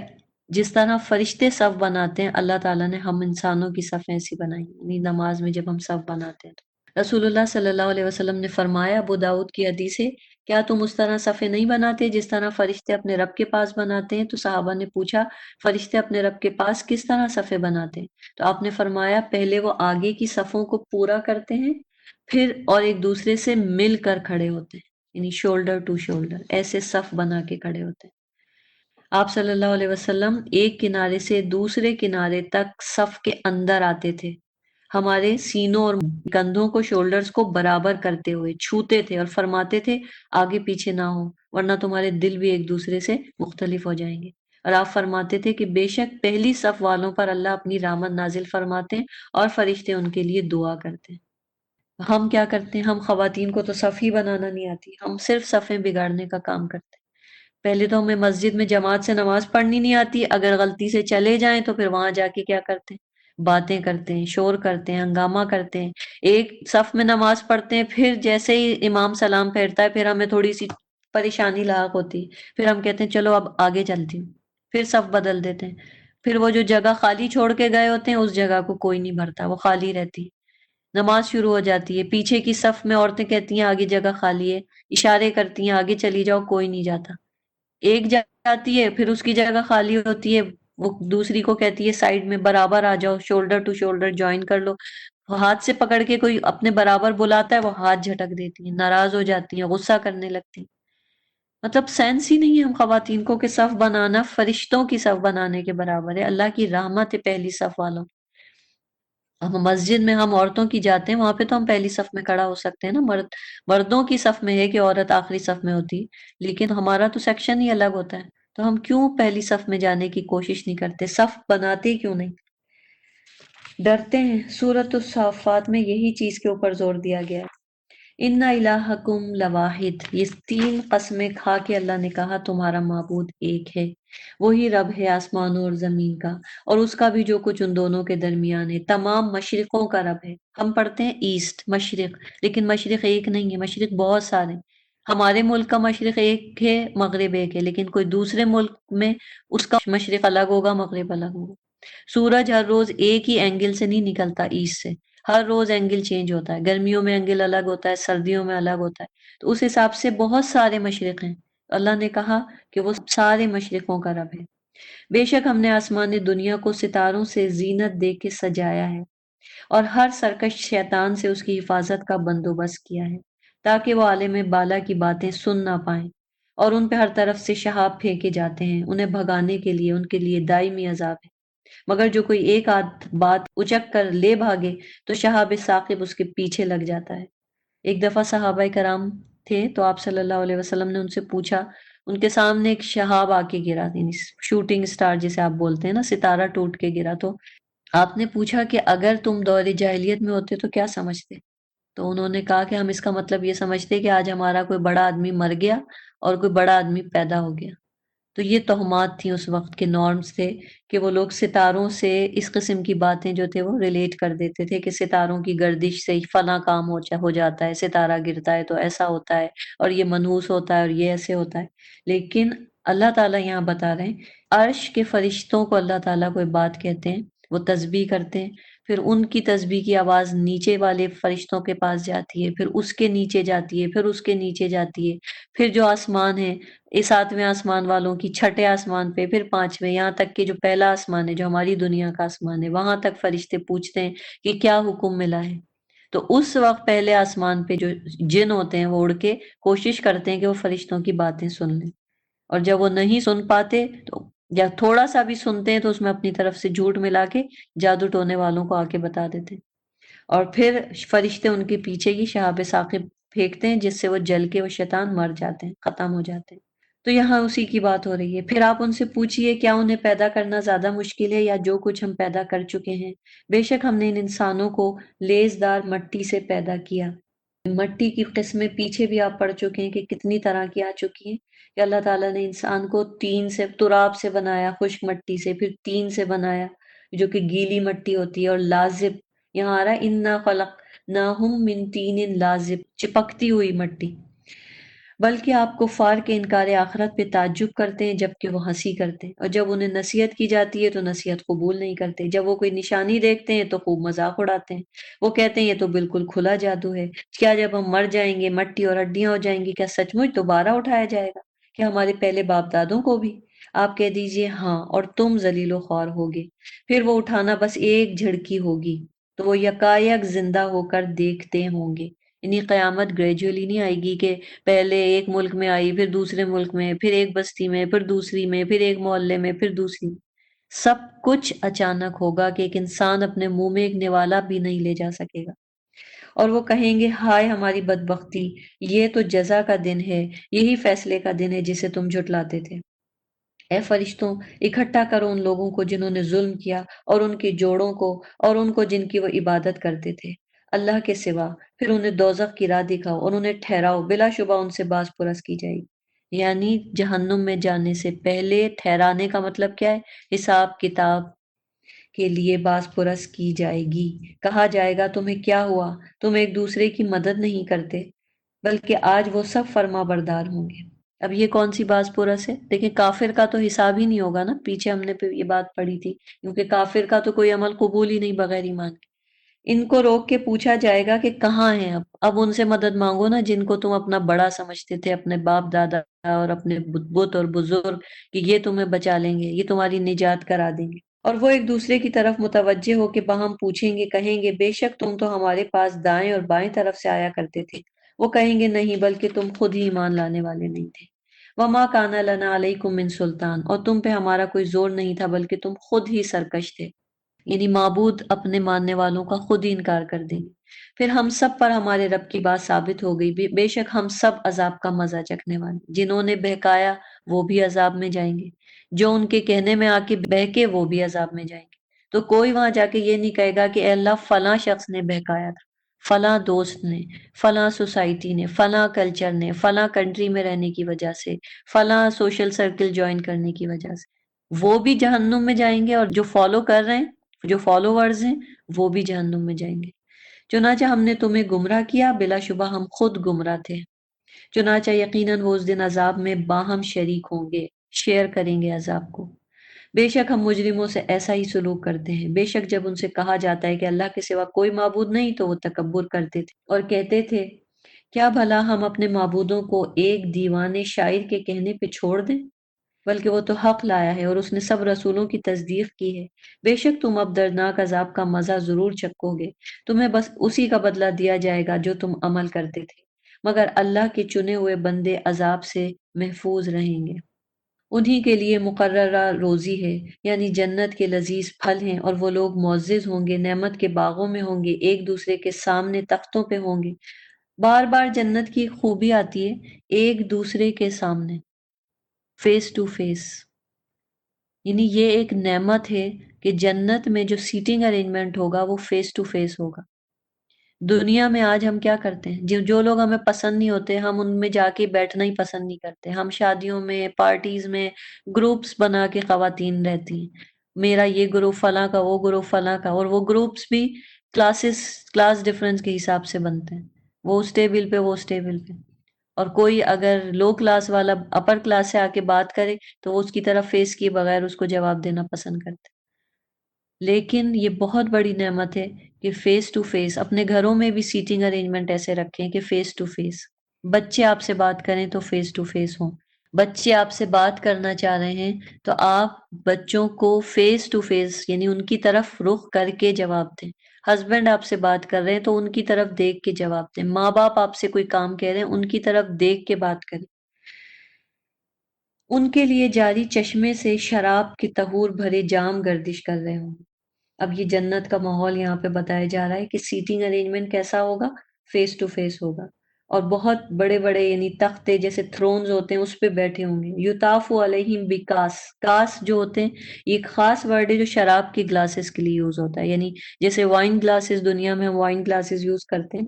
جس طرح فرشتے صف بناتے ہیں، اللہ تعالیٰ نے ہم انسانوں کی صفیں ایسی بنائی، یعنی نماز میں جب ہم صف بناتے ہیں تو رسول اللہ صلی اللہ علیہ وسلم نے فرمایا، ابو داؤد کی حدیث ہے، کیا تم اس طرح صفیں نہیں بناتے جس طرح فرشتے اپنے رب کے پاس بناتے ہیں؟ تو صحابہ نے پوچھا فرشتے اپنے رب کے پاس کس طرح صفیں بناتے ہیں؟ تو آپ نے فرمایا پہلے وہ آگے کی صفوں کو پورا کرتے ہیں، پھر اور ایک دوسرے سے مل کر کھڑے ہوتے ہیں، یعنی شولڈر ٹو شولڈر ایسے صف بنا کے کھڑے ہوتے ہیں۔ آپ صلی اللہ علیہ وسلم ایک کنارے سے دوسرے کنارے تک صف کے اندر آتے تھے، ہمارے سینوں اور کندھوں کو، شولڈرز کو برابر کرتے ہوئے چھوتے تھے، اور فرماتے تھے آگے پیچھے نہ ہو ورنہ تمہارے دل بھی ایک دوسرے سے مختلف ہو جائیں گے۔ اور آپ فرماتے تھے کہ بے شک پہلی صف والوں پر اللہ اپنی رحمت نازل فرماتے ہیں اور فرشتے ان کے لیے دعا کرتے ہیں۔ ہم کیا کرتے ہیں؟ ہم خواتین کو تو صف ہی بنانا نہیں آتی، ہم صرف صفیں بگاڑنے کا کام کرتے ہیں۔ پہلے تو ہمیں مسجد میں جماعت سے نماز پڑھنی نہیں آتی، اگر غلطی سے چلے جائیں تو پھر وہاں جا کے کیا کرتے ہیں، باتیں کرتے ہیں، شور کرتے ہیں، ہنگامہ کرتے ہیں، ایک صف میں نماز پڑھتے ہیں، پھر جیسے ہی امام سلام پھیرتا ہے پھر ہمیں تھوڑی سی پریشانی لاحق ہوتی، پھر ہم کہتے ہیں چلو اب آگے چلتی ہوں، پھر صف بدل دیتے ہیں، پھر وہ جو جگہ خالی چھوڑ کے گئے ہوتے ہیں اس جگہ کو کوئی نہیں بھرتا، وہ خالی رہتی، نماز شروع ہو جاتی ہے، پیچھے کی صف میں عورتیں کہتی ہیں آگے جگہ خالی ہے، اشارے کرتی ہیں آگے چلی جاؤ، کوئی نہیں جاتا، ایک جاتی ہے پھر اس کی جگہ خالی ہوتی ہے، وہ دوسری کو کہتی ہے سائڈ میں برابر آ جاؤ، شولڈر ٹو شولڈر جوائن کر لو، ہاتھ سے پکڑ کے کوئی اپنے برابر بلاتا ہے وہ ہاتھ جھٹک دیتی ہیں، ناراض ہو جاتی ہیں، غصہ کرنے لگتی ہیں، مطلب سینس ہی نہیں ہے ہم خواتین کو کہ صف بنانا فرشتوں کی صف بنانے کے برابر ہے، اللہ کی رحمت ہے پہلی صف والوں، ہم مسجد میں ہم عورتوں کی جاتے ہیں وہاں پہ تو ہم پہلی صف میں کھڑا ہو سکتے ہیں نا، مردوں کی صف میں ہے کہ عورت آخری صف میں ہوتی، لیکن ہمارا تو سیکشن ہی الگ ہوتا ہے، تو ہم کیوں پہلی صف میں جانے کی کوشش نہیں کرتے، صف بناتے کیوں نہیں، ڈرتے ہیں۔ سورۃ الصافات میں یہی چیز کے اوپر زور دیا گیا ہے، ان الہکم لواحد، یہ تین قسمیں کھا کے اللہ نے کہا تمہارا معبود ایک ہے، وہی رب ہے آسمانوں اور زمین کا، اور اس کا بھی جو کچھ ان دونوں کے درمیان ہے، تمام مشرقوں کا رب ہے، ہم پڑھتے ہیں ایسٹ مشرق، لیکن مشرق ایک نہیں ہے، مشرق بہت سارے، ہمارے ملک کا مشرق ایک ہے، مغرب ایک ہے، لیکن کوئی دوسرے ملک میں اس کا مشرق الگ ہوگا، مغرب الگ ہوگا، سورج ہر روز ایک ہی اینگل سے نہیں نکلتا ایسٹ سے، ہر روز اینگل چینج ہوتا ہے، گرمیوں میں اینگل الگ ہوتا ہے، سردیوں میں الگ ہوتا ہے، تو اس حساب سے بہت سارے مشرق ہیں، اللہ نے کہا کہ وہ سارے مشرقوں کا رب ہے، بے شک ہم نے آسمان دنیا کو ستاروں سے زینت دے کے سجایا ہے، اور ہر سرکش شیطان سے اس کی حفاظت کا بندوبست کیا ہے، تاکہ وہ عالم بالا کی باتیں سن نہ پائیں، اور ان پہ ہر طرف سے شہاب پھینکے جاتے ہیں، انہیں بھگانے کے لیے ان کے لیے دائمی عذاب ہے، مگر جو کوئی ایک آدھ بات اچک کر لے بھاگے تو شہاب ثاقب اس کے پیچھے لگ جاتا ہے۔ ایک دفعہ صحابہ کرام تھے تو آپ صلی اللہ علیہ وسلم نے ان سے پوچھا، ان کے سامنے ایک شہاب آ کے گرا، یعنی شوٹنگ سٹار جسے آپ بولتے ہیں نا، ستارہ ٹوٹ کے گرا، تو آپ نے پوچھا کہ اگر تم دور جاہلیت میں ہوتے تو کیا سمجھتے؟ تو انہوں نے کہا کہ ہم اس کا مطلب یہ سمجھتے کہ آج ہمارا کوئی بڑا آدمی مر گیا اور کوئی بڑا آدمی پیدا ہو گیا، تو یہ توہمات تھیں اس وقت کے نارمز تھے کہ وہ لوگ ستاروں سے اس قسم کی باتیں جو تھے وہ ریلیٹ کر دیتے تھے کہ ستاروں کی گردش سے فلاں کام ہو جاتا ہے، ستارہ گرتا ہے تو ایسا ہوتا ہے، اور یہ منحوس ہوتا ہے اور یہ ایسے ہوتا ہے، لیکن اللہ تعالیٰ یہاں بتا رہے ہیں عرش کے فرشتوں کو اللہ تعالیٰ کوئی بات کہتے ہیں، وہ تسبیح کرتے ہیں، پھر ان کی تسبیح کی آواز نیچے والے فرشتوں کے پاس جاتی ہے، پھر اس کے نیچے جاتی ہے، پھر اس کے نیچے جاتی ہے، پھر جو آسمان ہے، اس ساتویں آسمان والوں کی چھٹے آسمان پہ، پھر پانچویں، یہاں تک کہ جو پہلا آسمان ہے جو ہماری دنیا کا آسمان ہے وہاں تک فرشتے پوچھتے ہیں کہ کیا حکم ملا ہے، تو اس وقت پہلے آسمان پہ جو جن ہوتے ہیں وہ اڑ کے کوشش کرتے ہیں کہ وہ فرشتوں کی باتیں سن لیں، اور جب وہ نہیں سن پاتے تو یا تھوڑا سا بھی سنتے ہیں تو اس میں اپنی طرف سے جھوٹ ملا کے جادو ٹونے والوں کو آ کے بتا دیتے ہیں، اور پھر فرشتے ان کے پیچھے کی شہاب ثاقب پھینکتے ہیں جس سے وہ جل کے وہ شیطان مر جاتے ہیں، ختم ہو جاتے ہیں، تو یہاں اسی کی بات ہو رہی ہے۔ پھر آپ ان سے پوچھئے کیا انہیں پیدا کرنا زیادہ مشکل ہے یا جو کچھ ہم پیدا کر چکے ہیں؟ بے شک ہم نے ان انسانوں کو لیزدار مٹی سے پیدا کیا، مٹی کی قسمیں پیچھے بھی آپ پڑھ چکے ہیں کہ کتنی طرح کی آ چکی ہیں، کہ اللہ تعالیٰ نے انسان کو تین سے، تراب سے بنایا، خشک مٹی سے، پھر تین سے بنایا جو کہ گیلی مٹی ہوتی ہے، اور لازب، یہاں آ رہا ہے انا خلقناہم من طین لازب، چپکتی ہوئی مٹی، بلکہ آپ کفار کے انکار آخرت پہ تعجب کرتے ہیں جبکہ وہ ہنسی کرتے ہیں، اور جب انہیں نصیحت کی جاتی ہے تو نصیحت قبول نہیں کرتے، جب وہ کوئی نشانی دیکھتے ہیں تو خوب مذاق اڑاتے ہیں، وہ کہتے ہیں یہ تو بالکل کھلا جادو ہے، کیا جب ہم مر جائیں گے مٹی اور ہڈیاں ہو جائیں گی کیا سچ مچ دوبارہ اٹھایا جائے گا، کیا ہمارے پہلے باپ دادوں کو بھی؟ آپ کہہ دیجئے ہاں، اور تم ذلیل و خوار ہوگے، پھر وہ اٹھانا بس ایک جھڑکی ہوگی تو وہ یکایک زندہ ہو کر دیکھتے ہوں گے، یعنی قیامت گریجولی نہیں آئے گی کہ پہلے ایک ملک میں آئی، پھر دوسرے ملک میں، پھر ایک بستی میں، پھر دوسری میں، پھر ایک محلے میں، پھر دوسری میں، سب کچھ اچانک ہوگا کہ ایک انسان اپنے منہ میں ایک نوالا بھی نہیں لے جا سکے گا، اور وہ کہیں گے ہائے ہماری بدبختی، یہ تو جزا کا دن ہے، یہی فیصلے کا دن ہے جسے تم جھٹلاتے تھے۔ اے فرشتوں، اکٹھا کرو ان لوگوں کو جنہوں نے ظلم کیا، اور ان کے جوڑوں کو، اور ان کو جن کی وہ عبادت کرتے تھے اللہ کے سوا، پھر انہیں دوزخ کی راہ دکھاؤ اور انہیں ٹھہراؤ، بلا شبہ ان سے باز پرس کی جائے گی۔ یعنی جہنم میں جانے سے پہلے ٹھہرانے کا مطلب کیا ہے؟ حساب کتاب کے لیے باز پرس کی جائے گی، کہا جائے گا تمہیں کیا ہوا، تم ایک دوسرے کی مدد نہیں کرتے، بلکہ آج وہ سب فرما بردار ہوں گے۔ اب یہ کون سی باز پرس ہے؟ دیکھیں کافر کا تو حساب ہی نہیں ہوگا نا، پیچھے ہم نے یہ بات پڑھی تھی، کیونکہ کافر کا تو کوئی عمل قبول ہی نہیں بغیر ایمان کے۔ ان کو روک کے پوچھا جائے گا کہ کہاں ہیں اب ان سے مدد مانگو نا جن کو تم اپنا بڑا سمجھتے تھے، اپنے باپ دادا اور اپنے بت اور بزرگ، کہ یہ تمہیں بچا لیں گے، یہ تمہاری نجات کرا دیں گے۔ اور وہ ایک دوسرے کی طرف متوجہ ہو کے باہم پوچھیں گے، کہیں گے بے شک تم تو ہمارے پاس دائیں اور بائیں طرف سے آیا کرتے تھے۔ وہ کہیں گے نہیں، بلکہ تم خود ہی ایمان لانے والے نہیں تھے۔ وما کان لنا علیکم من سلطان، اور تم پہ ہمارا کوئی زور نہیں تھا، بلکہ تم خود ہی سرکش تھے۔ یعنی معبود اپنے ماننے والوں کا خود ہی انکار کر دیں گے۔ پھر ہم سب پر ہمارے رب کی بات ثابت ہو گئی، بے شک ہم سب عذاب کا مزہ چکھنے والے، جنہوں نے بہکایا وہ بھی عذاب میں جائیں گے، جو ان کے کہنے میں آ کے بہکے وہ بھی عذاب میں جائیں گے۔ تو کوئی وہاں جا کے یہ نہیں کہے گا کہ اے اللہ فلاں شخص نے بہکایا تھا، فلاں دوست نے، فلاں سوسائٹی نے، فلاں کلچر نے، فلاں کنٹری میں رہنے کی وجہ سے، فلاں سوشل سرکل جوائن کرنے کی وجہ سے۔ وہ بھی جہنم میں جائیں گے، اور جو فالو کر رہے ہیں، جو فالوورز ہیں، وہ بھی جہنم میں جائیں گے۔ چنانچہ ہم نے تمہیں گمراہ کیا، بلا شبہ ہم خود گمراہ تھے۔ چنانچہ یقیناً وہ اس دن عذاب میں باہم شریک ہوں گے، شیئر کریں گے عذاب کو۔ بے شک ہم مجرموں سے ایسا ہی سلوک کرتے ہیں۔ بے شک جب ان سے کہا جاتا ہے کہ اللہ کے سوا کوئی معبود نہیں، تو وہ تکبر کرتے تھے اور کہتے تھے کیا بھلا ہم اپنے معبودوں کو ایک دیوانے شاعر کے کہنے پہ چھوڑ دیں؟ بلکہ وہ تو حق لایا ہے اور اس نے سب رسولوں کی تصدیق کی ہے۔ بے شک تم اب دردناک عذاب کا مزہ ضرور چکو گے، تمہیں بس اسی کا بدلہ دیا جائے گا جو تم عمل کرتے تھے، مگر اللہ کے چنے ہوئے بندے عذاب سے محفوظ رہیں گے۔ انہی کے لیے مقررہ روزی ہے، یعنی جنت کے لذیذ پھل ہیں، اور وہ لوگ معزز ہوں گے، نعمت کے باغوں میں ہوں گے، ایک دوسرے کے سامنے تختوں پہ ہوں گے۔ بار بار جنت کی خوبی آتی ہے، ایک دوسرے کے سامنے، فیس ٹو فیس۔ یعنی یہ ایک نعمت ہے کہ جنت میں جو سیٹنگ ارینجمنٹ ہوگا وہ فیس ٹو فیس ہوگا۔ دنیا میں آج ہم کیا کرتے ہیں، جو لوگ ہمیں پسند نہیں ہوتے ہم ان میں جا کے بیٹھنا ہی پسند نہیں کرتے۔ ہم شادیوں میں، پارٹیز میں گروپس بنا کے خواتین رہتی ہیں، میرا یہ گروپ فلاں کا، وہ گروپ فلاں کا، اور وہ گروپس بھی کلاس ڈفرنس کے حساب سے بنتے ہیں، وہ اس ٹیبل پہ، وہ اس ٹیبل پہ۔ اور کوئی اگر لو کلاس والا اپر کلاس سے آ کے بات کرے تو وہ اس کی طرف فیس کیے بغیر اس کو جواب دینا پسند کرتے۔ لیکن یہ بہت بڑی نعمت ہے کہ فیس ٹو فیس، اپنے گھروں میں بھی سیٹنگ ارینجمنٹ ایسے رکھیں کہ فیس ٹو فیس، بچے آپ سے بات کریں تو فیس ٹو فیس ہوں۔ بچے آپ سے بات کرنا چاہ رہے ہیں تو آپ بچوں کو فیس ٹو فیس، یعنی ان کی طرف رخ کر کے جواب دیں۔ ہسبینڈ آپ سے بات کر رہے ہیں تو ان کی طرف دیکھ کے جواب دیں۔ ماں باپ آپ سے کوئی کام کہہ رہے ہیں، ان کی طرف دیکھ کے بات کریں۔ ان کے لیے جاری چشمے سے شراب کے طہور بھرے جام گردش کر رہے ہوں۔ اب یہ جنت کا ماحول یہاں پہ بتایا جا رہا ہے کہ سیٹنگ ارینجمنٹ کیسا ہوگا، فیس ٹو فیس ہوگا، اور بہت بڑے بڑے یعنی تختے جیسے تھرونز ہوتے ہیں اس پہ بیٹھے ہوں گے۔ یطاف علیہم بکاس، کاس جو ہوتے ہیں یہ ایک خاص ورڈ ہے جو شراب کی گلاسز کے لیے یوز ہوتا ہے، یعنی جیسے وائن گلاسز دنیا میں ہم وائن گلاسز یوز کرتے ہیں،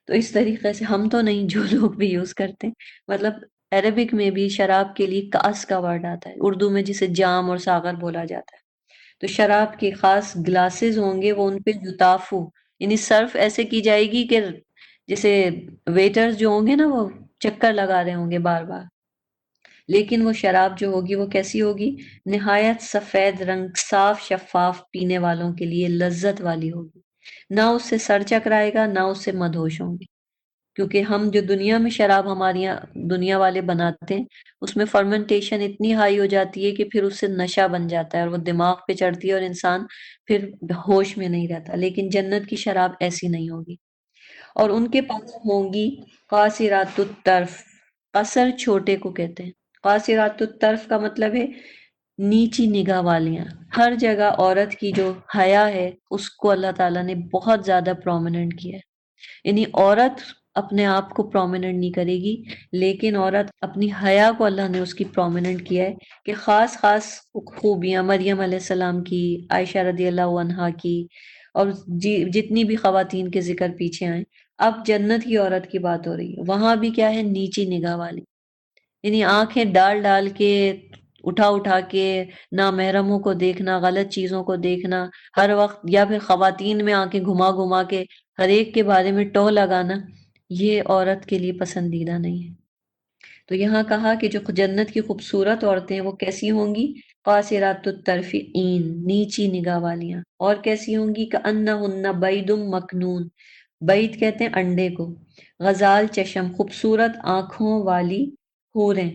تو اس طریقے سے ہم تو نہیں، جو لوگ بھی یوز کرتے ہیں، مطلب عربک میں بھی شراب کے لیے کاس کا ورڈ آتا ہے، اردو میں جسے جام اور ساغر بولا جاتا ہے۔ تو شراب کے خاص گلاسز ہوں گے، وہ ان پہ یطافو، یعنی صرف ایسے کی جائے گی کہ جیسے ویٹرز جو ہوں گے نا وہ چکر لگا رہے ہوں گے بار بار، لیکن وہ شراب جو ہوگی وہ کیسی ہوگی، نہایت سفید رنگ، صاف شفاف، پینے والوں کے لیے لذت والی ہوگی، نہ اس سے سر چکرائے گا، نہ اس سے مدہوش ہوں گے۔ کیونکہ ہم جو دنیا میں شراب ہمارے یہاں دنیا والے بناتے ہیں اس میں فرمنٹیشن اتنی ہائی ہو جاتی ہے کہ پھر اس سے نشہ بن جاتا ہے اور وہ دماغ پہ چڑھتی ہے اور انسان پھر ہوش میں نہیں رہتا، لیکن جنت کی شراب ایسی نہیں ہوگی۔ اور ان کے پاس ہوں گی قاصرات الطرف، قصر چھوٹے کو کہتے ہیں، قاصرات الطرف کا مطلب ہے نیچی نگاہ والیاں۔ ہر جگہ عورت کی جو حیا ہے اس کو اللہ تعالیٰ نے بہت زیادہ پرومیننٹ کیا ہے، یعنی عورت اپنے آپ کو پرومیننٹ نہیں کرے گی، لیکن عورت اپنی حیا کو اللہ نے اس کی پرومیننٹ کیا ہے کہ خاص خاص خوبیاں مریم علیہ السلام کی، عائشہ رضی اللہ عنہا کی، اور جتنی بھی خواتین کے ذکر پیچھے آئیں۔ اب جنت کی عورت کی بات ہو رہی ہے، وہاں بھی کیا ہے، نیچی نگاہ والی، یعنی آنکھیں ڈال ڈال کے، اٹھا اٹھا کے نامحرموں کو دیکھنا، غلط چیزوں کو دیکھنا ہر وقت، یا پھر خواتین میں آنکھیں گھما گھما کے ہر ایک کے بارے میں ٹو لگانا، یہ عورت کے لیے پسندیدہ نہیں ہے۔ تو یہاں کہا کہ جو جنت کی خوبصورت عورتیں وہ کیسی ہوں گی؟ قاصرات الطرف عین، نیچی نگاہ والیاں۔ اور کیسی ہوں گی؟ کأنہن بید مکنون، بید کہتے ہیں انڈے کو، غزال چشم، خوبصورت آنکھوں والی حوریں،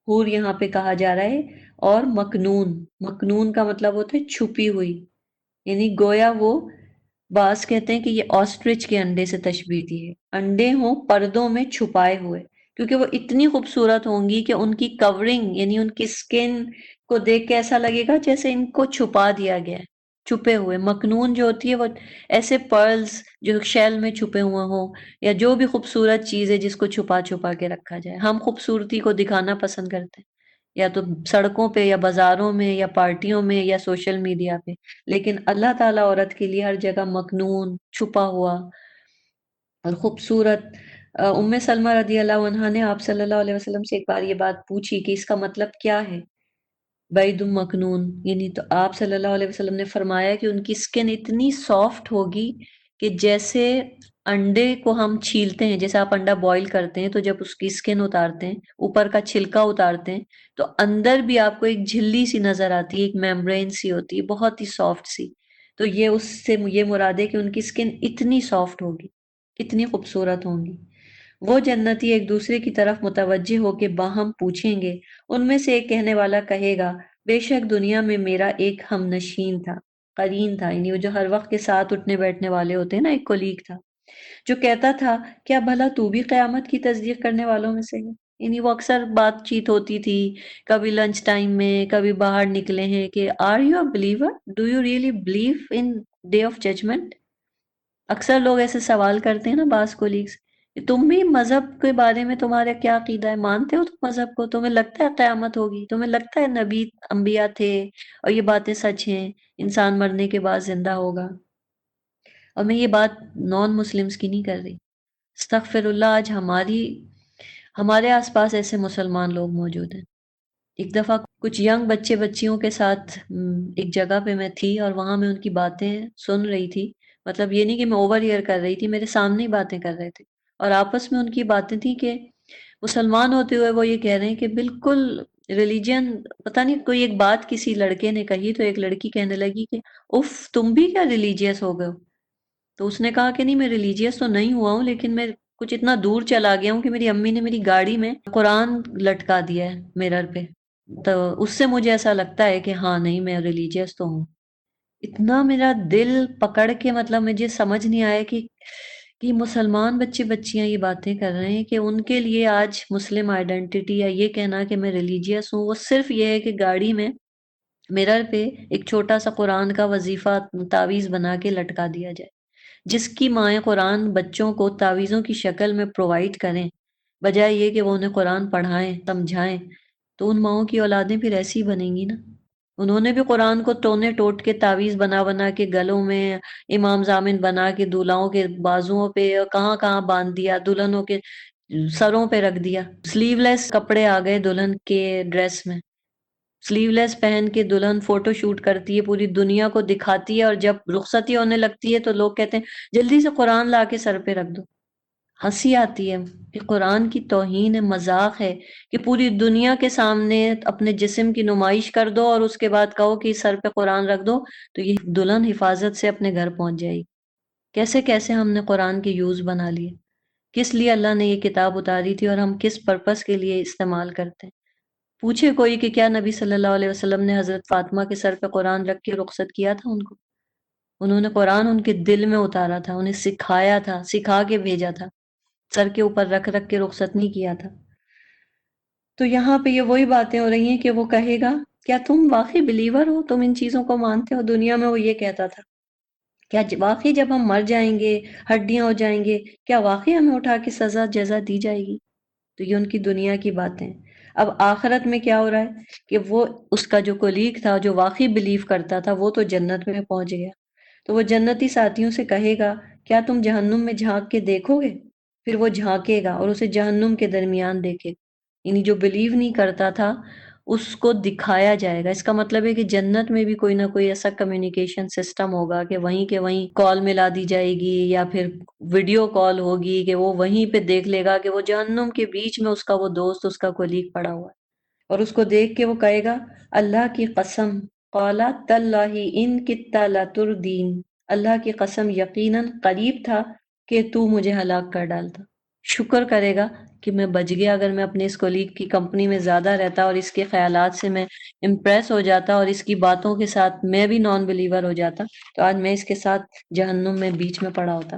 حور یہاں پہ کہا جا رہا ہے، اور مکنون، مکنون کا مطلب ہوتا ہے چھپی ہوئی، یعنی گویا وہ، بعض کہتے ہیں کہ یہ آسٹرچ کے انڈے سے تشبیہ دی ہے، انڈے ہوں پردوں میں چھپائے ہوئے، کیونکہ وہ اتنی خوبصورت ہوں گی کہ ان کی کورنگ، یعنی ان کی سکن کو دیکھ کے ایسا لگے گا جیسے ان کو چھپا دیا گیا ہے، چھپے ہوئے۔ مکنون جو ہوتی ہے وہ ایسے پرلز جو شیل میں چھپے ہوئے ہوں، یا جو بھی خوبصورت چیز ہے جس کو چھپا چھپا کے رکھا جائے۔ ہم خوبصورتی کو دکھانا پسند کرتے ہیں، یا تو سڑکوں پہ یا بازاروں میں یا پارٹیوں میں یا سوشل میڈیا پہ، لیکن اللہ تعالیٰ عورت کے لیے ہر جگہ مکنون، چھپا ہوا اور خوبصورت۔ ام سلمہ رضی اللہ عنہا نے آپ صلی اللہ علیہ وسلم سے ایک بار یہ بات پوچھی کہ اس کا مطلب کیا ہے بعید مکنون، یعنی تو آپ صلی اللہ علیہ وسلم نے فرمایا کہ ان کی سکن اتنی سافٹ ہوگی کہ جیسے انڈے کو ہم چھیلتے ہیں، جیسے آپ انڈا بوائل کرتے ہیں تو جب اس کی سکن اتارتے ہیں، اوپر کا چھلکا اتارتے ہیں، تو اندر بھی آپ کو ایک جھلی سی نظر آتی ہے، ایک میمبرین سی ہوتی ہے، بہت ہی سافٹ سی۔ تو یہ اس سے یہ مراد ہے کہ ان کی سکن اتنی سافٹ ہوگی، اتنی خوبصورت ہوں گی۔ وہ جنتی ایک دوسرے کی طرف متوجہ ہو کے باہم پوچھیں گے، ان میں سے ایک کہنے والا کہے گا، بے شک دنیا میں میرا ایک ہم نشین تھا، قرین تھا، یعنی وہ جو ہر وقت کے ساتھ اٹھنے بیٹھنے والے ہوتے ہیں نا، ایک کولیگ تھا، جو کہتا تھا کیا بھلا تو بھی قیامت کی تصدیق کرنے والوں میں سے ہے؟ یعنی وہ اکثر بات چیت ہوتی تھی، کبھی لنچ ٹائم میں، کبھی باہر نکلے ہیں، کہ are you a believer, do you really believe in day of judgement? اکثر لوگ ایسے سوال کرتے ہیں نا بعض کولیگز، کہ تم بھی مذہب کے بارے میں تمہارا کیا عقیدہ ہے، مانتے ہو تم مذہب کو، تمہیں لگتا ہے قیامت ہوگی، تمہیں لگتا ہے نبی انبیاء تھے اور یہ باتیں سچ ہیں، انسان مرنے کے بعد زندہ ہوگا؟ اور میں یہ بات نان مسلمز کی نہیں کر رہی، استغفر اللہ، آج ہمارے آس پاس ایسے مسلمان لوگ موجود ہیں۔ ایک دفعہ کچھ ینگ بچے بچیوں کے ساتھ ایک جگہ پہ میں تھی، اور وہاں میں ان کی باتیں سن رہی تھی، مطلب یہ نہیں کہ میں اوور ہیئر کر رہی تھی، میرے سامنے ہی باتیں کر رہے تھے، اور آپس میں ان کی باتیں تھیں کہ مسلمان ہوتے ہوئے وہ یہ کہہ رہے ہیں کہ بالکل ریلیجن، پتہ نہیں کوئی ایک بات کسی لڑکے نے کہی تو ایک لڑکی کہنے لگی کہ اف تم بھی کیا ریلیجیس ہو گئے ہو؟ تو اس نے کہا کہ نہیں، میں ریلیجیس تو نہیں ہوا ہوں، لیکن میں کچھ اتنا دور چلا گیا ہوں کہ میری امی نے میری گاڑی میں قرآن لٹکا دیا ہے مرر پہ، تو اس سے مجھے ایسا لگتا ہے کہ ہاں نہیں، میں ریلیجیس تو ہوں۔ اتنا میرا دل پکڑ کے، مطلب مجھے سمجھ نہیں آیا کہ مسلمان بچے بچیاں یہ باتیں کر رہے ہیں کہ ان کے لیے آج مسلم آئیڈینٹی یا یہ کہنا کہ میں ریلیجیس ہوں، وہ صرف یہ ہے کہ گاڑی میں مرر پہ ایک چھوٹا سا قرآن کا وظیفہ تعویذ بنا کے لٹکا دیا جائے۔ جس کی مائیں قرآن بچوں کو تعویذوں کی شکل میں پرووائڈ کریں، بجائے یہ کہ وہ انہیں قرآن پڑھائیں سمجھائیں، تو ان ماؤں کی اولادیں پھر ایسی بنیں گی نا۔ انہوں نے بھی قرآن کو تونے ٹوٹ کے تعویذ بنا بنا کے گلوں میں، امام ضامن بنا کے دولہوں کے بازوؤں پہ، کہاں کہاں باندھ دیا، دلہنوں کے سروں پہ رکھ دیا۔ سلیو لیس کپڑے آ گئے دلہن کے ڈریس میں، سلیو لیس پہن کے دلہن فوٹو شوٹ کرتی ہے، پوری دنیا کو دکھاتی ہے، اور جب رخصتی ہونے لگتی ہے تو لوگ کہتے ہیں جلدی سے قرآن لا کے سر پہ رکھ دو۔ ہنسی آتی ہے کہ قرآن کی توہین ہے، مذاق ہے کہ پوری دنیا کے سامنے اپنے جسم کی نمائش کر دو اور اس کے بعد کہو کہ سر پہ قرآن رکھ دو تو یہ دلہن حفاظت سے اپنے گھر پہنچ جائے گی۔ کیسے کیسے ہم نے قرآن کے یوز بنا لیے، کس لیے اللہ نے یہ کتاب اتاری تھی اور ہم کس پرپس کے لیے استعمال کرتے ہیں؟ پوچھے کوئی کہ کیا نبی صلی اللہ علیہ وسلم نے حضرت فاطمہ کے سر پہ قرآن رکھ کے رخصت کیا تھا ان کو؟ انہوں نے قرآن ان کے دل میں اتارا تھا، انہیں سکھایا تھا، سکھا کے بھیجا تھا، سر کے اوپر رکھ رکھ کے رخصت نہیں کیا تھا۔ تو یہاں پہ یہ وہی باتیں ہو رہی ہیں کہ وہ کہے گا کیا تم واقعی بلیور ہو، تم ان چیزوں کو مانتے ہو؟ دنیا میں وہ یہ کہتا تھا، کیا واقعی جب ہم مر جائیں گے، ہڈیاں ہو جائیں گے، کیا واقعی ہمیں اٹھا کے سزا جزا دی جائے گی؟ تو یہ ان کی دنیا کی باتیں۔ اب آخرت میں کیا ہو رہا ہے کہ وہ اس کا جو کولیگ تھا جو واقعی بلیو کرتا تھا وہ تو جنت میں پہنچ گیا، تو وہ جنتی ساتھیوں سے کہے گا کیا تم جہنم میں جھانک کے دیکھو گے؟ پھر وہ جھانکے گا اور اسے جہنم کے درمیان دیکھے گا، یعنی جو بلیو نہیں کرتا تھا اس کو دکھایا جائے گا۔ اس کا مطلب ہے کہ جنت میں بھی کوئی نہ کوئی ایسا کمیونیکیشن سسٹم ہوگا کہ وہیں کے وہیں کال ملا دی جائے گی، یا پھر ویڈیو کال ہوگی کہ وہ وہیں پہ دیکھ لے گا کہ وہ جہنم کے بیچ میں اس کا وہ دوست، اس کا کولیگ پڑا ہوا ہے، اور اس کو دیکھ کے وہ کہے گا اللہ کی قسم، قالا تاللہ ان کدت لتردین، اللہ کی قسم یقیناً قریب تھا کہ تو مجھے ہلاک کر ڈالتا۔ شکر کرے گا کہ میں بچ گیا، اگر میں اپنے اس کولیگ کی کمپنی میں زیادہ رہتا اور اس کے خیالات سے میں امپریس ہو جاتا اور اس کی باتوں کے ساتھ میں بھی نان بلیور ہو جاتا، تو آج میں اس کے ساتھ جہنم میں بیچ میں پڑا ہوتا۔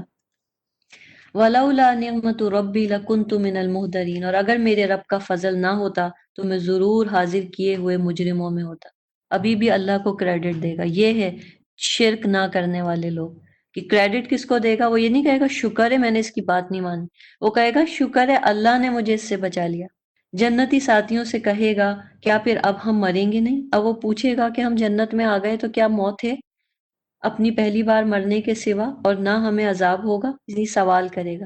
وَلَوْلَا نِعْمَةُ رَبِّي لَكُنْتُ مِنَ الْمُحْضَرِينَ، اور اگر میرے رب کا فضل نہ ہوتا تو میں ضرور حاضر کیے ہوئے مجرموں میں ہوتا۔ ابھی بھی اللہ کو کریڈٹ دے گا۔ یہ ہے شرک نہ کرنے والے لوگ، کہ کریڈٹ کس کو دے گا؟ وہ یہ نہیں کہے گا شکر ہے میں نے اس کی بات نہیں مانی، وہ کہے گا شکر ہے اللہ نے مجھے اس سے بچا لیا۔ جنتی ساتھیوں سے کہے گا کیا پھر اب ہم مریں گے نہیں؟ اب وہ پوچھے گا کہ ہم جنت میں آ گئے تو کیا موت ہے اپنی پہلی بار مرنے کے سوا، اور نہ ہمیں عذاب ہوگا؟ یعنی سوال کرے گا۔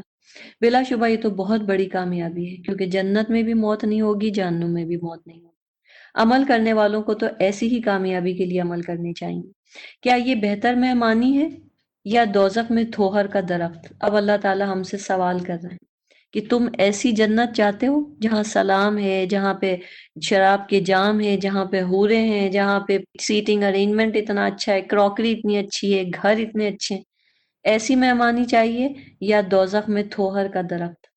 بلا شبہ یہ تو بہت بڑی کامیابی ہے، کیونکہ جنت میں بھی موت نہیں ہوگی، جہنم میں بھی موت نہیں ہوگی۔ عمل کرنے والوں کو تو ایسی ہی کامیابی کے لیے عمل کرنے چاہیے۔ کیا یہ بہتر مہمانی ہے یا دوزخ میں تھوہر کا درخت؟ اب اللہ تعالی ہم سے سوال کر رہے ہیں کہ تم ایسی جنت چاہتے ہو جہاں سلام ہے، جہاں پہ شراب کے جام ہے، جہاں پہ حوریں ہیں، جہاں پہ سیٹنگ ارینجمنٹ اتنا اچھا ہے، کراکری اتنی اچھی ہے، گھر اتنے اچھے ہیں، ایسی مہمانی چاہیے، یا دوزخ میں تھوہر کا درخت؟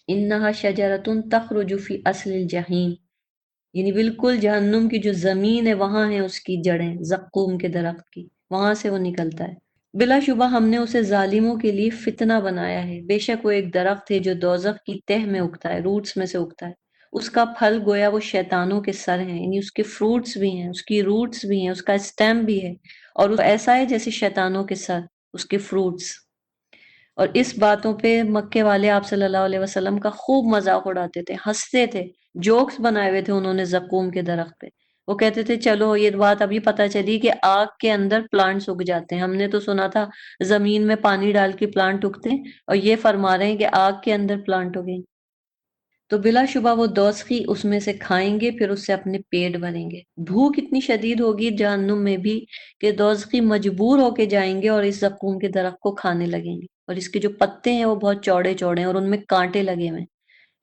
انہا شجرۃ تخرج فی اصل الجحیم، یعنی بالکل جہنم کی جو زمین ہے وہاں ہے اس کی جڑیں، زقوم کے درخت کی، وہاں سے وہ نکلتا ہے۔ بلا شبہ ہم نے اسے ظالموں کے لیے فتنہ بنایا ہے، بے شک وہ ایک درخت ہے جو دوزخ کی تہ میں اگتا ہے، روٹس میں سے اگتا ہے۔ اس کا پھل گویا وہ شیطانوں کے سر ہیں، یعنی اس کے فروٹس بھی ہیں، اس کی روٹس بھی ہیں، اس کا اسٹیم بھی ہے، اور وہ ایسا ہے جیسے شیطانوں کے سر، اس کے فروٹس۔ اور اس باتوں پہ مکے والے آپ صلی اللہ علیہ وسلم کا خوب مذاق اڑاتے تھے، ہنستے تھے، جوکس بنائے ہوئے تھے انہوں نے زقوم کے درخت پہ۔ وہ کہتے تھے چلو یہ بات ابھی پتہ چلی کہ آگ کے اندر پلانٹس اگ جاتے ہیں، ہم نے تو سنا تھا زمین میں پانی ڈال کے پلانٹ اگتے ہیں، اور یہ فرما رہے ہیں کہ آگ کے اندر پلانٹ اگیں۔ تو بلا شبہ وہ دوزخی اس میں سے کھائیں گے، پھر اس سے اپنے پیٹ بھریں گے۔ بھوک اتنی شدید ہوگی جہنم میں بھی کہ دوزخی مجبور ہو کے جائیں گے اور اس زقوم کے درخت کو کھانے لگیں گے، اور اس کے جو پتے ہیں وہ بہت چوڑے چوڑے ہیں اور ان میں کانٹے لگے ہوئے ہیں،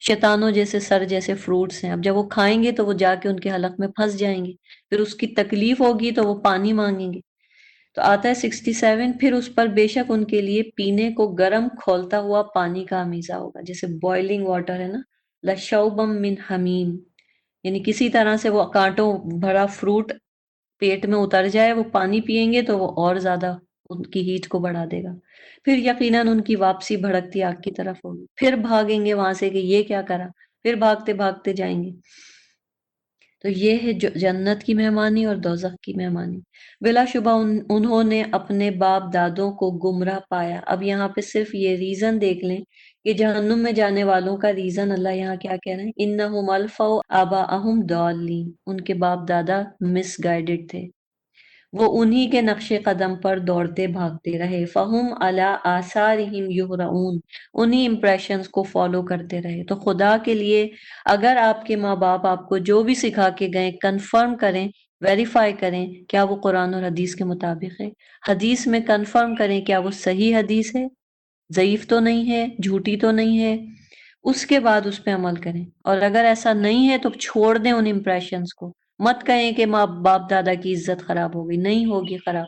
شیطانوں جیسے سر جیسے فروٹس ہیں۔ اب جب وہ کھائیں گے تو وہ جا کے ان کے حلق میں پھنس جائیں گے، پھر اس کی تکلیف ہوگی تو وہ پانی مانگیں گے۔ تو آتا ہے 67، پھر اس پر بے شک ان کے لیے پینے کو گرم کھولتا ہوا پانی کا ہمیزہ ہوگا، جیسے بوائلنگ واٹر ہے نا، لشوبم من حمیم، یعنی کسی طرح سے وہ کانٹوں بھرا فروٹ پیٹ میں اتر جائے، وہ پانی پیئیں گے تو وہ اور زیادہ ان کی ہیٹ کو بڑھا دے گا۔ پھر یقیناً ان کی واپسی بھڑکتی آگ کی طرف ہوگی، پھر بھاگیں گے وہاں سے کہ یہ کیا کرا، پھر بھاگتے بھاگتے جائیں گے۔ تو یہ ہے جنت کی مہمانی اور دوزخ کی مہمانی۔ بلا شبہ انہوں نے اپنے باپ دادوں کو گمراہ پایا۔ اب یہاں پہ صرف یہ ریزن دیکھ لیں کہ جہنم میں جانے والوں کا ریزن اللہ یہاں کیا کہہ رہے ہیں، انہم الفوا آباءہم ضالین، ان کے باپ دادا مس گائیڈڈ تھے، وہ انہی کے نقش قدم پر دوڑتے بھاگتے رہے، فہم علی آثارہم یہرعون، انہی امپریشنز کو فالو کرتے رہے۔ تو خدا کے لیے اگر آپ کے ماں باپ آپ کو جو بھی سکھا کے گئے کنفرم کریں، ویریفائی کریں کیا وہ قرآن اور حدیث کے مطابق ہے، حدیث میں کنفرم کریں کیا وہ صحیح حدیث ہے، ضعیف تو نہیں ہے، جھوٹی تو نہیں ہے، اس کے بعد اس پہ عمل کریں۔ اور اگر ایسا نہیں ہے تو چھوڑ دیں ان امپریشنز کو، مت کہیں کہ ماں باپ دادا کی عزت خراب ہو گئی، نہیں ہوگی خراب۔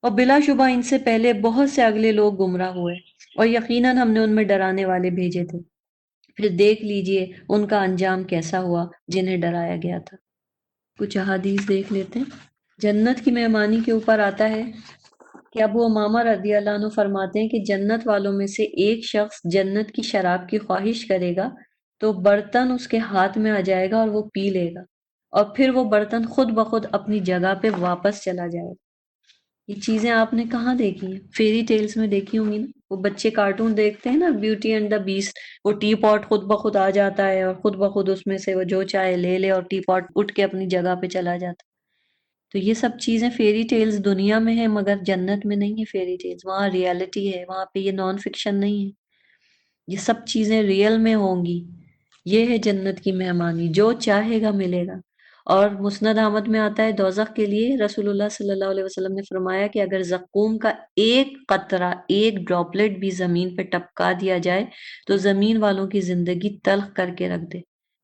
اور بلا شبہ ان سے پہلے بہت سے اگلے لوگ گمراہ ہوئے، اور یقیناً ہم نے ان میں ڈرانے والے بھیجے تھے، پھر دیکھ لیجئے ان کا انجام کیسا ہوا جنہیں ڈرایا گیا تھا۔ کچھ احادیث دیکھ لیتے ہیں۔ جنت کی مہمانی کے اوپر آتا ہے کہ ابو امامہ رضی اللہ عنہ فرماتے ہیں کہ جنت والوں میں سے ایک شخص جنت کی شراب کی خواہش کرے گا تو برتن اس کے ہاتھ میں آ جائے گا اور وہ پی لے گا، اور پھر وہ برتن خود بخود اپنی جگہ پہ واپس چلا جائے گا۔ یہ چیزیں آپ نے کہاں دیکھی ہیں؟ فیری ٹیلز میں دیکھی ہوں گی نا، وہ بچے کارٹون دیکھتے ہیں نا، بیوٹی اینڈ دا بیسٹ، وہ ٹی پاٹ خود بخود آ جاتا ہے اور خود بخود اس میں سے وہ جو چاہے لے لے اور ٹی پاٹ اٹھ کے اپنی جگہ پہ چلا جاتا۔ تو یہ سب چیزیں فیری ٹیلز دنیا میں ہیں، مگر جنت میں نہیں ہے فیری ٹیلز، وہاں ریالٹی ہے، وہاں پہ یہ نان فکشن نہیں ہے، یہ سب چیزیں ریئل میں ہوں گی۔ یہ ہے جنت کی مہمانی، جو چاہے گا ملے گا۔ اور مسند احمد میں آتا ہے دوزخ کے لیے رسول اللہ صلی اللہ علیہ وسلم نے فرمایا کہ اگر زقوم کا ایک قطرہ، ایک ڈراپلٹ بھی زمین پہ ٹپکا دیا جائے تو زمین والوں کی زندگی تلخ کر کے رکھ دے۔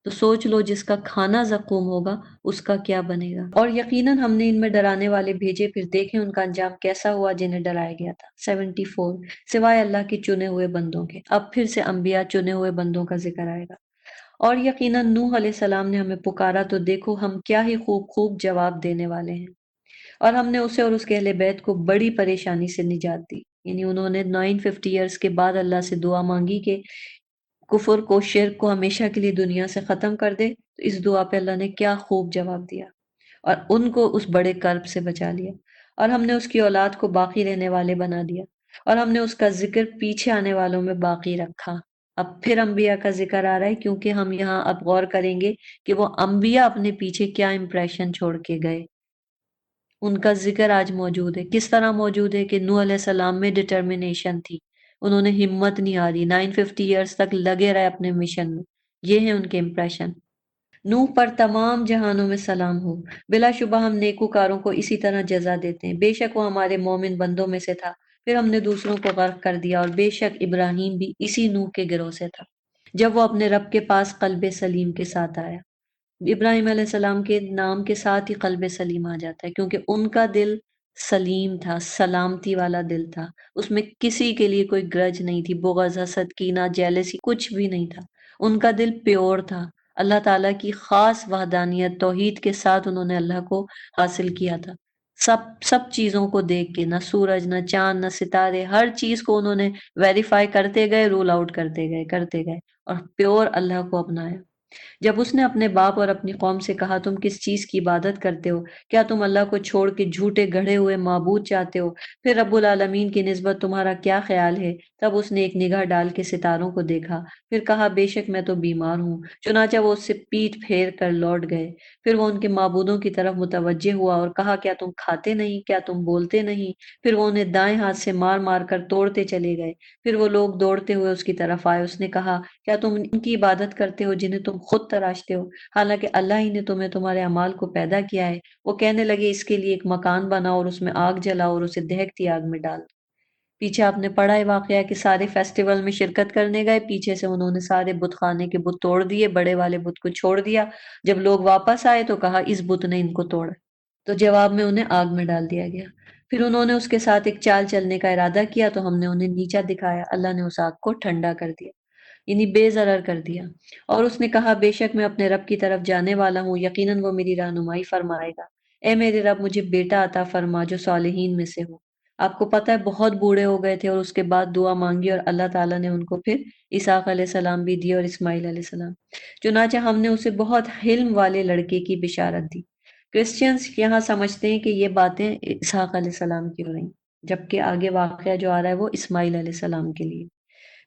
تو سوچ لو جس کا کھانا زقوم ہوگا اس کا کیا بنے گا۔ اور یقیناً ہم نے ان میں ڈرانے والے بھیجے، پھر دیکھیں ان کا انجام کیسا ہوا جنہیں ڈرایا گیا تھا۔ 74 سوائے اللہ کے چنے ہوئے بندوں کے۔ اب پھر سے انبیاء چنے ہوئے بندوں کا ذکر آئے گا۔ اور یقیناً نوح علیہ السلام نے ہمیں پکارا تو دیکھو ہم کیا ہی خوب خوب جواب دینے والے ہیں، اور ہم نے اسے اور اس کے اہل بیت کو بڑی پریشانی سے نجات دی۔ یعنی انہوں نے 950 ایئرز کے بعد اللہ سے دعا مانگی کہ کفر کو، شرک کو ہمیشہ کے لیے دنیا سے ختم کر دے، تو اس دعا پہ اللہ نے کیا خوب جواب دیا اور ان کو اس بڑے کرب سے بچا لیا، اور ہم نے اس کی اولاد کو باقی رہنے والے بنا دیا، اور ہم نے اس کا ذکر پیچھے آنے والوں میں باقی رکھا۔ اب پھر انبیاء کا ذکر آ رہا ہے، کیونکہ ہم یہاں اب غور کریں گے کہ وہ انبیاء اپنے پیچھے کیا امپریشن چھوڑ کے گئے۔ ان کا ذکر آج موجود ہے۔ کس طرح موجود ہے کہ نوح علیہ السلام میں ڈٹرمنیشن تھی، انہوں نے ہمت نہیں ہاری، 950 ایئرز تک لگے رہے اپنے مشن میں۔ یہ ہیں ان کے امپریشن۔ نوح پر تمام جہانوں میں سلام ہو۔ بلا شبہ ہم نیکوکاروں کو اسی طرح جزا دیتے ہیں۔ بے شک وہ ہمارے مومن بندوں میں سے تھا، پھر ہم نے دوسروں کو غرق کر دیا، اور بے شک ابراہیم بھی اسی نوح کے گروہ سے تھا جب وہ اپنے رب کے پاس قلب سلیم کے ساتھ آیا۔ ابراہیم علیہ السلام کے نام کے ساتھ ہی قلب سلیم آ جاتا ہے، کیونکہ ان کا دل سلیم تھا، سلامتی والا دل تھا، اس میں کسی کے لیے کوئی گرج نہیں تھی، بغض، حسد، کینہ، جیلسی کچھ بھی نہیں تھا۔ ان کا دل پیور تھا، اللہ تعالیٰ کی خاص وحدانیت توحید کے ساتھ انہوں نے اللہ کو حاصل کیا تھا۔ سب چیزوں کو دیکھ کے، نہ سورج، نہ چاند، نہ ستارے، ہر چیز کو انہوں نے ویریفائی کرتے گئے، رول آؤٹ کرتے گئے اور پیور اللہ کو اپنایا۔ جب اس نے اپنے باپ اور اپنی قوم سے کہا تم کس چیز کی عبادت کرتے ہو، کیا تم اللہ کو چھوڑ کے جھوٹے گڑھے ہوئے معبود چاہتے ہو، پھر رب العالمین کی نسبت تمہارا کیا خیال ہے؟ تب اس نے ایک نگاہ ڈال کے ستاروں کو دیکھا، پھر کہا بے شک میں تو بیمار ہوں، چنانچہ وہ اس سے پیٹ پھیر کر لوٹ گئے۔ پھر وہ ان کے معبودوں کی طرف متوجہ ہوا اور کہا کیا تم کھاتے نہیں، کیا تم بولتے نہیں؟ پھر وہ انہیں دائیں ہاتھ سے مار مار کر توڑتے چلے گئے۔ پھر وہ لوگ دوڑتے ہوئے اس کی طرف آئے، اس نے کہا کیا تم ان کی عبادت کرتے ہو جنہیں تم خود تراشتے ہو، حالانکہ اللہ ہی نے تمہیں تمہارے اعمال کو پیدا کیا ہے؟ وہ کہنے لگے اس کے لیے ایک مکان بناؤ اور اس میں آگ جلاؤ اور اسے دہکتی آگ میں ڈال دو۔ پیچھے آپ نے پڑھا ہے واقعہ کہ سارے فیسٹیول میں شرکت کرنے گئے، پیچھے سے انہوں نے سارے بت خانے کے بت توڑ دیے، بڑے والے بت کو چھوڑ دیا۔ جب لوگ واپس آئے تو کہا اس بت نے ان کو توڑا، تو جواب میں انہیں آگ میں ڈال دیا گیا۔ پھر انہوں نے اس کے ساتھ ایک چال چلنے کا ارادہ کیا تو ہم نے انہیں نیچا دکھایا، اللہ نے اس آگ کو ٹھنڈا کر دیا، یعنی بے ضرر کر دیا۔ اور اس نے کہا بے شک میں اپنے رب کی طرف جانے والا ہوں، یقیناً وہ میری رہنمائی فرمائے گا۔ اے میرے رب مجھے بیٹا عطا فرما جو صالحین میں سے ہو۔ آپ کو پتہ ہے بہت بوڑھے ہو گئے تھے اور اس کے بعد دعا مانگی اور اللہ تعالیٰ نے ان کو پھر اسحاق علیہ السلام بھی دیے اور اسماعیل علیہ السلام۔ چنانچہ ہم نے اسے بہت حلم والے لڑکے کی بشارت دی۔ کرسچنز یہاں سمجھتے ہیں کہ یہ باتیں اسحاق علیہ السلام کی ہو رہی، جبکہ آگے واقعہ جو آ رہا ہے وہ اسماعیل علیہ السلام کے لیے۔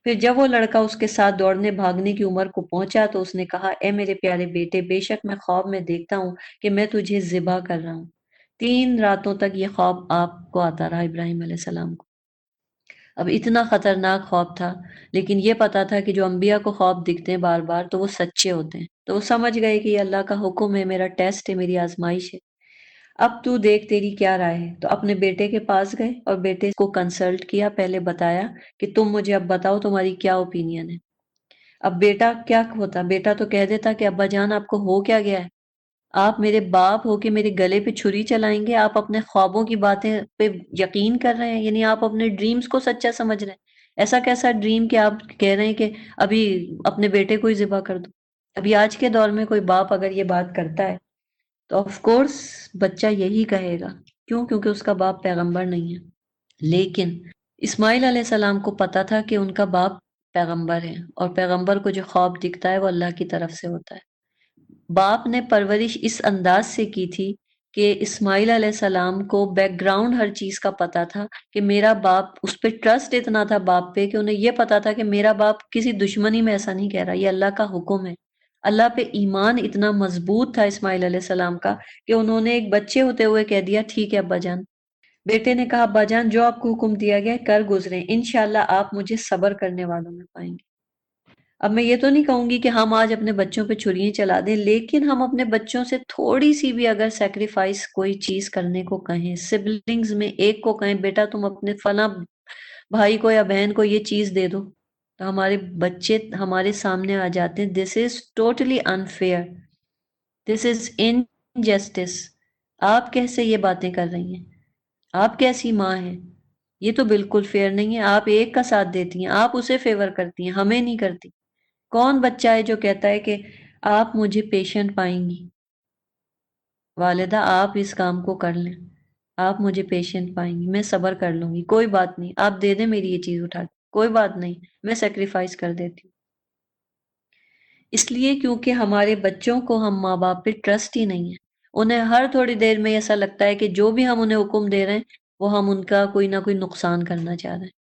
پھر جب وہ لڑکا اس کے ساتھ دوڑنے بھاگنے کی عمر کو پہنچا تو اس نے کہا اے میرے پیارے بیٹے، بے شک میں خواب میں دیکھتا ہوں کہ میں تجھے ذبح کر رہا ہوں۔ 3 راتوں تک یہ خواب آپ کو آتا رہا، ابراہیم علیہ السلام کو۔ اب اتنا خطرناک خواب تھا، لیکن یہ پتا تھا کہ جو انبیاء کو خواب دکھتے ہیں بار بار تو وہ سچے ہوتے ہیں، تو وہ سمجھ گئے کہ یہ اللہ کا حکم ہے، میرا ٹیسٹ ہے، میری آزمائش ہے۔ اب تو دیکھ تیری کیا رائے ہے؟ تو اپنے بیٹے کے پاس گئے اور بیٹے کو کنسلٹ کیا، پہلے بتایا کہ تم مجھے اب بتاؤ تمہاری کیا اوپینین ہے۔ اب بیٹا کیا ہوتا؟ بیٹا تو کہہ دیتا کہ ابا جان آپ کو ہو کیا گیا ہے؟ آپ میرے باپ ہو کے میرے گلے پہ چھری چلائیں گے؟ آپ اپنے خوابوں کی باتیں پہ یقین کر رہے ہیں، یعنی آپ اپنے ڈریمز کو سچا سمجھ رہے ہیں؟ ایسا کیسا ڈریم کہ آپ کہہ رہے ہیں کہ ابھی اپنے بیٹے کو ہی ذبح کر دو؟ ابھی آج کے دور میں کوئی باپ اگر یہ بات کرتا ہے تو آف کورس بچہ یہی کہے گا۔ کیوں؟ کیونکہ اس کا باپ پیغمبر نہیں ہے۔ لیکن اسماعیل علیہ السلام کو پتا تھا کہ ان کا باپ پیغمبر ہے، اور پیغمبر کو جو خواب دکھتا ہے وہ اللہ کی طرف سے ہوتا ہے۔ باپ نے پرورش اس انداز سے کی تھی کہ اسماعیل علیہ السلام کو بیک گراؤنڈ ہر چیز کا پتا تھا، کہ میرا باپ، اس پہ ٹرسٹ اتنا تھا باپ پہ کہ انہیں یہ پتا تھا کہ میرا باپ کسی دشمنی میں ایسا نہیں کہہ رہا، یہ اللہ کا حکم ہے۔ اللہ پہ ایمان اتنا مضبوط تھا اسماعیل علیہ السلام کا کہ انہوں نے ایک بچے ہوتے ہوئے کہہ دیا ٹھیک ہے ابا جان۔ بیٹے نے کہا ابا جان جو آپ کو حکم دیا گیا ہے کر گزرے، انشاءاللہ آپ مجھے صبر کرنے والوں میں پائیں گے۔ اب میں یہ تو نہیں کہوں گی کہ ہم آج اپنے بچوں پہ چھریاں چلا دیں، لیکن ہم اپنے بچوں سے تھوڑی سی بھی اگر سیکریفائس کوئی چیز کرنے کو کہیں، سبلنگز میں ایک کو کہیں بیٹا تم اپنے فلاں بھائی کو یا بہن کو یہ چیز دے دو، تو ہمارے بچے ہمارے سامنے آ جاتے ہیں. This is totally unfair, this is injustice. آپ کیسے یہ باتیں کر رہی ہیں؟ آپ کیسی ماں ہیں؟ یہ تو بالکل فیئر نہیں ہے. آپ ایک کا ساتھ دیتی ہیں، آپ اسے فیور کرتی ہیں، ہمیں نہیں کرتی. کون بچہ ہے جو کہتا ہے کہ آپ مجھے پیشنٹ پائیں گی؟ والدہ آپ اس کام کو کر لیں، آپ مجھے پیشنٹ پائیں گی، میں صبر کر لوں گی، کوئی بات نہیں، آپ دے دیں میری یہ چیز اٹھا کے، کوئی بات نہیں، میں سیکریفائس کر دیتی ہوں. اس لیے کیونکہ ہمارے بچوں کو ہم ماں باپ پہ ٹرسٹ ہی نہیں ہے. انہیں ہر تھوڑی دیر میں ایسا لگتا ہے کہ جو بھی ہم انہیں حکم دے رہے ہیں وہ ہم ان کا کوئی نہ کوئی نقصان کرنا چاہ رہے ہیں.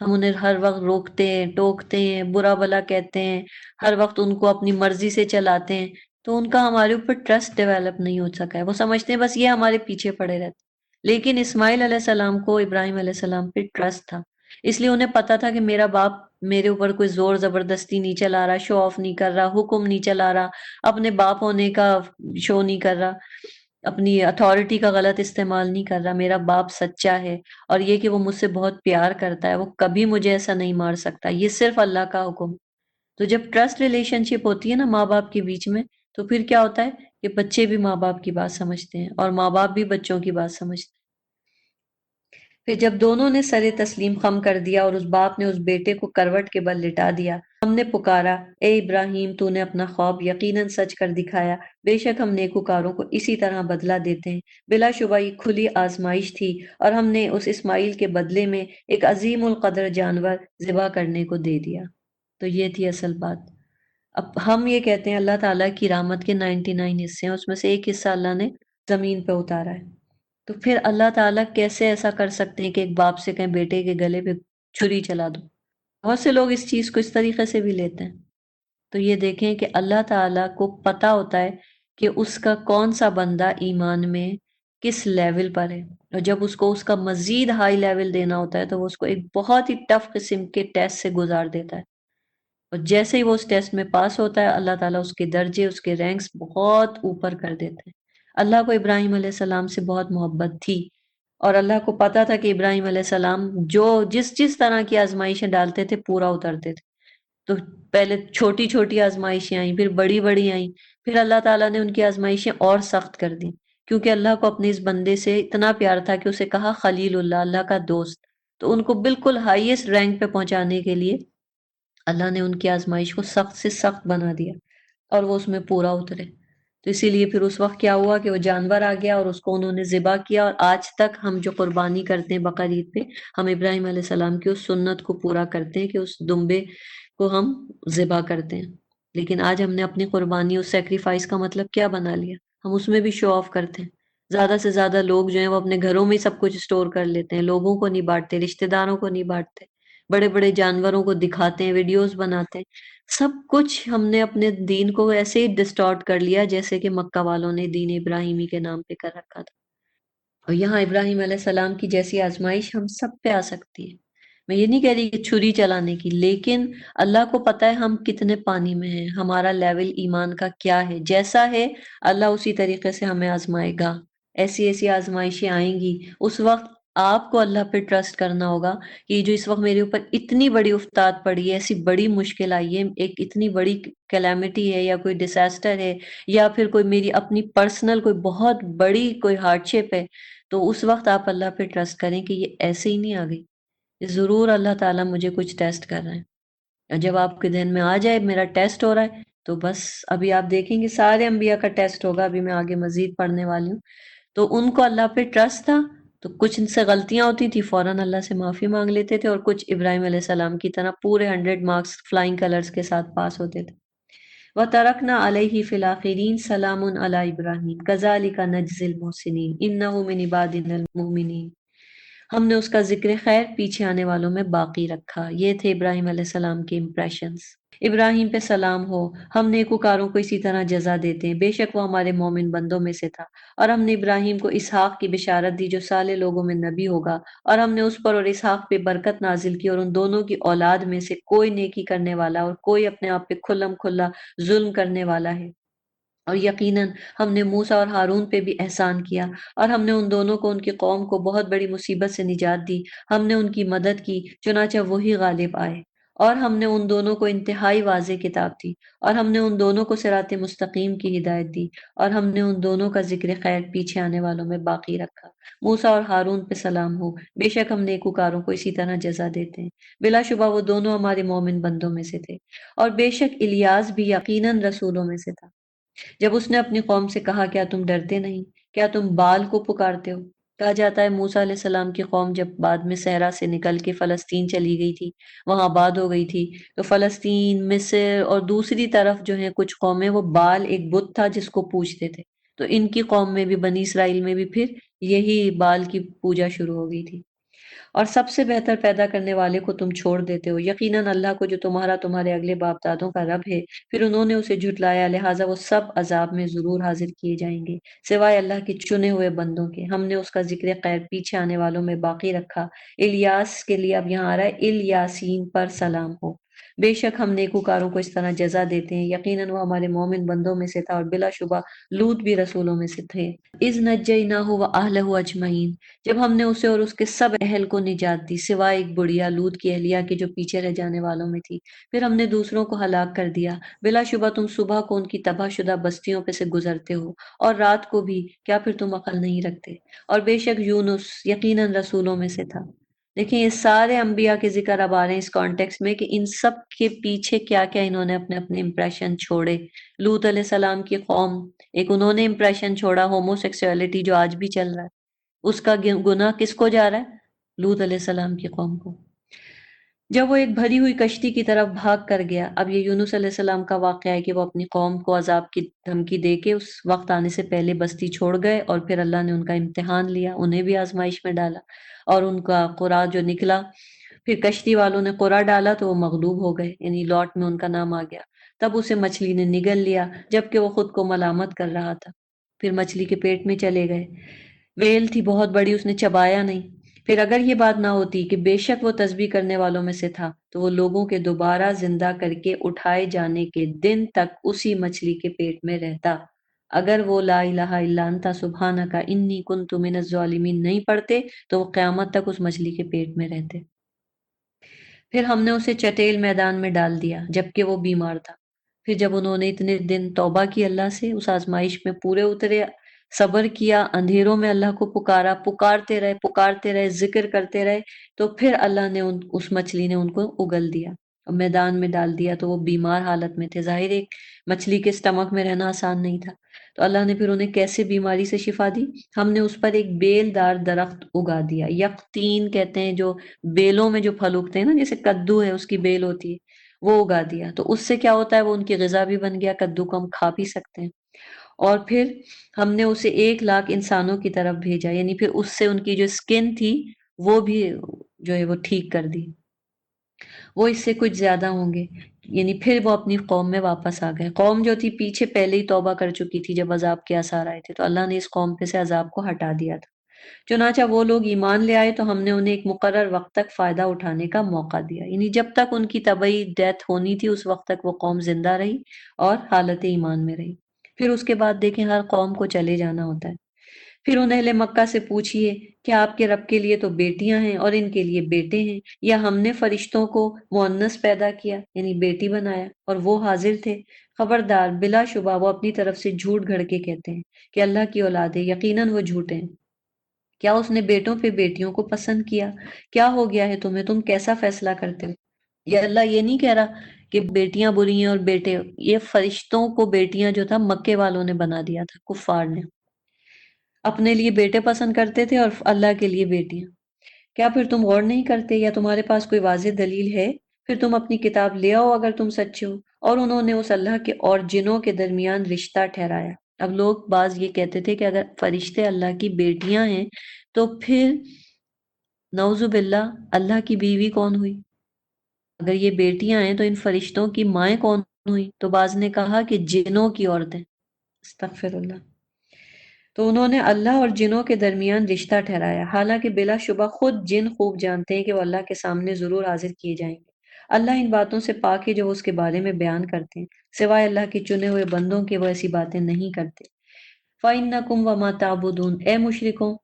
ہم انہیں ہر وقت روکتے ہیں، ٹوکتے ہیں، برا بھلا کہتے ہیں، ہر وقت ان کو اپنی مرضی سے چلاتے ہیں. تو ان کا ہمارے اوپر ٹرسٹ ڈیولپ نہیں ہو سکا ہے. وہ سمجھتے ہیں بس یہ ہمارے پیچھے پڑے رہتے. لیکن اسماعیل علیہ السلام کو ابراہیم علیہ السلام پہ ٹرسٹ تھا، اس لیے انہیں پتا تھا کہ میرا باپ میرے اوپر کوئی زور زبردستی نہیں چلا رہا، شو آف نہیں کر رہا، حکم نہیں چلا رہا، اپنے باپ ہونے کا شو نہیں کر رہا، اپنی اتھارٹی کا غلط استعمال نہیں کر رہا. میرا باپ سچا ہے، اور یہ کہ وہ مجھ سے بہت پیار کرتا ہے، وہ کبھی مجھے ایسا نہیں مار سکتا، یہ صرف اللہ کا حکم. تو جب ٹرسٹ ریلیشن شپ ہوتی ہے نا ماں باپ کے بیچ میں، تو پھر کیا ہوتا ہے کہ بچے بھی ماں باپ کی بات سمجھتے ہیں اور ماں باپ بھی بچوں کی بات سمجھتے ہیں. پھر جب دونوں نے سر تسلیم خم کر دیا اور اس باپ نے اس بیٹے کو کروٹ کے بل لٹا دیا، ہم نے پکارا اے ابراہیم تو نے اپنا خواب یقیناً سچ کر دکھایا، بے شک ہم نیکوکاروں کو اسی طرح بدلہ دیتے ہیں. بلا شبہ یہ کھلی آزمائش تھی اور ہم نے اس اسماعیل کے بدلے میں ایک عظیم القدر جانور ذبح کرنے کو دے دیا. تو یہ تھی اصل بات. اب ہم یہ کہتے ہیں اللہ تعالیٰ کی رحمت کے 99 حصے ہیں، اس میں سے ایک حصہ اللہ نے زمین پہ اتارا ہے. تو پھر اللہ تعالیٰ کیسے ایسا کر سکتے ہیں کہ ایک باپ سے کہیں بیٹے کے گلے پہ چھری چلا دو؟ بہت سے لوگ اس چیز کو اس طریقے سے بھی لیتے ہیں. تو یہ دیکھیں کہ اللہ تعالیٰ کو پتا ہوتا ہے کہ اس کا کون سا بندہ ایمان میں کس لیول پر ہے، اور جب اس کو اس کا مزید ہائی لیول دینا ہوتا ہے تو وہ اس کو ایک بہت ہی ٹف قسم کے ٹیسٹ سے گزار دیتا ہے. اور جیسے ہی وہ اس ٹیسٹ میں پاس ہوتا ہے اللہ تعالیٰ اس کے درجے، اس کے رینکس بہت اوپر کر دیتے ہیں. اللہ کو ابراہیم علیہ السلام سے بہت محبت تھی، اور اللہ کو پتا تھا کہ ابراہیم علیہ السلام جو جس طرح کی آزمائشیں ڈالتے تھے پورا اترتے تھے. تو پہلے چھوٹی چھوٹی آزمائشیں آئیں، پھر بڑی بڑی آئیں، پھر اللہ تعالیٰ نے ان کی آزمائشیں اور سخت کر دیں، کیونکہ اللہ کو اپنے اس بندے سے اتنا پیار تھا کہ اسے کہا خلیل اللہ، اللہ کا دوست. تو ان کو بالکل ہائیسٹ رینک پہ پہنچانے کے لیے اللہ نے ان کی آزمائش کو سخت سے سخت بنا دیا اور وہ اس میں پورا اترے. تو اسی لیے پھر اس وقت کیا ہوا کہ وہ جانور آ گیا اور اس کو انہوں نے ذبح کیا. اور آج تک ہم جو قربانی کرتے ہیں بقرعید پہ، ہم ابراہیم علیہ السلام کی اس سنت کو پورا کرتے ہیں کہ اس دمبے کو ہم ذبح کرتے ہیں. لیکن آج ہم نے اپنی قربانی، اس سیکریفائس کا مطلب کیا بنا لیا؟ ہم اس میں بھی شو آف کرتے ہیں. زیادہ سے زیادہ لوگ جو ہیں وہ اپنے گھروں میں سب کچھ اسٹور کر لیتے ہیں، لوگوں کو نہیں بانٹتے، رشتہ داروں کو نہیں بانٹتے، بڑے بڑے جانوروں کو دکھاتے ہیں، ویڈیوز بناتے ہیں. سب کچھ ہم نے اپنے دین کو ایسے ہی ڈسٹارٹ کر لیا جیسے کہ مکہ والوں نے دین ابراہیمی کے نام پہ کر رکھا تھا. اور یہاں ابراہیم علیہ السلام کی جیسی آزمائش ہم سب پہ آ سکتی ہے. میں یہ نہیں کہہ رہی کہ چھری چلانے کی، لیکن اللہ کو پتہ ہے ہم کتنے پانی میں ہیں، ہمارا لیول ایمان کا کیا ہے. جیسا ہے اللہ اسی طریقے سے ہمیں آزمائے گا. ایسی ایسی آزمائشیں آئیں گی، اس وقت آپ کو اللہ پہ ٹرسٹ کرنا ہوگا کہ یہ جو اس وقت میرے اوپر اتنی بڑی افتاد پڑی ہے، ایسی بڑی مشکل آئی ہے، ایک اتنی بڑی کیلیمٹی ہے یا کوئی ڈیساسٹر ہے، یا پھر کوئی میری اپنی پرسنل کوئی بہت بڑی کوئی ہارڈ شپ ہے، تو اس وقت آپ اللہ پہ ٹرسٹ کریں کہ یہ ایسے ہی نہیں آ گئی، ضرور اللہ تعالیٰ مجھے کچھ ٹیسٹ کر رہے ہیں. اور جب آپ کے ذہن میں آ جائے میرا ٹیسٹ ہو رہا ہے، تو بس ابھی آپ دیکھیں گے سارے انبیاء کا ٹیسٹ ہوگا. ابھی میں آگے مزید پڑھنے والی ہوں. تو ان کو اللہ پہ ٹرسٹ تھا، تو کچھ ان سے غلطیاں ہوتی تھی فوراً اللہ سے معافی مانگ لیتے تھے، اور کچھ ابراہیم علیہ السلام کی طرح پورے 100 مارکس فلائنگ کلرز کے ساتھ پاس ہوتے تھے. وَتَرَكْنَا عَلَيْهِ فِي الْآخِرِينَ سَلَامٌ عَلَىٰ إِبْرَاهِيمَ كَذَٰلِكَ نَجْزِي الْمُحْسِنِينَ إِنَّهُ مِنْ عِبَادِنَا الْمُؤْمِنِينَ. ہم نے اس کا ذکر خیر پیچھے آنے والوں میں باقی رکھا. یہ تھے ابراہیم علیہ السلام کے امپریشنز. ابراہیم پہ سلام ہو، ہم نیکوکاروں کو اسی طرح جزا دیتے ہیں، بے شک وہ ہمارے مومن بندوں میں سے تھا۔ اور ہم نے ابراہیم کو اسحاق کی بشارت دی جو سالے لوگوں میں نبی ہوگا، اور ہم نے اس پر اور اسحاق پہ برکت نازل کی، اور ان دونوں کی اولاد میں سے کوئی نیکی کرنے والا اور کوئی اپنے آپ پہ کھلم کھلا ظلم کرنے والا ہے۔ اور یقیناً ہم نے موسیٰ اور ہارون پہ بھی احسان کیا، اور ہم نے ان دونوں کو ان کی قوم کو بہت بڑی مصیبت سے نجات دی، ہم نے ان کی مدد کی چنانچہ وہی غالب آئے۔ اور ہم نے ان دونوں کو انتہائی واضح کتاب دی، اور ہم نے ان دونوں کو صراط مستقیم کی ہدایت دی، اور ہم نے ان دونوں کا ذکر خیر پیچھے آنے والوں میں باقی رکھا۔ موسیٰ اور ہارون پہ سلام ہو، بے شک ہم نیکوکاروں کو اسی طرح جزا دیتے ہیں، بلا شبہ وہ دونوں ہمارے مومن بندوں میں سے تھے۔ اور بے شک الیاس بھی یقیناً رسولوں میں سے تھا، جب اس نے اپنی قوم سے کہا کیا تم ڈرتے نہیں، کیا تم بال کو پکارتے ہو؟ کہا جاتا ہے موسیٰ علیہ السلام کی قوم جب بعد میں صحرا سے نکل کے فلسطین چلی گئی تھی، وہاں آباد ہو گئی تھی، تو فلسطین، مصر اور دوسری طرف جو ہیں کچھ قومیں، وہ بال ایک بت تھا جس کو پوجتے تھے، تو ان کی قوم میں بھی، بنی اسرائیل میں بھی پھر یہی بال کی پوجا شروع ہو گئی تھی۔ اور سب سے بہتر پیدا کرنے والے کو تم چھوڑ دیتے ہو، یقیناً اللہ کو جو تمہارے اگلے باپ دادوں کا رب ہے، پھر انہوں نے اسے جھٹلایا، لہٰذا وہ سب عذاب میں ضرور حاضر کیے جائیں گے سوائے اللہ کے چنے ہوئے بندوں کے۔ ہم نے اس کا ذکر خیر پیچھے آنے والوں میں باقی رکھا۔ الیاس کے لیے اب یہاں آ رہا ہے الیاسین پر سلام ہو، بے شک ہم نیکوکاروں کو اس طرح جزا دیتے ہیں، یقیناً وہ ہمارے مومن بندوں میں سے تھا، اور بلا شبہ لوط بھی رسولوں میں سے تھے۔ اذ نجیناہ واہلہ اجمعین، جب ہم نے اسے اور اس کے سب اہل کو نجات دی سوائے ایک بڑھیا لوط کی اہلیہ کے جو پیچھے رہ جانے والوں میں تھی، پھر ہم نے دوسروں کو ہلاک کر دیا۔ بلا شبہ تم صبح کو ان کی تباہ شدہ بستیوں پہ سے گزرتے ہو، اور رات کو بھی، کیا پھر تم عقل نہیں رکھتے؟ اور بے شک یونس یقیناً رسولوں میں سے تھا۔ دیکھیں یہ سارے انبیاء کے ذکر اب آ رہے ہیں اس کانٹیکس میں کہ ان سب کے پیچھے کیا کیا انہوں نے اپنے اپنے امپریشن چھوڑے۔ لوط علیہ السلام کی قوم، ایک انہوں نے امپریشن چھوڑا ہومو سیکسولیٹی جو آج بھی چل رہا ہے، اس کا گناہ کس کو جا رہا ہے؟ لوط علیہ السلام کی قوم کو۔ جب وہ ایک بھری ہوئی کشتی کی طرف بھاگ کر گیا، اب یہ یونس علیہ السلام کا واقعہ ہے کہ وہ اپنی قوم کو عذاب کی دھمکی دے کے اس وقت آنے سے پہلے بستی چھوڑ گئے، اور پھر اللہ نے ان کا امتحان لیا، انہیں بھی آزمائش میں ڈالا، اور ان کا قرا جو نکلا، پھر کشتی والوں نے قرا ڈالا تو وہ مغلوب ہو گئے، یعنی لاٹ میں ان کا نام آ گیا۔ تب اسے مچھلی نے نگل لیا جبکہ وہ خود کو ملامت کر رہا تھا، پھر مچھلی کے پیٹ میں چلے گئے، ویل تھی بہت بڑی، اس نے چبایا نہیں۔ پھر اگر یہ بات نہ ہوتی کہ بے شک وہ تسبیح کرنے والوں میں سے تھا، تو وہ لوگوں کے دوبارہ زندہ کر کے اٹھائے جانے کے دن تک اسی مچھلی کے پیٹ میں رہتا۔ اگر وہ لا الہ الا انت سبحانک انی کنت من الظالمین نہیں پڑھتے تو وہ قیامت تک اس مچھلی کے پیٹ میں رہتے۔ پھر ہم نے اسے چٹیل میدان میں ڈال دیا جبکہ وہ بیمار تھا۔ پھر جب انہوں نے اتنے دن توبہ کی اللہ سے، اس آزمائش میں پورے اترے، صبر کیا، اندھیروں میں اللہ کو پکارا، پکارتے رہے، ذکر کرتے رہے، تو پھر اللہ نے اس مچھلی نے ان کو اگل دیا اور میدان میں ڈال دیا، تو وہ بیمار حالت میں تھے۔ ظاہر ایک مچھلی کے اسٹمک میں رہنا آسان نہیں تھا، تو اللہ نے پھر انہیں کیسے بیماری سے شفا دی؟ ہم نے اس پر ایک بیل دار درخت اگا دیا، یقطین کہتے ہیں، جو بیلوں میں جو پھل اگتے ہیں نا، جیسے کدو ہے اس کی بیل ہوتی ہے، وہ اگا دیا، تو اس سے کیا ہوتا ہے، وہ ان کی غذا بھی بن گیا، کدو کو ہم کھا بھی سکتے ہیں۔ اور پھر ہم نے اسے 1,00,000 انسانوں کی طرف بھیجا، یعنی پھر اس سے ان کی جو اسکن تھی وہ بھی جو ہے وہ ٹھیک کر دی، وہ اس سے کچھ زیادہ ہوں گے، یعنی پھر وہ اپنی قوم میں واپس آ گئے۔ قوم جو تھی پیچھے پہلے ہی توبہ کر چکی تھی جب عذاب کے آثار آئے تھے، تو اللہ نے اس قوم پہ سے عذاب کو ہٹا دیا تھا۔ چنانچہ وہ لوگ ایمان لے آئے تو ہم نے انہیں ایک مقرر وقت تک فائدہ اٹھانے کا موقع دیا، یعنی جب تک ان کی طبعی ڈیتھ ہونی تھی اس وقت تک وہ قوم زندہ رہی اور حالت ایمان میں رہی۔ پھر اس کے بعد دیکھیں ہر قوم کو چلے جانا ہوتا ہے۔ پھر ان اہل مکہ سے پوچھئے کیا آپ کے رب کے لیے تو بیٹیاں ہیں اور ان کے لیے بیٹے ہیں، یا ہم نے فرشتوں کو مؤنث پیدا کیا یعنی بیٹی بنایا اور وہ حاضر تھے؟ خبردار، بلا شبہ وہ اپنی طرف سے جھوٹ گھڑ کے کہتے ہیں کہ اللہ کی اولاد ہے، یقیناً وہ جھوٹے ہیں۔ کیا اس نے بیٹوں پہ بیٹیوں کو پسند کیا؟ کیا ہو گیا ہے تمہیں، تم کیسا فیصلہ کرتے ہو؟ یہ اللہ یہ نہیں کہہ رہا کہ بیٹیاں بری ہیں اور بیٹے، یہ فرشتوں کو بیٹیاں جو تھا مکے والوں نے بنا دیا تھا، کفار نے اپنے لیے بیٹے پسند کرتے تھے اور اللہ کے لیے بیٹیاں۔ کیا پھر تم غور نہیں کرتے، یا تمہارے پاس کوئی واضح دلیل ہے؟ پھر تم اپنی کتاب لے آؤ اگر تم سچے ہو۔ اور انہوں نے اس اللہ کے اور جنوں کے درمیان رشتہ ٹھہرایا۔ اب لوگ بعض یہ کہتے تھے کہ اگر فرشتے اللہ کی بیٹیاں ہیں تو پھر نعوذ باللہ اللہ کی بیوی کون ہوئی؟ اگر یہ بیٹیاں ہیں تو ان فرشتوں کی مائیں کون ہوئی؟ تو بعض نے کہا کہ جنوں کی عورتیں۔ استغفر اللہ۔ تو انہوں نے اللہ اور جنوں کے درمیان رشتہ ٹھہرایا، حالانکہ بلا شبہ خود جن خوب جانتے ہیں کہ وہ اللہ کے سامنے ضرور حاضر کیے جائیں گے۔ اللہ ان باتوں سے پاک ہے جو وہ اس کے بارے میں بیان کرتے ہیں، سوائے اللہ کے چنے ہوئے بندوں کے وہ ایسی باتیں نہیں کرتے۔ فَإِنَّكُمْ وَمَا تَعْبُدُونَ، اے مشرکوں،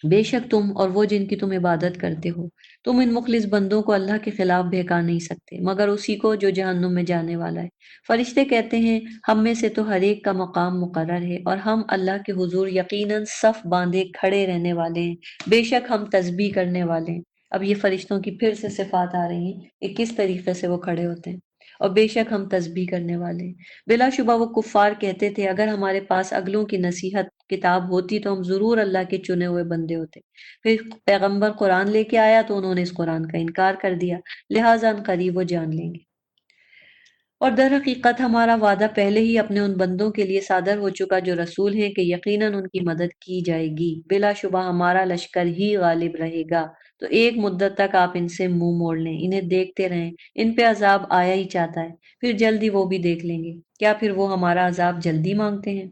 بے شک تم اور وہ جن کی تم عبادت کرتے ہو، تم ان مخلص بندوں کو اللہ کے خلاف بہکا نہیں سکتے مگر اسی کو جو جہنم میں جانے والا ہے۔ فرشتے کہتے ہیں ہم میں سے تو ہر ایک کا مقام مقرر ہے اور ہم اللہ کے حضور یقیناً صف باندھے کھڑے رہنے والے ہیں، بے شک ہم تسبیح کرنے والے ہیں۔ اب یہ فرشتوں کی پھر سے صفات آ رہی ہیں کہ کس طریقے سے وہ کھڑے ہوتے ہیں، اور بے شک ہم تسبیح کرنے والے ہیں۔ بلا شبہ وہ کفار کہتے تھے اگر ہمارے پاس اگلوں کی نصیحت کتاب ہوتی تو ہم ضرور اللہ کے چنے ہوئے بندے ہوتے۔ پھر پیغمبر قرآن لے کے آیا تو انہوں نے اس قرآن کا انکار کر دیا، لہٰذا ان قریب وہ جان لیں گے۔ اور در حقیقت ہمارا وعدہ پہلے ہی اپنے ان بندوں کے لیے صادر ہو چکا جو رسول ہیں کہ یقیناً ان کی مدد کی جائے گی، بلا شبہ ہمارا لشکر ہی غالب رہے گا۔ تو ایک مدت تک آپ ان سے منہ موڑ لیں، انہیں دیکھتے رہیں، ان پہ عذاب آیا ہی چاہتا ہے، پھر جلدی وہ بھی دیکھ لیں گے۔ کیا پھر وہ ہمارا عذاب جلدی مانگتے ہیں؟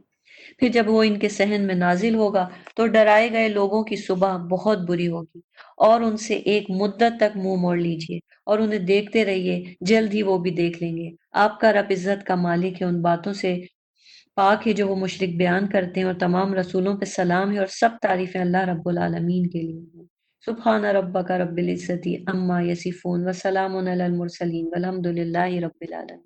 پھر جب وہ ان کے صحن میں نازل ہوگا تو ڈرائے گئے لوگوں کی صبح بہت بری ہوگی، اور ان سے ایک مدت تک منہ موڑ لیجئے اور انہیں دیکھتے رہیے، جلد ہی وہ بھی دیکھ لیں گے۔ آپ کا رب عزت کا مالک ہے، ان باتوں سے پاک ہے جو وہ مشرک بیان کرتے ہیں، اور تمام رسولوں پہ سلام ہے اور سب تعریفیں اللہ رب العالمین کے لیے ہیں۔ سبحان ربک رب العزت عما یصفون وسلام علی المرسلین والحمد للہ رب العالمین۔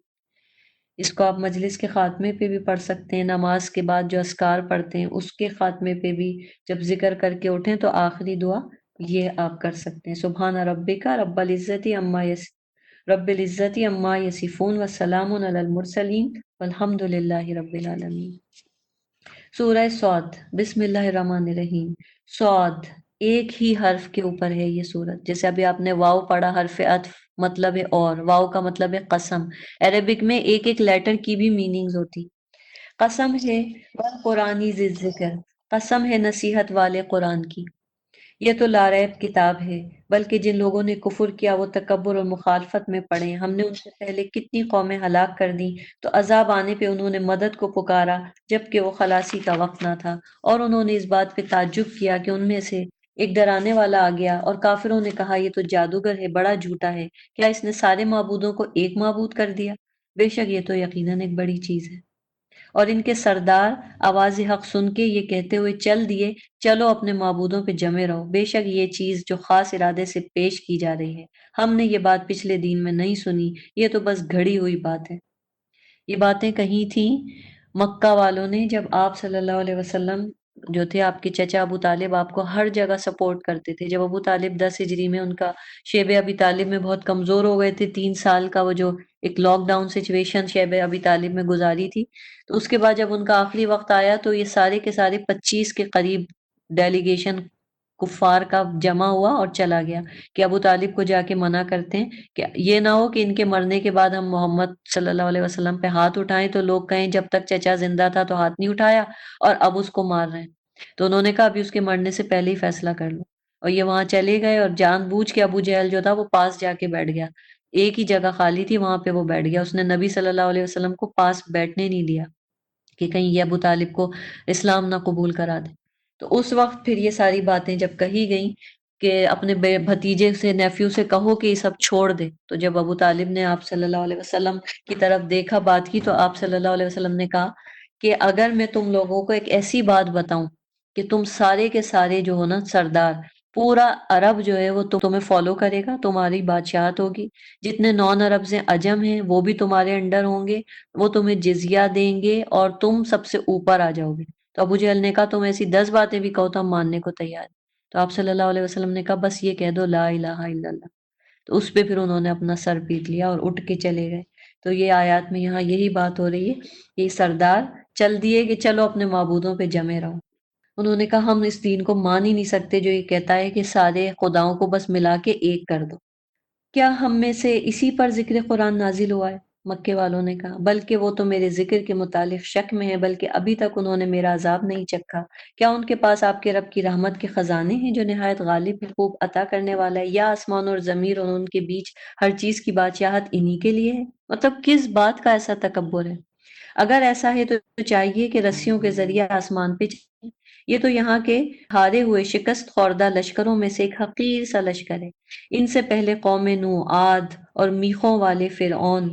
اس کو آپ مجلس کے خاتمے پہ بھی پڑھ سکتے ہیں، نماز کے بعد جو اذکار پڑھتے ہیں اس کے خاتمے پہ بھی جب ذکر کر کے اٹھیں تو آخری دعا یہ آپ کر سکتے ہیں، سبحان ربک رب العزت عما یصفون وسلام علی المرسلین والحمد للہ رب العالمین۔ سورہ سعد، بسم اللہ الرحمن الرحیم۔ سعد ایک ہی حرف کے اوپر ہے یہ سورت، جیسے ابھی آپ نے واو پڑھا، حرف عطف مطلب ہے اور، واو کا مطلب ہے قسم۔ عربک میں ایک ایک لیٹر کی بھی میننگز ہوتی۔ قسم ہے والقرآن ذی الذکر، قسم ہے نصیحت والے قرآن کی، یہ تو لاریب کتاب ہے، بلکہ جن لوگوں نے کفر کیا وہ تکبر اور مخالفت میں پڑے، ہم نے ان سے پہلے کتنی قومیں ہلاک کر دیں، تو عذاب آنے پہ انہوں نے مدد کو پکارا جبکہ وہ خلاصی کا وقت نہ تھا، اور انہوں نے اس بات پہ تعجب کیا کہ ان میں سے ایک ڈرانے والا آ گیا، اور کافروں نے کہا یہ تو جادوگر ہے، بڑا جھوٹا ہے، کیا اس نے سارے معبودوں کو ایک معبود کر دیا؟ بے شک یہ تو یقیناً ایک بڑی چیز ہے۔ اور ان کے سردار آواز حق سن کے یہ کہتے ہوئے چل دیے چلو اپنے معبودوں پہ جمے رہو، بے شک یہ چیز جو خاص ارادے سے پیش کی جا رہی ہے، ہم نے یہ بات پچھلے دین میں نہیں سنی، یہ تو بس گھڑی ہوئی بات ہے۔ یہ باتیں کہی تھیں مکہ والوں نے جب آپ صلی اللہ علیہ وسلم جو تھے، آپ کے چچا ابو طالب آپ کو ہر جگہ سپورٹ کرتے تھے۔ جب ابو طالب 10 ہجری میں ان کا شیب ابی طالب میں بہت کمزور ہو گئے تھے، 3 سال کا وہ جو ایک لاک ڈاؤن سچویشن شیب ابی طالب میں گزاری تھی، تو اس کے بعد جب ان کا آخری وقت آیا تو یہ سارے کے سارے 25 کے قریب ڈیلیگیشن کفار کا جمع ہوا اور چلا گیا کہ ابو طالب کو جا کے منع کرتے ہیں کہ یہ نہ ہو کہ ان کے مرنے کے بعد ہم محمد صلی اللہ علیہ وسلم پہ ہاتھ اٹھائیں تو لوگ کہیں جب تک چچا زندہ تھا تو ہاتھ نہیں اٹھایا اور اب اس کو مار رہے ہیں۔ تو انہوں نے کہا ابھی اس کے مرنے سے پہلے ہی فیصلہ کر لو، اور یہ وہاں چلے گئے، اور جان بوجھ کے ابو جہل جو تھا وہ پاس جا کے بیٹھ گیا، ایک ہی جگہ خالی تھی وہاں پہ وہ بیٹھ گیا، اس نے نبی صلی اللہ علیہ وسلم کو پاس بیٹھنے نہیں دیا کہ کہیں یہ ابو طالب کو اسلام نہ قبول کرا دے۔ تو اس وقت پھر یہ ساری باتیں جب کہی گئیں کہ اپنے بھتیجے سے نیفیو سے کہو کہ یہ سب چھوڑ دے، تو جب ابو طالب نے آپ صلی اللہ علیہ وسلم کی طرف دیکھا، بات کی، تو آپ صلی اللہ علیہ وسلم نے کہا کہ اگر میں تم لوگوں کو ایک ایسی بات بتاؤں کہ تم سارے کے سارے جو ہو نا سردار، پورا عرب جو ہے وہ تمہیں فالو کرے گا، تمہاری بادشاہت ہوگی، جتنے نان عرب سے عجم ہیں وہ بھی تمہارے انڈر ہوں گے، وہ تمہیں جزیہ دیں گے اور تم سب سے اوپر آ جاؤ گے۔ تو ابو جہل نے کہا تم ایسی 10 باتیں بھی کہو تو ہم ماننے کو تیار ہیں۔ تو آپ صلی اللہ علیہ وسلم نے کہا بس یہ کہہ دو لا الہ الا اللہ، تو اس پہ پھر انہوں نے اپنا سر پیٹ لیا اور اٹھ کے چلے گئے۔ تو یہ آیات میں یہاں یہی بات ہو رہی ہے کہ یہ سردار چل دیے کہ چلو اپنے معبودوں پہ جمے رہو۔ انہوں نے کہا ہم اس دین کو مان ہی نہیں سکتے جو یہ کہتا ہے کہ سارے خداؤں کو بس ملا کے ایک کر دو۔ کیا ہم میں سے اسی پر ذکر قرآن نازل ہوا ہے؟ مکے والوں نے کہا بلکہ وہ تو میرے ذکر کے متعلق شک میں ہے، بلکہ ابھی تک انہوں نے میرا عذاب نہیں چکھا۔ کیا ان کے پاس آپ کے رب کی رحمت کے خزانے ہیں جو نہایت غالب ہے، خوب عطا کرنے والا ہے، یا آسمان اور زمین اور ان کے بیچ ہر چیز کی بادشاہت انہی کے لیے ہے؟ مطلب کس بات کا ایسا تکبر ہے؟ اگر ایسا ہے تو چاہیے کہ رسیوں کے ذریعے آسمان پہ چلیں۔ یہ تو یہاں کے ہارے ہوئے شکست خوردہ لشکروں میں سے ایک حقیر سا لشکر ہے۔ ان سے پہلے قوم نوح، عاد اور میخوں والے فرعون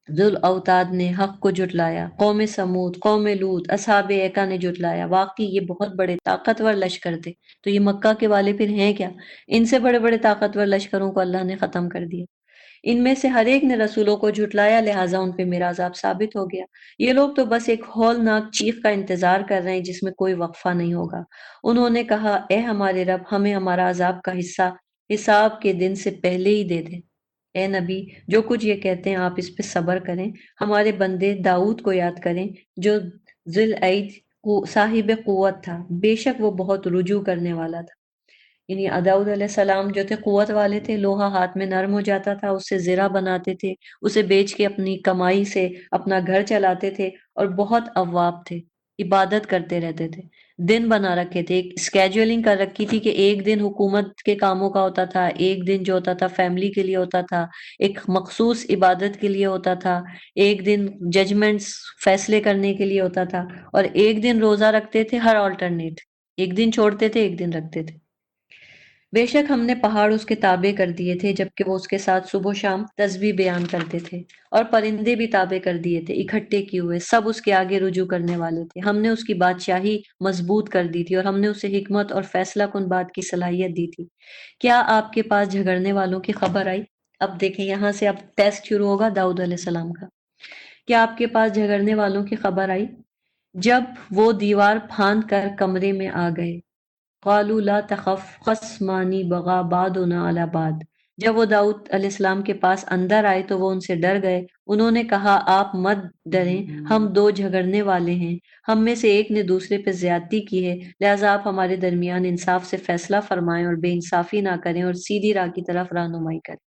ذوالأوتاد نے حق کو جھٹلایا، قوم سمود، قوم لوط، اصحاب ایکا نے جھٹلایا۔ واقعی یہ بہت بڑے طاقتور لشکر تھے۔ تو یہ مکہ کے والے پھر ہیں کیا؟ ان سے بڑے بڑے طاقتور لشکروں کو اللہ نے ختم کر دیا۔ ان میں سے ہر ایک نے رسولوں کو جھٹلایا، لہٰذا ان پہ میرا عذاب ثابت ہو گیا۔ یہ لوگ تو بس ایک ہولناک چیخ کا انتظار کر رہے ہیں جس میں کوئی وقفہ نہیں ہوگا۔ انہوں نے کہا اے ہمارے رب، ہمیں ہمارا عذاب کا حصہ حساب کے دن سے پہلے ہی دے دے۔ اے نبی، جو کچھ یہ کہتے ہیں آپ اس پہ صبر کریں۔ ہمارے بندے داؤد کو یاد کریں جو ذی العید صاحب قوت تھا، بے شک وہ بہت رجوع کرنے والا تھا۔ یعنی داؤد علیہ السلام جو تھے قوت والے تھے، لوہا ہاتھ میں نرم ہو جاتا تھا، اس سے زرہ بناتے تھے، اسے بیچ کے اپنی کمائی سے اپنا گھر چلاتے تھے، اور بہت اواب تھے، عبادت کرتے رہتے تھے۔ دن بنا رکھے تھے، ایک اسکیجولنگ کر رکھی تھی کہ ایک دن حکومت کے کاموں کا ہوتا تھا، ایک دن جو ہوتا تھا فیملی کے لیے ہوتا تھا، ایک مخصوص عبادت کے لیے ہوتا تھا، ایک دن ججمنٹس فیصلے کرنے کے لیے ہوتا تھا، اور ایک دن روزہ رکھتے تھے ہر آلٹرنیٹ، ایک دن چھوڑتے تھے ایک دن رکھتے تھے۔ بے شک ہم نے پہاڑ اس کے تابع کر دیے تھے جبکہ وہ اس کے ساتھ صبح و شام تسبیح بیان کرتے تھے، اور پرندے بھی تابع کر دیے تھے اکٹھے کیے ہوئے، سب اس کے آگے رجوع کرنے والے تھے۔ ہم نے اس کی بادشاہی مضبوط کر دی تھی، اور ہم نے اسے حکمت اور فیصلہ کن بات کی صلاحیت دی تھی۔ کیا آپ کے پاس جھگڑنے والوں کی خبر آئی؟ اب دیکھیں یہاں سے اب ٹیسٹ شروع ہوگا داؤد علیہ السلام کا۔ کیا آپ کے پاس جھگڑنے والوں کی خبر آئی جب وہ دیوار پھاند کر کمرے میں آ گئے؟ قالوا لا تخف خصمان بغى بعضنا على بعض۔ جب وہ داؤد علیہ السلام کے پاس اندر آئے تو وہ ان سے ڈر گئے۔ انہوں نے کہا آپ مت ڈریں، ہم دو جھگڑنے والے ہیں، ہم میں سے ایک نے دوسرے پہ زیادتی کی ہے، لہٰذا آپ ہمارے درمیان انصاف سے فیصلہ فرمائیں اور بے انصافی نہ کریں اور سیدھی راہ کی طرف رہنمائی کریں۔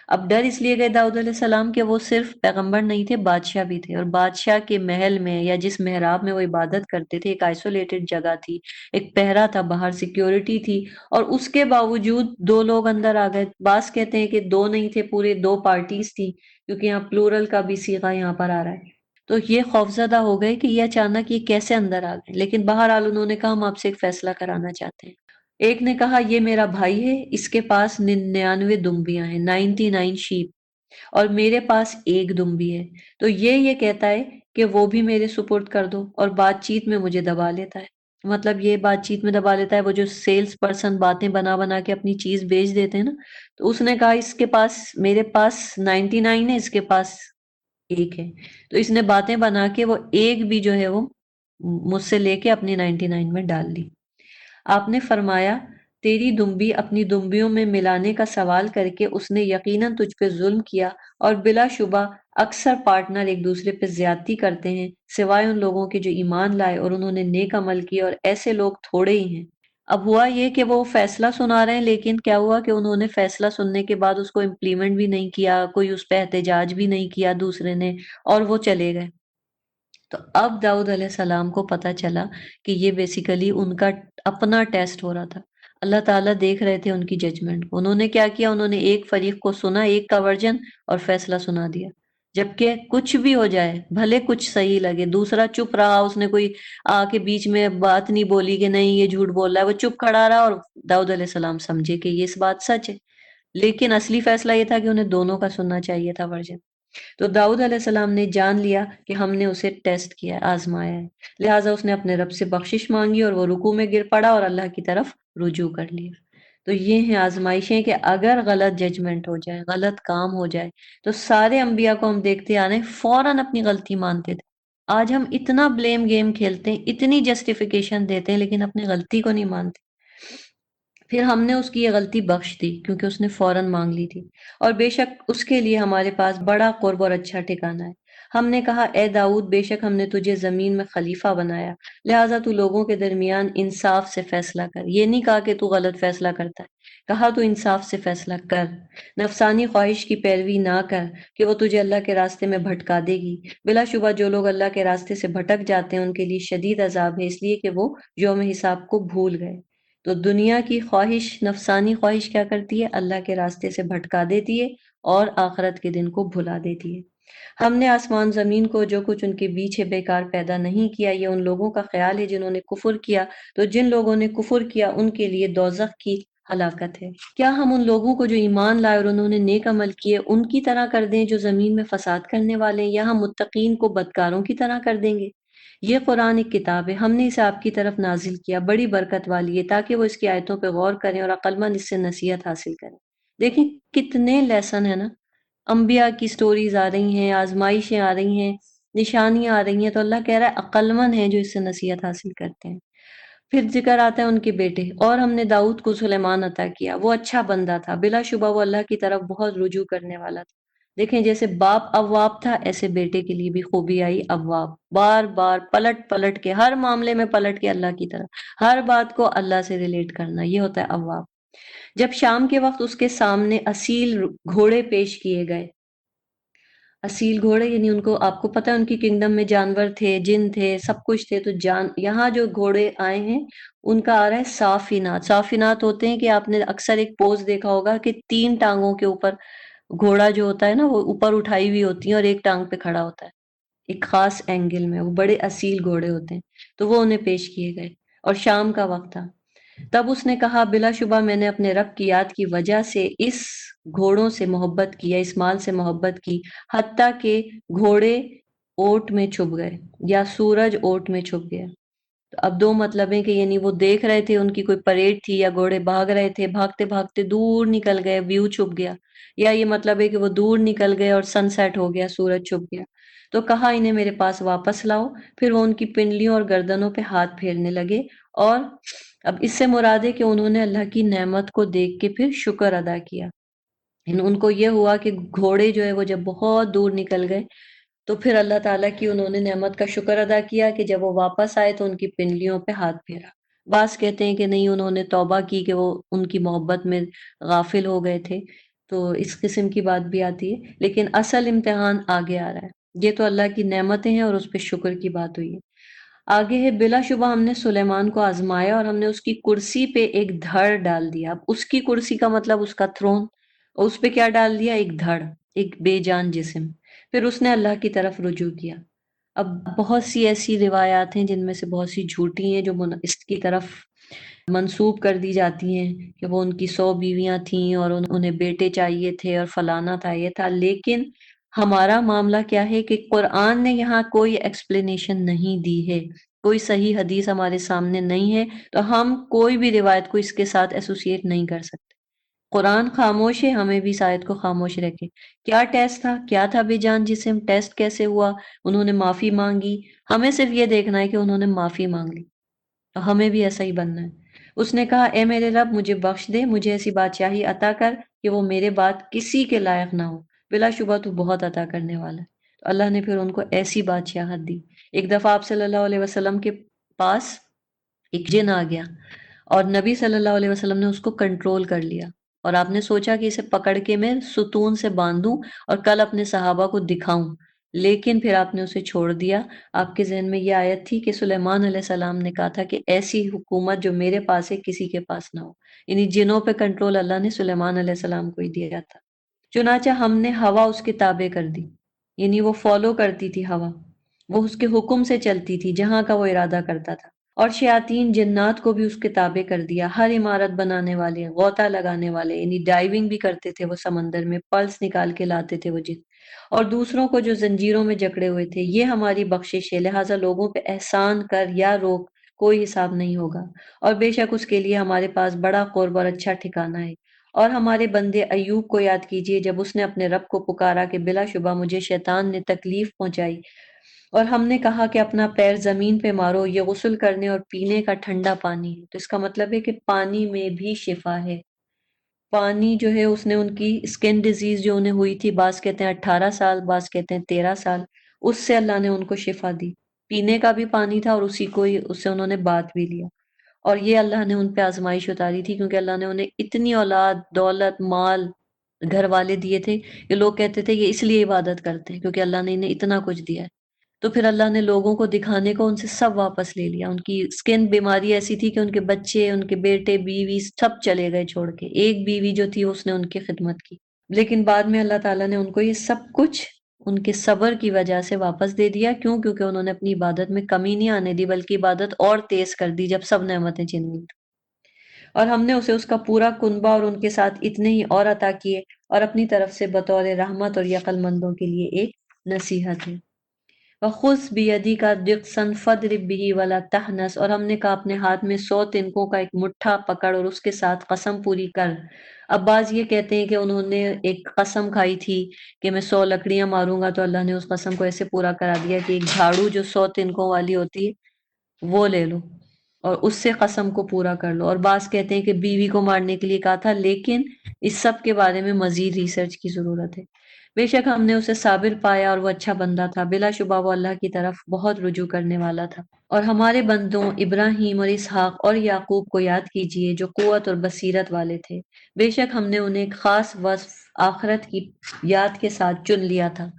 اب ڈر اس لیے گئے داؤد علیہ السلام کہ وہ صرف پیغمبر نہیں تھے، بادشاہ بھی تھے، اور بادشاہ کے محل میں یا جس محراب میں وہ عبادت کرتے تھے ایک آئسولیٹڈ جگہ تھی، ایک پہرا تھا، باہر سیکیورٹی تھی، اور اس کے باوجود دو لوگ اندر آ گئے۔ بعض کہتے ہیں کہ دو نہیں تھے، پورے دو پارٹیز تھی، کیونکہ یہاں پلورل کا بھی صیغہ یہاں پر آ رہا ہے۔ تو یہ خوفزدہ ہو گئے کہ یہ اچانک یہ کیسے اندر آ گئے، لیکن بہرحال انہوں نے کہا ہم آپ سے ایک فیصلہ کرانا چاہتے ہیں۔ ایک نے کہا یہ میرا بھائی ہے، اس کے پاس 99 دمبیاں ہیں، 99 شیپ، اور میرے پاس ایک دمبی ہے، تو یہ کہتا ہے کہ وہ بھی میرے سپرد کر دو، اور بات چیت میں مجھے دبا لیتا ہے۔ مطلب یہ بات چیت میں دبا لیتا ہے، وہ جو سیلز پرسن باتیں بنا بنا کے اپنی چیز بیچ دیتے ہیں نا، تو اس نے کہا اس کے پاس میرے پاس 99 ہے، اس کے پاس ایک ہے، تو اس نے باتیں بنا کے وہ ایک بھی جو ہے وہ مجھ سے لے کے اپنی 99 میں ڈال لی۔ آپ نے فرمایا تیری دمبی اپنی دمبیوں میں ملانے کا سوال کر کے اس نے یقیناً تجھ پہ ظلم کیا، اور بلا شبہ اکثر پارٹنر ایک دوسرے پہ زیادتی کرتے ہیں سوائے ان لوگوں کے جو ایمان لائے اور انہوں نے نیک عمل کیا، اور ایسے لوگ تھوڑے ہی ہیں۔ اب ہوا یہ کہ وہ فیصلہ سنا رہے ہیں، لیکن کیا ہوا کہ انہوں نے فیصلہ سننے کے بعد اس کو امپلیمنٹ بھی نہیں کیا، کوئی اس پہ احتجاج بھی نہیں کیا دوسرے نے، اور وہ چلے گئے۔ تو اب داؤد علیہ السلام کو پتا چلا کہ یہ بیسیکلی ان کا اپنا ٹیسٹ ہو رہا تھا۔ اللہ تعالیٰ دیکھ رہے تھے ان کی ججمنٹ کو۔ انہوں نے کیا کیا، انہوں نے ایک فریق کو سنا، ایک کا ورژن، اور فیصلہ سنا دیا، جبکہ کچھ بھی ہو جائے، بھلے کچھ صحیح لگے، دوسرا چپ رہا، اس نے کوئی آ کے بیچ میں بات نہیں بولی کہ نہیں یہ جھوٹ بول رہا ہے، وہ چپ کھڑا رہا، اور داؤد علیہ السلام سمجھے کہ یہ اس بات سچ ہے، لیکن اصلی فیصلہ یہ تھا کہ انہیں دونوں کا سننا چاہیے تھا ورژن۔ تو داؤد علیہ السلام نے جان لیا کہ ہم نے اسے ٹیسٹ کیا ہے، آزمایا ہے، لہٰذا اس نے اپنے رب سے بخشش مانگی اور وہ رکوع میں گر پڑا اور اللہ کی طرف رجوع کر لیا۔ تو یہ ہیں آزمائشیں کہ اگر غلط ججمنٹ ہو جائے، غلط کام ہو جائے، تو سارے انبیاء کو ہم دیکھتے آ رہے ہیں فوراً اپنی غلطی مانتے تھے۔ آج ہم اتنا بلیم گیم کھیلتے ہیں، اتنی جسٹیفیکیشن دیتے ہیں، لیکن اپنی غلطی کو نہیں مانتے۔ پھر ہم نے اس کی یہ غلطی بخش دی کیونکہ اس نے فوراً مانگ لی تھی، اور بے شک اس کے لیے ہمارے پاس بڑا قرب اور اچھا ٹھکانہ ہے۔ ہم نے کہا اے داؤد بے شک ہم نے تجھے زمین میں خلیفہ بنایا، لہٰذا تو لوگوں کے درمیان انصاف سے فیصلہ کر۔ یہ نہیں کہا کہ تو غلط فیصلہ کرتا ہے، کہا تو انصاف سے فیصلہ کر، نفسانی خواہش کی پیروی نہ کر کہ وہ تجھے اللہ کے راستے میں بھٹکا دے گی۔ بلا شبہ جو لوگ اللہ کے راستے سے بھٹک جاتے ہیں ان کے لیے شدید عذاب ہے، اس لیے کہ وہ یوم حساب کو بھول گئے۔ تو دنیا کی خواہش، نفسانی خواہش کیا کرتی ہے؟ اللہ کے راستے سے بھٹکا دیتی ہے اور آخرت کے دن کو بھلا دیتی ہے۔ ہم نے آسمان زمین کو جو کچھ ان کے بیچ ہے بیکار پیدا نہیں کیا، یہ ان لوگوں کا خیال ہے جنہوں نے کفر کیا، تو جن لوگوں نے کفر کیا ان کے لیے دوزخ کی ہلاکت ہے۔ کیا ہم ان لوگوں کو جو ایمان لائے اور انہوں نے نیک عمل کیے ان کی طرح کر دیں جو زمین میں فساد کرنے والے ہیں، یا ہم متقین کو بدکاروں کی طرح کر دیں گے؟ یہ قرآن ایک کتاب ہے، ہم نے اسے آپ کی طرف نازل کیا، بڑی برکت والی ہے، تاکہ وہ اس کی آیتوں پہ غور کریں اور عقل مند اس سے نصیحت حاصل کریں۔ دیکھیں کتنے لیسن ہیں نا، انبیاء کی سٹوریز آ رہی ہیں، آزمائشیں آ رہی ہیں، نشانیاں آ رہی ہیں، تو اللہ کہہ رہا ہے عقل مند ہیں جو اس سے نصیحت حاصل کرتے ہیں۔ پھر ذکر آتا ہے ان کے بیٹے، اور ہم نے داؤد کو سلیمان عطا کیا، وہ اچھا بندہ تھا، بلا شبہ وہ اللہ کی طرف بہت رجوع کرنے والا تھا۔ دیکھیں جیسے باپ اواب تھا، ایسے بیٹے کے لیے بھی خوبی آئی، اواب، بار بار پلٹ پلٹ کے، ہر معاملے میں پلٹ کے اللہ کی طرف، ہر بات کو اللہ سے ریلیٹ کرنا، یہ ہوتا ہے اواب۔ جب شام کے وقت اس کے سامنے اصیل گھوڑے پیش کیے گئے، اصیل گھوڑے یعنی ان کو، آپ کو پتہ ہے ان کی کنگڈم میں جانور تھے، جن تھے، سب کچھ تھے، تو یہاں جو گھوڑے آئے ہیں ان کا آ رہا ہے صافینات۔ صافینات ہوتے ہیں کہ آپ نے اکثر ایک پوز دیکھا ہوگا کہ تین ٹانگوں کے اوپر گھوڑا جو ہوتا ہے نا وہ اوپر اٹھائی ہوئی ہوتی ہے اور ایک ٹانگ پہ کھڑا ہوتا ہے ایک خاص اینگل میں، وہ بڑے اصیل گھوڑے ہوتے ہیں، تو وہ انہیں پیش کیے گئے اور شام کا وقت تھا۔ تب اس نے کہا بلا شبہ میں نے اپنے رب کی یاد کی وجہ سے اس گھوڑوں سے محبت کی یا اس مال سے محبت کی، حتیٰ کہ گھوڑے اوٹ میں چھپ گئے یا سورج اوٹ میں چھپ گیا۔ تو اب دو مطلب ہیں کہ یعنی وہ دیکھ رہے تھے، ان کی کوئی پریڈ تھی یا گھوڑے بھاگ رہے تھے، بھاگتے بھاگتے دور نکل گئے، ویو چھپ گیا، یا یہ مطلب ہے کہ وہ دور نکل گئے اور سن سیٹ ہو گیا، سورج چھپ گیا۔ تو کہا انہیں میرے پاس واپس لاؤ، پھر وہ ان کی پنڈلیوں اور گردنوں پہ ہاتھ پھیرنے لگے، اور اب اس سے مراد ہے کہ انہوں نے اللہ کی نعمت کو دیکھ کے پھر شکر ادا کیا۔ ان کو یہ ہوا کہ گھوڑے جو ہے وہ جب بہت دور نکل گئے تو پھر اللہ تعالیٰ کی انہوں نے نعمت کا شکر ادا کیا کہ جب وہ واپس آئے تو ان کی پنڈلیوں پہ ہاتھ پھیرا۔ بعض کہتے ہیں کہ نہیں، انہوں نے توبہ کی کہ وہ ان کی محبت میں غافل ہو گئے تھے، تو اس قسم کی بات بھی آتی ہے، لیکن اصل امتحان آگے آ رہا ہے۔ یہ تو اللہ کی نعمتیں ہیں اور اس پہ شکر کی بات ہوئی ہے۔ آگے ہے بلا شبہ ہم نے سلیمان کو آزمایا اور ہم نے اس کی کرسی پہ ایک دھڑ ڈال دیا۔ اب اس کی کرسی کا مطلب اس کا تھرون، اور اس پہ کیا ڈال دیا؟ ایک دھڑ، ایک بے جان جسم۔ پھر اس نے اللہ کی طرف رجوع کیا۔ اب بہت سی ایسی روایات ہیں جن میں سے بہت سی جھوٹی ہیں جو اس کی طرف منسوب کر دی جاتی ہیں کہ وہ ان کی 100 بیویاں تھیں اور انہیں بیٹے چاہیے تھے اور فلانا تھا، یہ تھا، لیکن ہمارا معاملہ کیا ہے کہ قرآن نے یہاں کوئی ایکسپلینیشن نہیں دی ہے، کوئی صحیح حدیث ہمارے سامنے نہیں ہے، تو ہم کوئی بھی روایت کو اس کے ساتھ ایسوسیٹ نہیں کر سکتے۔ قرآن خاموش ہے، ہمیں بھی شاید کو خاموش رکھے۔ کیا ٹیسٹ تھا؟ کیا تھا بے جان جسم؟ ٹیسٹ کیسے ہوا؟ انہوں نے معافی مانگی، ہمیں صرف یہ دیکھنا ہے کہ انہوں نے معافی مانگ لی، تو ہمیں بھی ایسا ہی بننا ہے۔ اس نے کہا اے میرے رب مجھے بخش دے، مجھے ایسی بادشاہی عطا کر کہ وہ میرے بعد کسی کے لائق نہ ہو، بلا شبہ تو بہت عطا کرنے والا ہے۔ تو اللہ نے پھر ان کو ایسی بادشاہت دی۔ ایک دفعہ آپ صلی اللہ علیہ وسلم کے پاس ایک جن آ گیا اور نبی صلی اللہ علیہ وسلم نے اس کو کنٹرول کر لیا، اور آپ نے سوچا کہ اسے پکڑ کے میں ستون سے باندھوں اور کل اپنے صحابہ کو دکھاؤں، لیکن پھر آپ نے اسے چھوڑ دیا۔ آپ کے ذہن میں یہ آیت تھی کہ سلیمان علیہ السلام نے کہا تھا کہ ایسی حکومت جو میرے پاس ہے کسی کے پاس نہ ہو، یعنی جنوں پہ کنٹرول اللہ نے سلیمان علیہ السلام کو ہی دیا تھا۔ چنانچہ ہم نے ہوا اس کے تابع کر دی، یعنی وہ فالو کرتی تھی ہوا، وہ اس کے حکم سے چلتی تھی جہاں کا وہ ارادہ کرتا تھا، اور شیاطین جنات کو بھی اس کے تابع کر دیا، ہر عمارت بنانے والے، غوطہ لگانے والے، یعنی ڈائیونگ بھی کرتے تھے وہ سمندر میں، پلس نکال کے لاتے تھے وہ جن، اور دوسروں کو جو زنجیروں میں جکڑے ہوئے تھے۔ یہ ہماری بخشش ہے، لہٰذا لوگوں پہ احسان کر یا روک کوئی حساب نہیں ہوگا، اور بے شک اس کے لیے ہمارے پاس بڑا قرب اور اچھا ٹھکانہ ہے۔ اور ہمارے بندے ایوب کو یاد کیجئے جب اس نے اپنے رب کو پکارا کہ بلا شبہ مجھے شیطان نے تکلیف پہنچائی، اور ہم نے کہا کہ اپنا پیر زمین پہ مارو، یہ غسل کرنے اور پینے کا ٹھنڈا پانی ہے۔ تو اس کا مطلب ہے کہ پانی میں بھی شفا ہے۔ پانی جو ہے، اس نے ان کی اسکن ڈیزیز جو انہیں ہوئی تھی، بعض کہتے ہیں 18 سال، بعض کہتے ہیں 13 سال، اس سے اللہ نے ان کو شفا دی، پینے کا بھی پانی تھا اور اسی کو ہی اس سے انہوں نے بات بھی لیا۔ اور یہ اللہ نے ان پہ آزمائش اتاری تھی، کیونکہ اللہ نے انہیں اتنی اولاد، دولت، مال، گھر والے دیے تھے کہ لوگ کہتے تھے یہ اس لیے عبادت کرتے ہیں کیونکہ اللہ نے انہیں اتنا کچھ دیا ہے۔ تو پھر اللہ نے لوگوں کو دکھانے کو ان سے سب واپس لے لیا۔ ان کی سکن بیماری ایسی تھی کہ ان کے بچے، ان کے بیٹے، بیوی سب چلے گئے چھوڑ کے، ایک بیوی جو تھی اس نے ان کی خدمت کی، لیکن بعد میں اللہ تعالیٰ نے ان کو یہ سب کچھ ان کے صبر کی وجہ سے واپس دے دیا۔ کیوں؟ کیونکہ انہوں نے اپنی عبادت میں کمی نہیں آنے دی، بلکہ عبادت اور تیز کر دی جب سب نعمتیں چھن گئی۔ اور ہم نے اسے اس کا پورا کنبہ اور ان کے ساتھ اتنے ہی اور عطا کیے، اور اپنی طرف سے بطور رحمت اور عقل مندوں کے لیے ایک نصیحت ہے۔ وَخُذْ بِيَدِكَ ضِغْثًا فَاضْرِب بِّهِ وَلَا تَحْنَثْ، اور ہم نے کہا اپنے ہاتھ میں 100 تنکوں کا ایک مٹھا پکڑ اور اس کے ساتھ قسم پوری کر۔ اب بعض یہ کہتے ہیں کہ انہوں نے ایک قسم کھائی تھی کہ میں 100 لکڑیاں ماروں گا، تو اللہ نے اس قسم کو ایسے پورا کرا دیا کہ ایک جھاڑو جو 100 تنکوں والی ہوتی ہے وہ لے لو اور اس سے قسم کو پورا کر لو۔ اور بعض کہتے ہیں کہ بیوی کو مارنے کے لیے کہا تھا، لیکن اس سب کے بارے میں مزید ریسرچ کی ضرورت ہے۔ بے شک ہم نے اسے صابر پایا اور وہ اچھا بندہ تھا، بلا شبہ وہ اللہ کی طرف بہت رجوع کرنے والا تھا۔ اور ہمارے بندوں ابراہیم اور اسحاق اور یعقوب کو یاد کیجئے جو قوت اور بصیرت والے تھے، بے شک ہم نے انہیں ایک خاص وصف آخرت کی یاد کے ساتھ چن لیا تھا،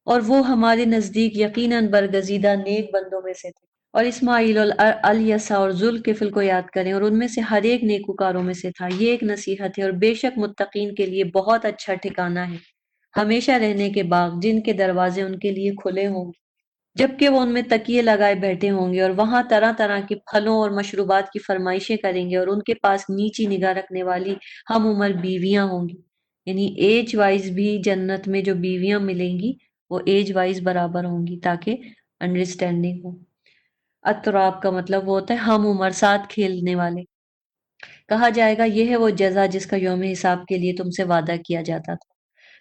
اور وہ ہمارے نزدیک یقیناً برگزیدہ نیک بندوں میں سے تھے۔ اور اسماعیل اور الیسع اور ذوالکفل کو یاد کریں، اور ان میں سے ہر ایک نیکوکاروں میں سے تھا۔ یہ ایک نصیحت ہے، اور بے شک متقین کے لیے بہت اچھا ٹھکانہ ہے ہمیشہ رہنے کے باغ، جن کے دروازے ان کے لیے کھلے ہوں گے، جبکہ وہ ان میں تکیے لگائے بیٹھے ہوں گے، اور وہاں طرح طرح کی پھلوں اور مشروبات کی فرمائشیں کریں گے، اور ان کے پاس نیچی نگاہ رکھنے والی ہم عمر بیویاں ہوں گی۔ یعنی ایج وائز بھی جنت میں جو بیویاں ملیں گی وہ ایج وائز برابر ہوں گی، تاکہ انڈرسٹینڈنگ ہو۔ اتراب کا مطلب وہ ہوتا ہے ہم عمر، ساتھ کھیلنے والے۔ کہا جائے گا یہ ہے وہ جزا جس کا یوم حساب کے لیے تم سے وعدہ کیا جاتا تھا۔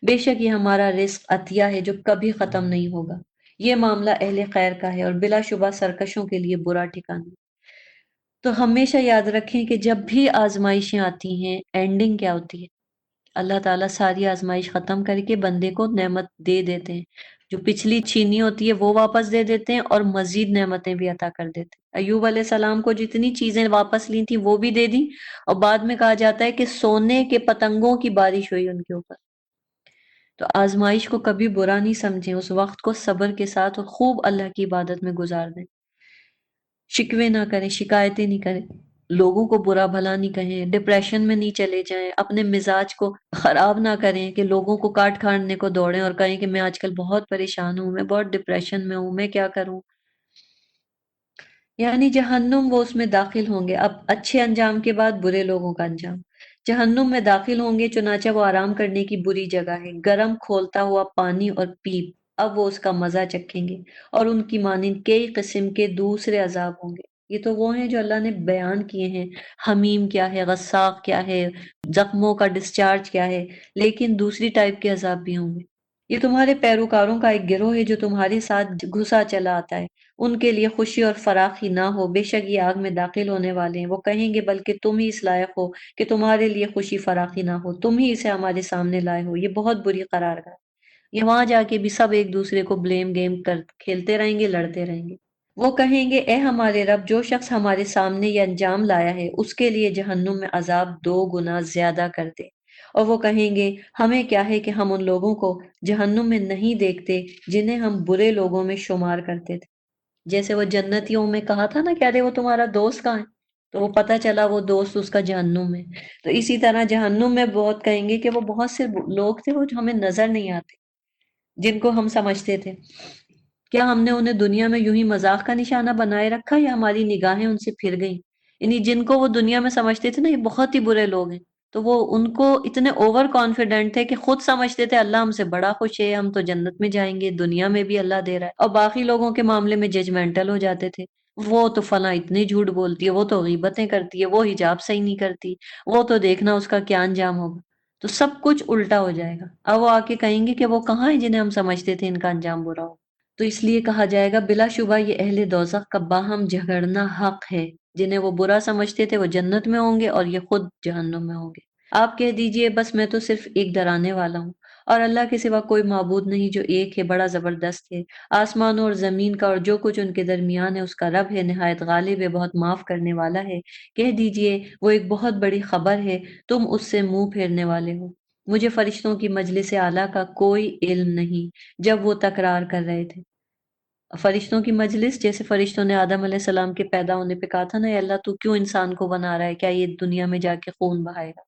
بے شک یہ ہمارا رزق عطیہ ہے جو کبھی ختم نہیں ہوگا۔ یہ معاملہ اہل خیر کا ہے، اور بلا شبہ سرکشوں کے لیے برا ٹھکانہ۔ تو ہمیشہ یاد رکھیں کہ جب بھی آزمائشیں آتی ہیں، اینڈنگ کیا ہوتی ہے؟ اللہ تعالیٰ ساری آزمائش ختم کر کے بندے کو نعمت دے دیتے ہیں، جو پچھلی چھینی ہوتی ہے وہ واپس دے دیتے ہیں، اور مزید نعمتیں بھی عطا کر دیتے ہیں۔ ایوب علیہ السلام کو جتنی چیزیں واپس لی تھیں وہ بھی دے دیں، اور بعد میں کہا جاتا ہے کہ سونے کے پتنگوں کی بارش ہوئی ان کے اوپر۔ تو آزمائش کو کبھی برا نہیں سمجھیں، اس وقت کو صبر کے ساتھ اور خوب اللہ کی عبادت میں گزار دیں۔ شکوے نہ کریں، شکایتیں نہیں کریں، لوگوں کو برا بھلا نہیں کہیں، ڈپریشن میں نہیں چلے جائیں، اپنے مزاج کو خراب نہ کریں کہ لوگوں کو کاٹ کھاڑنے کو دوڑیں اور کہیں کہ میں آج کل بہت پریشان ہوں، میں بہت ڈپریشن میں ہوں، میں کیا کروں۔ یعنی جہنم وہ اس میں داخل ہوں گے، اب اچھے انجام کے بعد برے لوگوں کا انجام۔ جہنم میں داخل ہوں گے، چنانچہ وہ آرام کرنے کی بری جگہ ہے، گرم کھولتا ہوا پانی اور پیپ، اب وہ اس کا مزہ چکھیں گے، اور ان کی مانند کئی قسم کے دوسرے عذاب ہوں گے۔ یہ تو وہ ہیں جو اللہ نے بیان کیے ہیں، حمیم کیا ہے، غساق کیا ہے، زخموں کا ڈسچارج کیا ہے، لیکن دوسری ٹائپ کے عذاب بھی ہوں گے۔ یہ تمہارے پیروکاروں کا ایک گروہ ہے جو تمہارے ساتھ گھسا چلا آتا ہے، ان کے لیے خوشی اور فراخی نہ ہو، بے شک یہ آگ میں داخل ہونے والے ہیں۔ وہ کہیں گے بلکہ تم ہی اس لائق ہو کہ تمہارے لیے خوشی فراخی نہ ہو، تم ہی اسے ہمارے سامنے لائے ہو، یہ بہت بری قرارگاہ ہے۔ یہ وہاں جا کے بھی سب ایک دوسرے کو بلیم گیم کھیلتے رہیں گے، لڑتے رہیں گے۔ وہ کہیں گے اے ہمارے رب، جو شخص ہمارے سامنے یہ انجام لایا ہے اس کے لیے جہنم میں عذاب 2 گنا زیادہ کر دے۔ اور وہ کہیں گے ہمیں کیا ہے کہ ہم ان لوگوں کو جہنم میں نہیں دیکھتے جنہیں ہم برے لوگوں میں شمار کرتے تھے۔ جیسے وہ جنتیوں میں کہا تھا نا کہ ارے وہ تمہارا دوست کہاں ہے، تو وہ پتہ چلا وہ دوست اس کا جہنم میں۔ تو اسی طرح جہنم میں بہت کہیں گے کہ وہ بہت سے لوگ تھے وہ جو ہمیں نظر نہیں آتے، جن کو ہم سمجھتے تھے، کیا ہم نے انہیں دنیا میں یوں ہی مذاق کا نشانہ بنائے رکھا یا ہماری نگاہیں ان سے پھر گئیں؟ یعنی جن کو وہ دنیا میں سمجھتے تھے نا یہ بہت ہی برے لوگ ہیں، تو وہ ان کو اتنے اوور کانفیڈنٹ تھے کہ خود سمجھتے تھے اللہ ہم سے بڑا خوش ہے، ہم تو جنت میں جائیں گے، دنیا میں بھی اللہ دے رہا ہے، اور باقی لوگوں کے معاملے میں ججمنٹل ہو جاتے تھے۔ وہ تو فلاں اتنے جھوٹ بولتی ہے، وہ تو غیبتیں کرتی ہے، وہ حجاب صحیح نہیں کرتی، وہ تو دیکھنا اس کا کیا انجام ہوگا۔ تو سب کچھ الٹا ہو جائے گا، اب وہ آ کے کہیں گے کہ وہ کہاں ہیں جنہیں ہم سمجھتے تھے ان کا انجام برا ہو۔ تو اس لیے کہا جائے گا بلا شبہ یہ اہل دوزخ کا باہم جھگڑنا حق ہے، جنہیں وہ برا سمجھتے تھے وہ جنت میں ہوں گے اور یہ خود جہنم میں ہوں گے۔ آپ کہہ دیجئے بس میں تو صرف ایک ڈرانے والا ہوں، اور اللہ کے سوا کوئی معبود نہیں جو ایک ہے، بڑا زبردست ہے۔ آسمانوں اور زمین کا اور جو کچھ ان کے درمیان ہے اس کا رب ہے، نہایت غالب ہے، بہت معاف کرنے والا ہے۔ کہہ دیجئے وہ ایک بہت بڑی خبر ہے، تم اس سے منہ پھیرنے والے ہو۔ مجھے فرشتوں کی مجلس اعلیٰ کا کوئی علم نہیں جب وہ تکرار کر رہے تھے۔ فرشتوں کی مجلس، جیسے فرشتوں نے آدم علیہ السلام کے پیدا ہونے پہ کہا تھا نا، اے اللہ تو کیوں انسان کو بنا رہا ہے، کیا یہ دنیا میں جا کے خون بہائے گا؟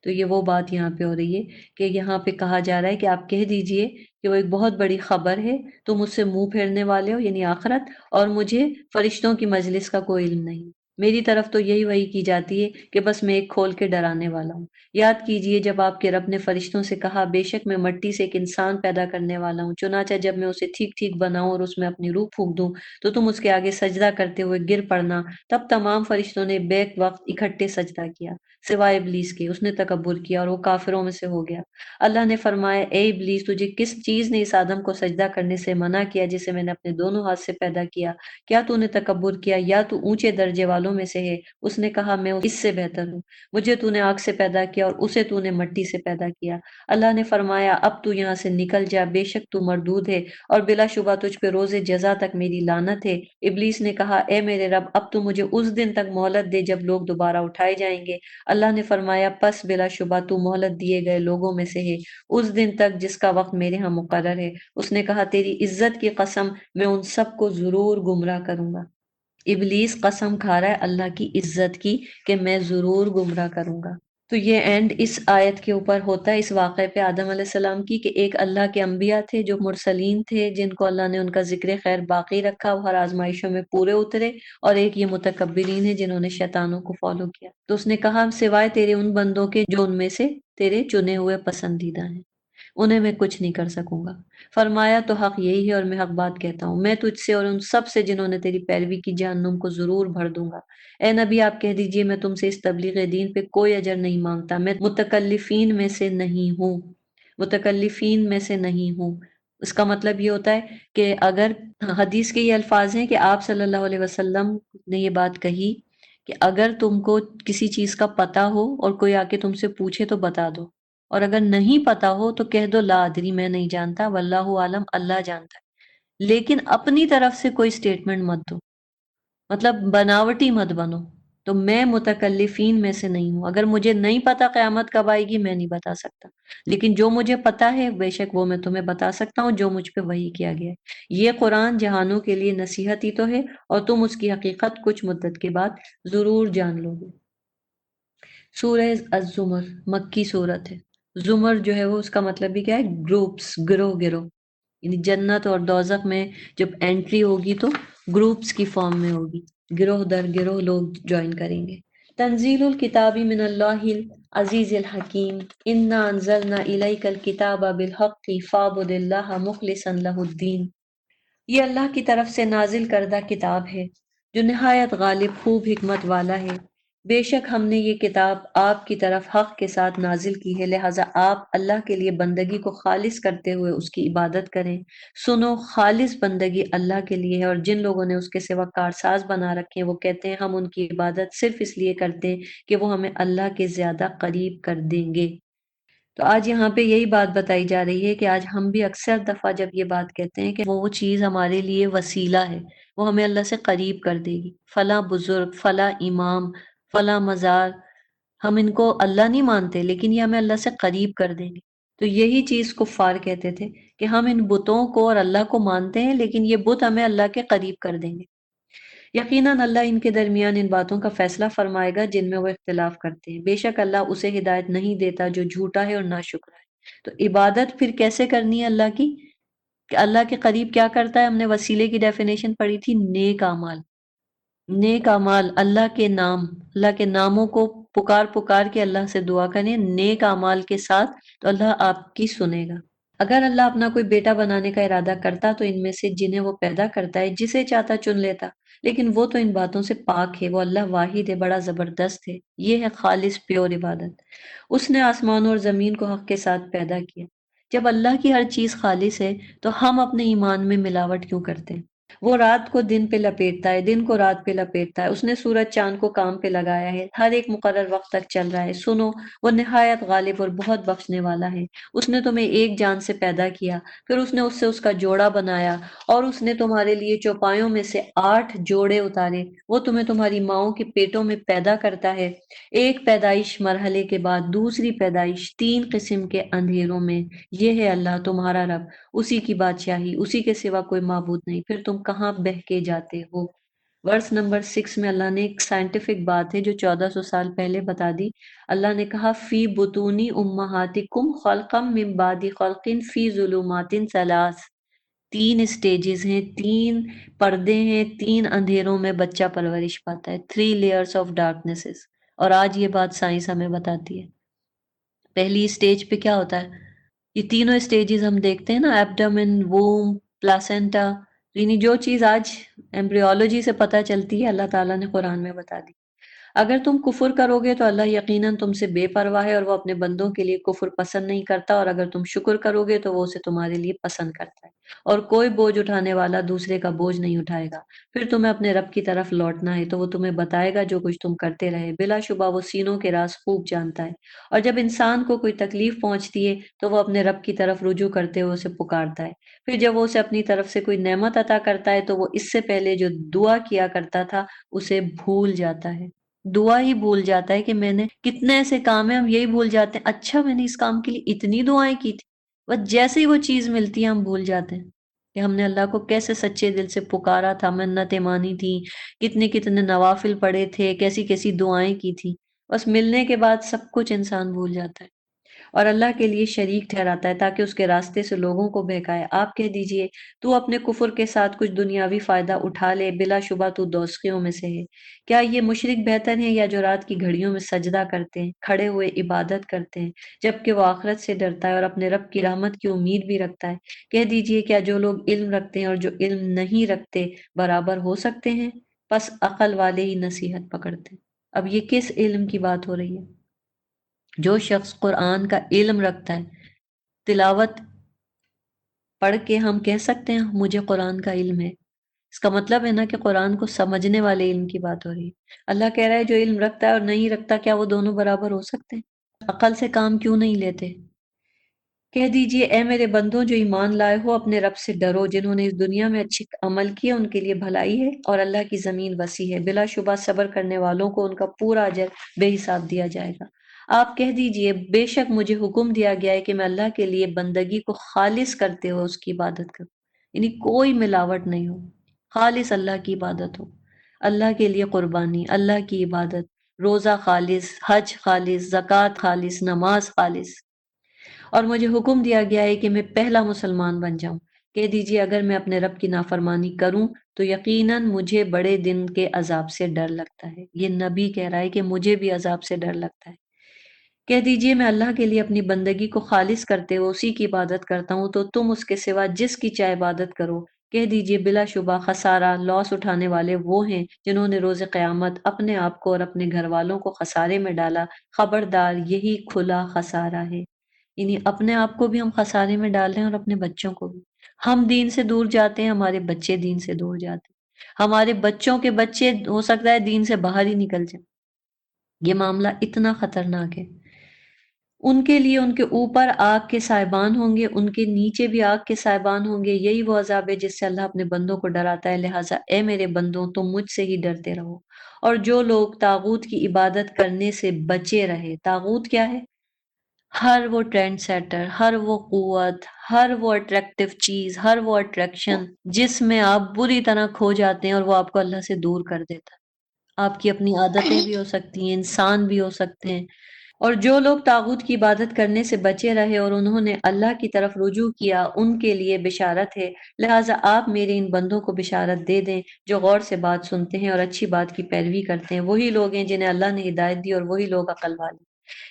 تو یہ وہ بات یہاں پہ ہو رہی ہے کہ یہاں پہ کہا جا رہا ہے کہ آپ کہہ دیجئے کہ وہ ایک بہت بڑی خبر ہے، تم اس سے منہ پھیرنے والے ہو، یعنی آخرت، اور مجھے فرشتوں کی مجلس کا کوئی علم نہیں۔ میری طرف تو یہی وحی کی جاتی ہے کہ بس میں ایک کھول کے ڈرانے والا ہوں۔ یاد کیجئے جب آپ کے رب نے فرشتوں سے کہا بے شک میں مٹی سے ایک انسان پیدا کرنے والا ہوں، چنانچہ جب میں اسے ٹھیک ٹھیک بناؤں اور اس میں اپنی روح پھونک دوں تو تم اس کے آگے سجدہ کرتے ہوئے گر پڑنا، تب تمام فرشتوں نے بیک وقت اکٹھے سجدہ کیا سوائے ابلیس کے، اس نے تکبر کیا اور وہ کافروں میں سے ہو گیا۔ اللہ نے فرمایا اے ابلیس، تجھے کس چیز نے اس آدم کو سجدہ کرنے سے منع کیا جسے میں نے اپنے دونوں ہاتھ سے پیدا کیا؟ کیا تو نے تکبر کیا یا تو اونچے درجے والوں میں سے ہے؟ اس نے کہا میں اس سے بہتر ہوں، مجھے تو نے آگ سے پیدا کیا اور اسے تو نے مٹی سے پیدا کیا۔ اللہ نے فرمایا اب تو یہاں سے نکل جا، بے شک تو مردود ہے اور بلا شبہ تجھ پہ روز جزا تک میری لعنت ہے۔ ابلیس نے کہا اے میرے رب، اب تو مجھے اس دن تک مہلت دے جب لوگ دوبارہ اٹھائے جائیں گے۔ اللہ نے فرمایا پس بلا شبہ تو مہلت دیے گئے لوگوں میں سے ہے، اس دن تک جس کا وقت میرے ہاں مقرر ہے۔ اس نے کہا تیری عزت کی قسم میں ان سب کو ضرور گمراہ کروں گا۔ ابلیس قسم کھا رہا ہے اللہ کی عزت کی کہ میں ضرور گمراہ کروں گا۔ تو یہ اینڈ اس آیت کے اوپر ہوتا ہے، اس واقعے پہ آدم علیہ السلام کی، کہ ایک اللہ کے انبیاء تھے جو مرسلین تھے، جن کو اللہ نے ان کا ذکر خیر باقی رکھا، وہ ہر آزمائشوں میں پورے اترے، اور ایک یہ متکبرین ہیں جنہوں نے شیطانوں کو فالو کیا۔ تو اس نے کہا سوائے تیرے ان بندوں کے جو ان میں سے تیرے چنے ہوئے پسندیدہ ہیں، انہیں میں کچھ نہیں کر سکوں گا۔ فرمایا تو حق یہی ہے اور میں حق بات کہتا ہوں، میں تجھ سے اور ان سب سے جنہوں نے تیری پیروی کی جہنم کو ضرور بھر دوں گا۔ اے نبی آپ کہہ دیجئے میں تم سے اس تبلیغ دین پہ کوئی اجر نہیں مانگتا، میں متکلفین میں سے نہیں ہوں، متکلفین میں سے نہیں ہوں۔ اس کا مطلب یہ ہوتا ہے کہ اگر حدیث کے یہ الفاظ ہیں کہ آپ صلی اللہ علیہ وسلم نے یہ بات کہی کہ اگر تم کو کسی چیز کا پتہ ہو اور کوئی آ کے تم سے پوچھے تو بتا دو، اور اگر نہیں پتا ہو تو کہہ دو لا ادری، میں نہیں جانتا، واللہ عالم، اللہ جانتا ہے، لیکن اپنی طرف سے کوئی سٹیٹمنٹ مت دو، مطلب بناوٹی مت بنو۔ تو میں متکلفین میں سے نہیں ہوں، اگر مجھے نہیں پتا قیامت کب آئے گی میں نہیں بتا سکتا، لیکن جو مجھے پتا ہے بے شک وہ میں تمہیں بتا سکتا ہوں جو مجھ پہ وحی کیا گیا ہے۔ یہ قرآن جہانوں کے لیے نصیحت ہی تو ہے، اور تم اس کی حقیقت کچھ مدت کے بعد ضرور جان لو گے۔ سورہ الزمر مکی صورت ہے۔ زمر جو ہے وہ اس کا مطلب بھی کیا ہے؟ گروپس، گروہ گروہ، یعنی جنت اور دوزخ میں جب انٹری ہوگی تو گروپس کی فارم میں ہوگی، گروہ در گروہ لوگ جوائن کریں گے۔ تنزیل الکتاب من اللہ العزیز الحکیم، انا انزلنا الیک الکتاب بالحق فاعبد اللہ مخلصا لہ الدین۔ یہ اللہ کی طرف سے نازل کردہ کتاب ہے جو نہایت غالب خوب حکمت والا ہے۔ بے شک ہم نے یہ کتاب آپ کی طرف حق کے ساتھ نازل کی ہے، لہٰذا آپ اللہ کے لیے بندگی کو خالص کرتے ہوئے اس کی عبادت کریں۔ سنو، خالص بندگی اللہ کے لیے ہے، اور جن لوگوں نے اس کے سوا کارساز بنا رکھے ہیں وہ کہتے ہیں ہم ان کی عبادت صرف اس لیے کرتے ہیں کہ وہ ہمیں اللہ کے زیادہ قریب کر دیں گے۔ تو آج یہاں پہ یہی بات بتائی جا رہی ہے کہ آج ہم بھی اکثر دفعہ جب یہ بات کہتے ہیں کہ وہ چیز ہمارے لیے وسیلہ ہے، وہ ہمیں اللہ سے قریب کر دے گی، فلاں بزرگ، فلاں امام، فلاں مزار، ہم ان کو اللہ نہیں مانتے لیکن یہ ہمیں اللہ سے قریب کر دیں گے۔ تو یہی چیز کفار کہتے تھے کہ ہم ان بتوں کو اور اللہ کو مانتے ہیں لیکن یہ بت ہمیں اللہ کے قریب کر دیں گے۔ یقیناً اللہ ان کے درمیان ان باتوں کا فیصلہ فرمائے گا جن میں وہ اختلاف کرتے ہیں، بے شک اللہ اسے ہدایت نہیں دیتا جو جھوٹا ہے اور ناشکرا ہے۔ تو عبادت پھر کیسے کرنی ہے اللہ کی؟ کہ اللہ کے قریب کیا کرتا ہے؟ ہم نے وسیلے کی ڈیفینیشن پڑھی تھی، نیک اعمال، نیک اعمال، اللہ کے نام، اللہ کے ناموں کو پکار پکار کے اللہ سے دعا کریں نیک اعمال کے ساتھ، تو اللہ آپ کی سنے گا۔ اگر اللہ اپنا کوئی بیٹا بنانے کا ارادہ کرتا تو ان میں سے جنہیں وہ پیدا کرتا ہے جسے چاہتا چن لیتا، لیکن وہ تو ان باتوں سے پاک ہے، وہ اللہ واحد ہے، بڑا زبردست ہے، یہ ہے خالص پیور عبادت۔ اس نے آسمانوں اور زمین کو حق کے ساتھ پیدا کیا۔ جب اللہ کی ہر چیز خالص ہے تو ہم اپنے ایمان میں ملاوٹ کیوں کرتے ہیں؟ وہ رات کو دن پہ لپیٹتا ہے، دن کو رات پہ لپیٹتا ہے، اس نے سورج چاند کو کام پہ لگایا ہے، ہر ایک مقرر وقت تک چل رہا ہے۔ سنو، وہ نہایت غالب اور بہت بخشنے والا ہے۔ اس نے تمہیں ایک جان سے پیدا کیا، پھر اس نے اس سے اس کا جوڑا بنایا، اور اس نے تمہارے لیے چوپایوں میں سے 8 جوڑے اتارے۔ وہ تمہیں تمہاری ماؤں کے پیٹوں میں پیدا کرتا ہے، ایک پیدائش مرحلے کے بعد دوسری پیدائش، 3 قسم کے اندھیروں میں۔ یہ ہے اللہ تمہارا رب، اسی کی بادشاہی، اسی کے سوا کوئی معبود نہیں، پھر تم کہاں بہکے جاتے ہو؟ ورس نمبر 6 میں اللہ نے ایک سائنٹیفک بات ہے جو 1400 سال پہلے بتا دی۔ اللہ نے کہا فی بطونی امہاتکم خلقم من بعد خلق فی ظلمات ثلاث۔ 3 اسٹیجز ہیں، 3 پردے ہیں، 3 اندھیروں میں بچہ پرورش پاتا ہے، 3 لیئرس آف ڈارکنیسز۔ اور آج یہ بات سائنس ہمیں بتاتی ہے۔ پہلی اسٹیج پہ کیا ہوتا ہے؟ یہ تینوں اسٹیجز ہم دیکھتے ہیں نا، ایبڈومن، ووم، پلاسینٹا، یعنی جو چیز آج ایمبریولوجی سے پتہ چلتی ہے اللہ تعالیٰ نے قرآن میں بتا دی۔ اگر تم کفر کرو گے تو اللہ یقیناً تم سے بے پرواہ ہے اور وہ اپنے بندوں کے لیے کفر پسند نہیں کرتا، اور اگر تم شکر کرو گے تو وہ اسے تمہارے لیے پسند کرتا ہے، اور کوئی بوجھ اٹھانے والا دوسرے کا بوجھ نہیں اٹھائے گا۔ پھر تمہیں اپنے رب کی طرف لوٹنا ہے تو وہ تمہیں بتائے گا جو کچھ تم کرتے رہے، بلا شبہ وہ سینوں کے راز خوب جانتا ہے۔ اور جب انسان کو کوئی تکلیف پہنچتی ہے تو وہ اپنے رب کی طرف رجوع کرتے ہوئے اسے پکارتا ہے، پھر جب وہ اسے اپنی طرف سے کوئی نعمت عطا کرتا ہے تو وہ اس سے پہلے جو دعا کیا کرتا تھا اسے بھول جاتا ہے، دعا ہی بھول جاتا ہے کہ میں نے کتنے ایسے کام ہیں، ہم یہی بھول جاتے ہیں اچھا میں نے اس کام کے لیے اتنی دعائیں کی تھی، بس جیسے ہی وہ چیز ملتی ہے ہم بھول جاتے ہیں کہ ہم نے اللہ کو کیسے سچے دل سے پکارا تھا، منتیں مانی تھی، کتنے کتنے نوافل پڑے تھے، کیسی کیسی دعائیں کی تھی۔ بس ملنے کے بعد سب کچھ انسان بھول جاتا ہے اور اللہ کے لیے شریک ٹھہراتا ہے تاکہ اس کے راستے سے لوگوں کو بہکائے۔ آپ کہہ دیجئے تو اپنے کفر کے ساتھ کچھ دنیاوی فائدہ اٹھا لے، بلا شبہ تو دوزخیوں میں سے ہے۔ کیا یہ مشرک بہتر ہیں یا جو رات کی گھڑیوں میں سجدہ کرتے ہیں، کھڑے ہوئے عبادت کرتے ہیں، جبکہ وہ آخرت سے ڈرتا ہے اور اپنے رب کی رحمت کی امید بھی رکھتا ہے؟ کہہ دیجئے کیا جو لوگ علم رکھتے ہیں اور جو علم نہیں رکھتے برابر ہو سکتے ہیں؟ پس عقل والے ہی نصیحت پکڑتے ہیں۔ اب یہ کس علم کی بات ہو رہی ہے؟ جو شخص قرآن کا علم رکھتا ہے، تلاوت پڑھ کے ہم کہہ سکتے ہیں مجھے قرآن کا علم ہے، اس کا مطلب ہے نا کہ قرآن کو سمجھنے والے علم کی بات ہو رہی ہے۔ اللہ کہہ رہا ہے جو علم رکھتا ہے اور نہیں رکھتا، کیا وہ دونوں برابر ہو سکتے ہیں؟ عقل سے کام کیوں نہیں لیتے؟ کہہ دیجئے اے میرے بندوں جو ایمان لائے ہو، اپنے رب سے ڈرو، جنہوں نے اس دنیا میں اچھے عمل کیے ان کے لیے بھلائی ہے، اور اللہ کی زمین وسیع ہے، بلا شبہ صبر کرنے والوں کو ان کا پورا اجر بے حساب دیا جائے گا۔ آپ کہہ دیجئے بے شک مجھے حکم دیا گیا ہے کہ میں اللہ کے لیے بندگی کو خالص کرتے ہو اس کی عبادت کروں، یعنی کوئی ملاوٹ نہیں ہو، خالص اللہ کی عبادت ہو، اللہ کے لیے قربانی، اللہ کی عبادت، روزہ خالص، حج خالص، زکوٰۃ خالص، نماز خالص۔ اور مجھے حکم دیا گیا ہے کہ میں پہلا مسلمان بن جاؤں۔ کہہ دیجئے اگر میں اپنے رب کی نافرمانی کروں تو یقیناً مجھے بڑے دن کے عذاب سے ڈر لگتا ہے۔ یہ نبی کہہ رہا ہے کہ مجھے بھی عذاب سے ڈر لگتا ہے۔ کہہ دیجئے میں اللہ کے لیے اپنی بندگی کو خالص کرتے ہوئے اسی کی عبادت کرتا ہوں، تو تم اس کے سوا جس کی چاہے عبادت کرو۔ کہہ دیجئے بلا شبہ خسارہ، لاس اٹھانے والے وہ ہیں جنہوں نے روز قیامت اپنے آپ کو اور اپنے گھر والوں کو خسارے میں ڈالا۔ خبردار یہی کھلا خسارہ ہے، یعنی اپنے آپ کو بھی ہم خسارے میں ڈال رہے ہیں اور اپنے بچوں کو بھی۔ ہم دین سے دور جاتے ہیں، ہمارے بچے دین سے دور جاتے ہیں، ہمارے بچوں کے بچے ہو سکتا ہے دین سے باہر ہی نکل جائیں۔ یہ معاملہ اتنا خطرناک ہے۔ ان کے لیے ان کے اوپر آگ کے سائبان ہوں گے، ان کے نیچے بھی آگ کے سائبان ہوں گے، یہی وہ عذاب ہے جس سے اللہ اپنے بندوں کو ڈراتا ہے۔ لہٰذا اے میرے بندوں تم مجھ سے ہی ڈرتے رہو، اور جو لوگ طاغوت کی عبادت کرنے سے بچے رہے۔ طاغوت کیا ہے؟ ہر وہ ٹرینڈ سیٹر، ہر وہ قوت، ہر وہ اٹریکٹیو چیز، ہر وہ اٹریکشن جس میں آپ بری طرح کھو جاتے ہیں اور وہ آپ کو اللہ سے دور کر دیتا ہے۔ آپ کی اپنی عادتیں بھی ہو سکتی ہیں، انسان بھی ہو سکتے ہیں۔ اور جو لوگ طاغوت کی عبادت کرنے سے بچے رہے اور انہوں نے اللہ کی طرف رجوع کیا، ان کے لیے بشارت ہے۔ لہٰذا آپ میرے ان بندوں کو بشارت دے دیں جو غور سے بات سنتے ہیں اور اچھی بات کی پیروی کرتے ہیں۔ وہی لوگ ہیں جنہیں اللہ نے ہدایت دی اور وہی لوگ عقل والے۔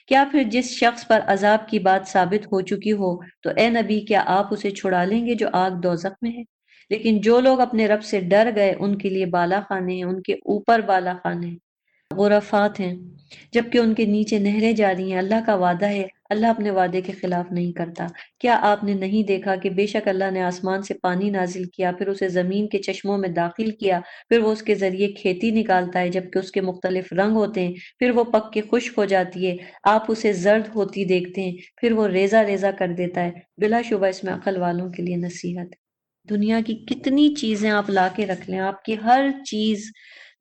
کیا پھر جس شخص پر عذاب کی بات ثابت ہو چکی ہو تو اے نبی کیا آپ اسے چھڑا لیں گے جو آگ دوزخ میں ہے؟ لیکن جو لوگ اپنے رب سے ڈر گئے ان کے لیے بالا خانے ہیں، ان کے اوپر بالا خانے ہیں، غرفات ہیں۔ جبکہ ان کے نیچے نہریں جاری ہیں۔ اللہ کا وعدہ ہے، اللہ اپنے وعدے کے خلاف نہیں کرتا۔ کیا آپ نے نہیں دیکھا کہ بے شک اللہ نے آسمان سے پانی نازل کیا، پھر اسے زمین کے چشموں میں داخل کیا، پھر وہ اس کے ذریعے کھیتی نکالتا ہے جبکہ اس کے مختلف رنگ ہوتے ہیں، پھر وہ پک کے خشک ہو جاتی ہے، آپ اسے زرد ہوتی دیکھتے ہیں، پھر وہ ریزہ ریزہ کر دیتا ہے۔ بلا شبہ اس میں عقل والوں کے لیے نصیحت ہے۔ دنیا کی کتنی چیزیں آپ لا کے رکھ لیں، آپ کی ہر چیز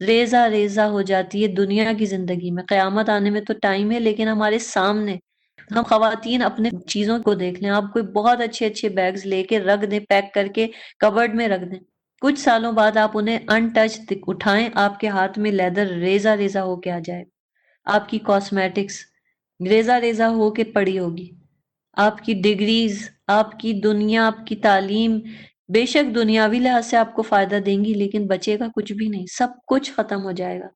ریزہ ریزہ ہو جاتی ہے دنیا کی زندگی میں۔ قیامت آنے میں تو ٹائم ہے، لیکن ہمارے سامنے ہم خواتین اپنے چیزوں کو دیکھ لیں، آپ کوئی بہت اچھے اچھے بیگز لے کے رکھ دیں، پیک کر کے کبرڈ میں رکھ دیں، کچھ سالوں بعد آپ انہیں ان ٹچ اٹھائیں، آپ کے ہاتھ میں لیدر ریزہ ریزہ ہو کے آ جائے، آپ کی کاسمیٹکس ریزہ ریزہ ہو کے پڑی ہوگی، آپ کی ڈگریز، آپ کی دنیا، آپ کی تعلیم بے شک دنیاوی لحاظ سے آپ کو فائدہ دیں گی، لیکن بچے گا کچھ بھی نہیں، سب کچھ ختم ہو جائے گا۔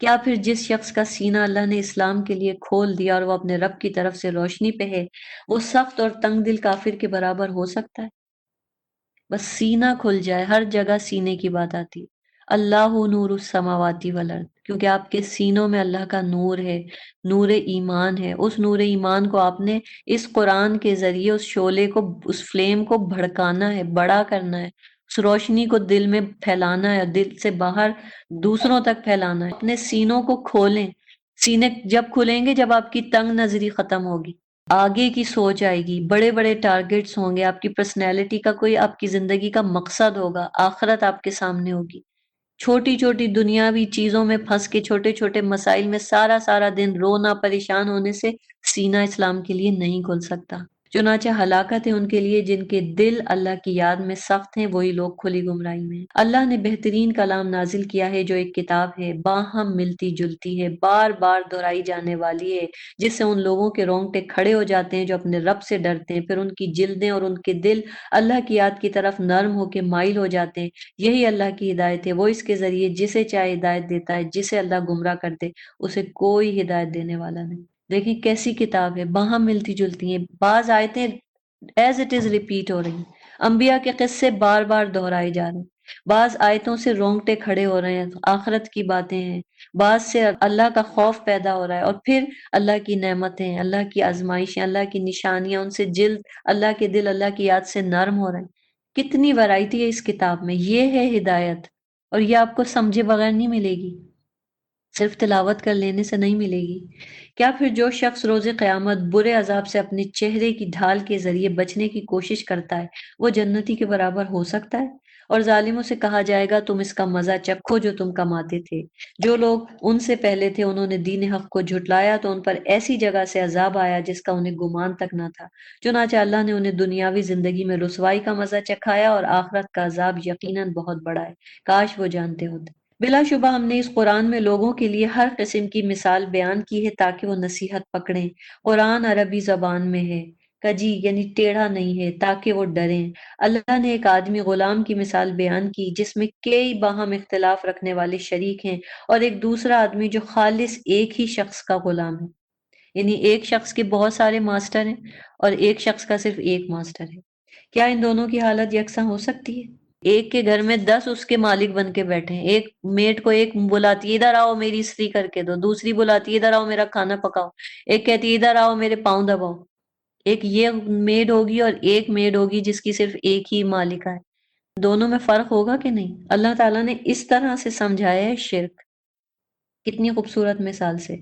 کیا پھر جس شخص کا سینہ اللہ نے اسلام کے لیے کھول دیا اور وہ اپنے رب کی طرف سے روشنی پہ ہے، وہ سخت اور تنگ دل کافر کے برابر ہو سکتا ہے؟ بس سینہ کھل جائے، ہر جگہ سینے کی بات آتی ہے۔ اللہ نور السماواتی والارض، کیونکہ آپ کے سینوں میں اللہ کا نور ہے، نور ایمان ہے۔ اس نور ایمان کو آپ نے اس قرآن کے ذریعے اس شعلے کو، اس فلیم کو بھڑکانا ہے، بڑا کرنا ہے، اس روشنی کو دل میں پھیلانا ہے، دل سے باہر دوسروں تک پھیلانا ہے۔ اپنے سینوں کو کھولیں، سینے جب کھلیں گے جب آپ کی تنگ نظری ختم ہوگی، آگے کی سوچ آئے گی، بڑے بڑے ٹارگٹس ہوں گے، آپ کی پرسنالٹی کا کوئی، آپ کی زندگی کا مقصد ہوگا، آخرت آپ کے سامنے ہوگی۔ چھوٹی چھوٹی دنیاوی چیزوں میں پھنس کے، چھوٹے چھوٹے مسائل میں سارا سارا دن رونا، پریشان ہونے سے سینہ اسلام کے لیے نہیں کھل سکتا۔ چنانچہ ہلاکت ہے ان کے لیے جن کے دل اللہ کی یاد میں سخت ہیں، وہی لوگ کھلی گمراہی میں ہیں۔ اللہ نے بہترین کلام نازل کیا ہے جو ایک کتاب ہے، باہم ملتی جلتی ہے، بار بار دہرائی جانے والی ہے، جس سے ان لوگوں کے رونگٹے کھڑے ہو جاتے ہیں جو اپنے رب سے ڈرتے ہیں، پھر ان کی جلدیں اور ان کے دل اللہ کی یاد کی طرف نرم ہو کے مائل ہو جاتے ہیں۔ یہی اللہ کی ہدایت ہے، وہ اس کے ذریعے جسے چاہے ہدایت دیتا ہے، جسے اللہ گمراہ کر دے اسے کوئی ہدایت دینے والا نہیں۔ دیکھیں کیسی کتاب ہے، باہم ملتی جلتی ہیں، بعض آیتیں ایز اٹ از ریپیٹ ہو رہی ہیں، انبیاء کے قصے بار بار دہرائے جا رہے ہیں، بعض آیتوں سے رونگٹے کھڑے ہو رہے ہیں، آخرت کی باتیں ہیں، بعض سے اللہ کا خوف پیدا ہو رہا ہے، اور پھر اللہ کی نعمتیں، اللہ کی آزمائشیں، اللہ کی نشانیاں، ان سے جلد اللہ کے دل اللہ کی یاد سے نرم ہو رہے ہیں۔ کتنی ورائٹی ہے اس کتاب میں، یہ ہے ہدایت، اور یہ آپ کو سمجھے بغیر نہیں ملے گی، صرف تلاوت کر لینے سے نہیں ملے گی۔ کیا پھر جو شخص روز قیامت برے عذاب سے اپنے چہرے کی ڈھال کے ذریعے بچنے کی کوشش کرتا ہے، وہ جنتی کے برابر ہو سکتا ہے؟ اور ظالموں سے کہا جائے گا تم اس کا مزہ چکھو جو تم کماتے تھے۔ جو لوگ ان سے پہلے تھے انہوں نے دین حق کو جھٹلایا تو ان پر ایسی جگہ سے عذاب آیا جس کا انہیں گمان تک نہ تھا۔ چنانچہ اللہ نے انہیں دنیاوی زندگی میں رسوائی کا مزہ چکھایا، اور آخرت کا عذاب یقیناً بہت بڑا ہے، کاش وہ جانتے ہوتے۔ بلا شبہ ہم نے اس قرآن میں لوگوں کے لیے ہر قسم کی مثال بیان کی ہے تاکہ وہ نصیحت پکڑیں۔ قرآن عربی زبان میں ہے، کجی یعنی ٹیڑھا نہیں ہے، تاکہ وہ ڈریں۔ اللہ نے ایک آدمی غلام کی مثال بیان کی جس میں کئی باہم اختلاف رکھنے والے شریک ہیں، اور ایک دوسرا آدمی جو خالص ایک ہی شخص کا غلام ہے، یعنی ایک شخص کے بہت سارے ماسٹر ہیں اور ایک شخص کا صرف ایک ماسٹر ہے۔ کیا ان دونوں کی حالت یکساں ہو سکتی ہے؟ ایک کے گھر میں 10 اس کے مالک بن کے بیٹھے ہیں، ایک میڈ کو ایک بلاتی ہے ادھر آؤ میری استری کر کے دو، دوسری بلاتی ہے ادھر آؤ میرا کھانا پکاؤ، ایک کہتی ہے ادھر آؤ میرے پاؤں دباؤ۔ ایک یہ میڈ ہوگی اور ایک میڈ ہوگی جس کی صرف ایک ہی مالکہ ہے، دونوں میں فرق ہوگا کہ نہیں؟ اللہ تعالیٰ نے اس طرح سے سمجھایا ہے شرک، کتنی خوبصورت مثال سے۔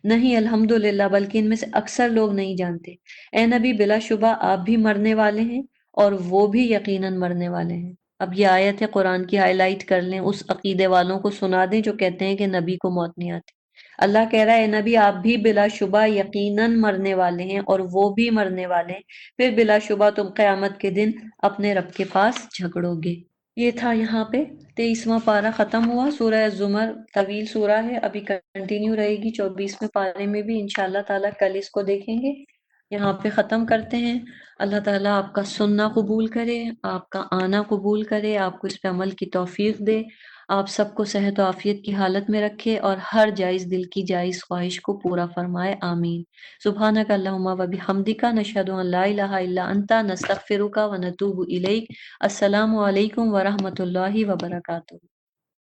نہیں الحمدللہ، بلکہ ان میں سے اکثر لوگ نہیں جانتے۔ اے نبی بلا شبہ آپ بھی مرنے والے ہیں اور وہ بھی یقیناً مرنے والے ہیں۔ اب یہ آیت ہے قرآن کی، ہائی لائٹ کر لیں، اس عقیدے والوں کو سنا دیں جو کہتے ہیں کہ نبی کو موت نہیں آتی۔ اللہ کہہ رہا ہے اے نبی آپ بھی بلا شبہ یقیناً مرنے والے ہیں اور وہ بھی مرنے والے ہیں، پھر بلا شبہ تم قیامت کے دن اپنے رب کے پاس جھگڑو گے۔ یہ تھا یہاں پہ 23واں پارہ ختم ہوا۔ سورہ زمر طویل سورہ ہے، ابھی کنٹینیو رہے گی 24ویں پارے میں بھی انشاءاللہ تعالیٰ، کل اس کو دیکھیں گے۔ یہاں پہ ختم کرتے ہیں۔ اللہ تعالیٰ آپ کا سننا قبول کرے، آپ کا آنا قبول کرے، آپ کو اس پہ عمل کی توفیق دے، آپ سب کو صحت و عافیت کی حالت میں رکھے اور ہر جائز دل کی جائز خواہش کو پورا فرمائے، آمین۔ سبحانک اللہم و بحمدک، نشہد ان لا الہ الا انت، نستغفرک و نتوب الیک۔ السلام علیکم ورحمۃ اللہ وبرکاتہ۔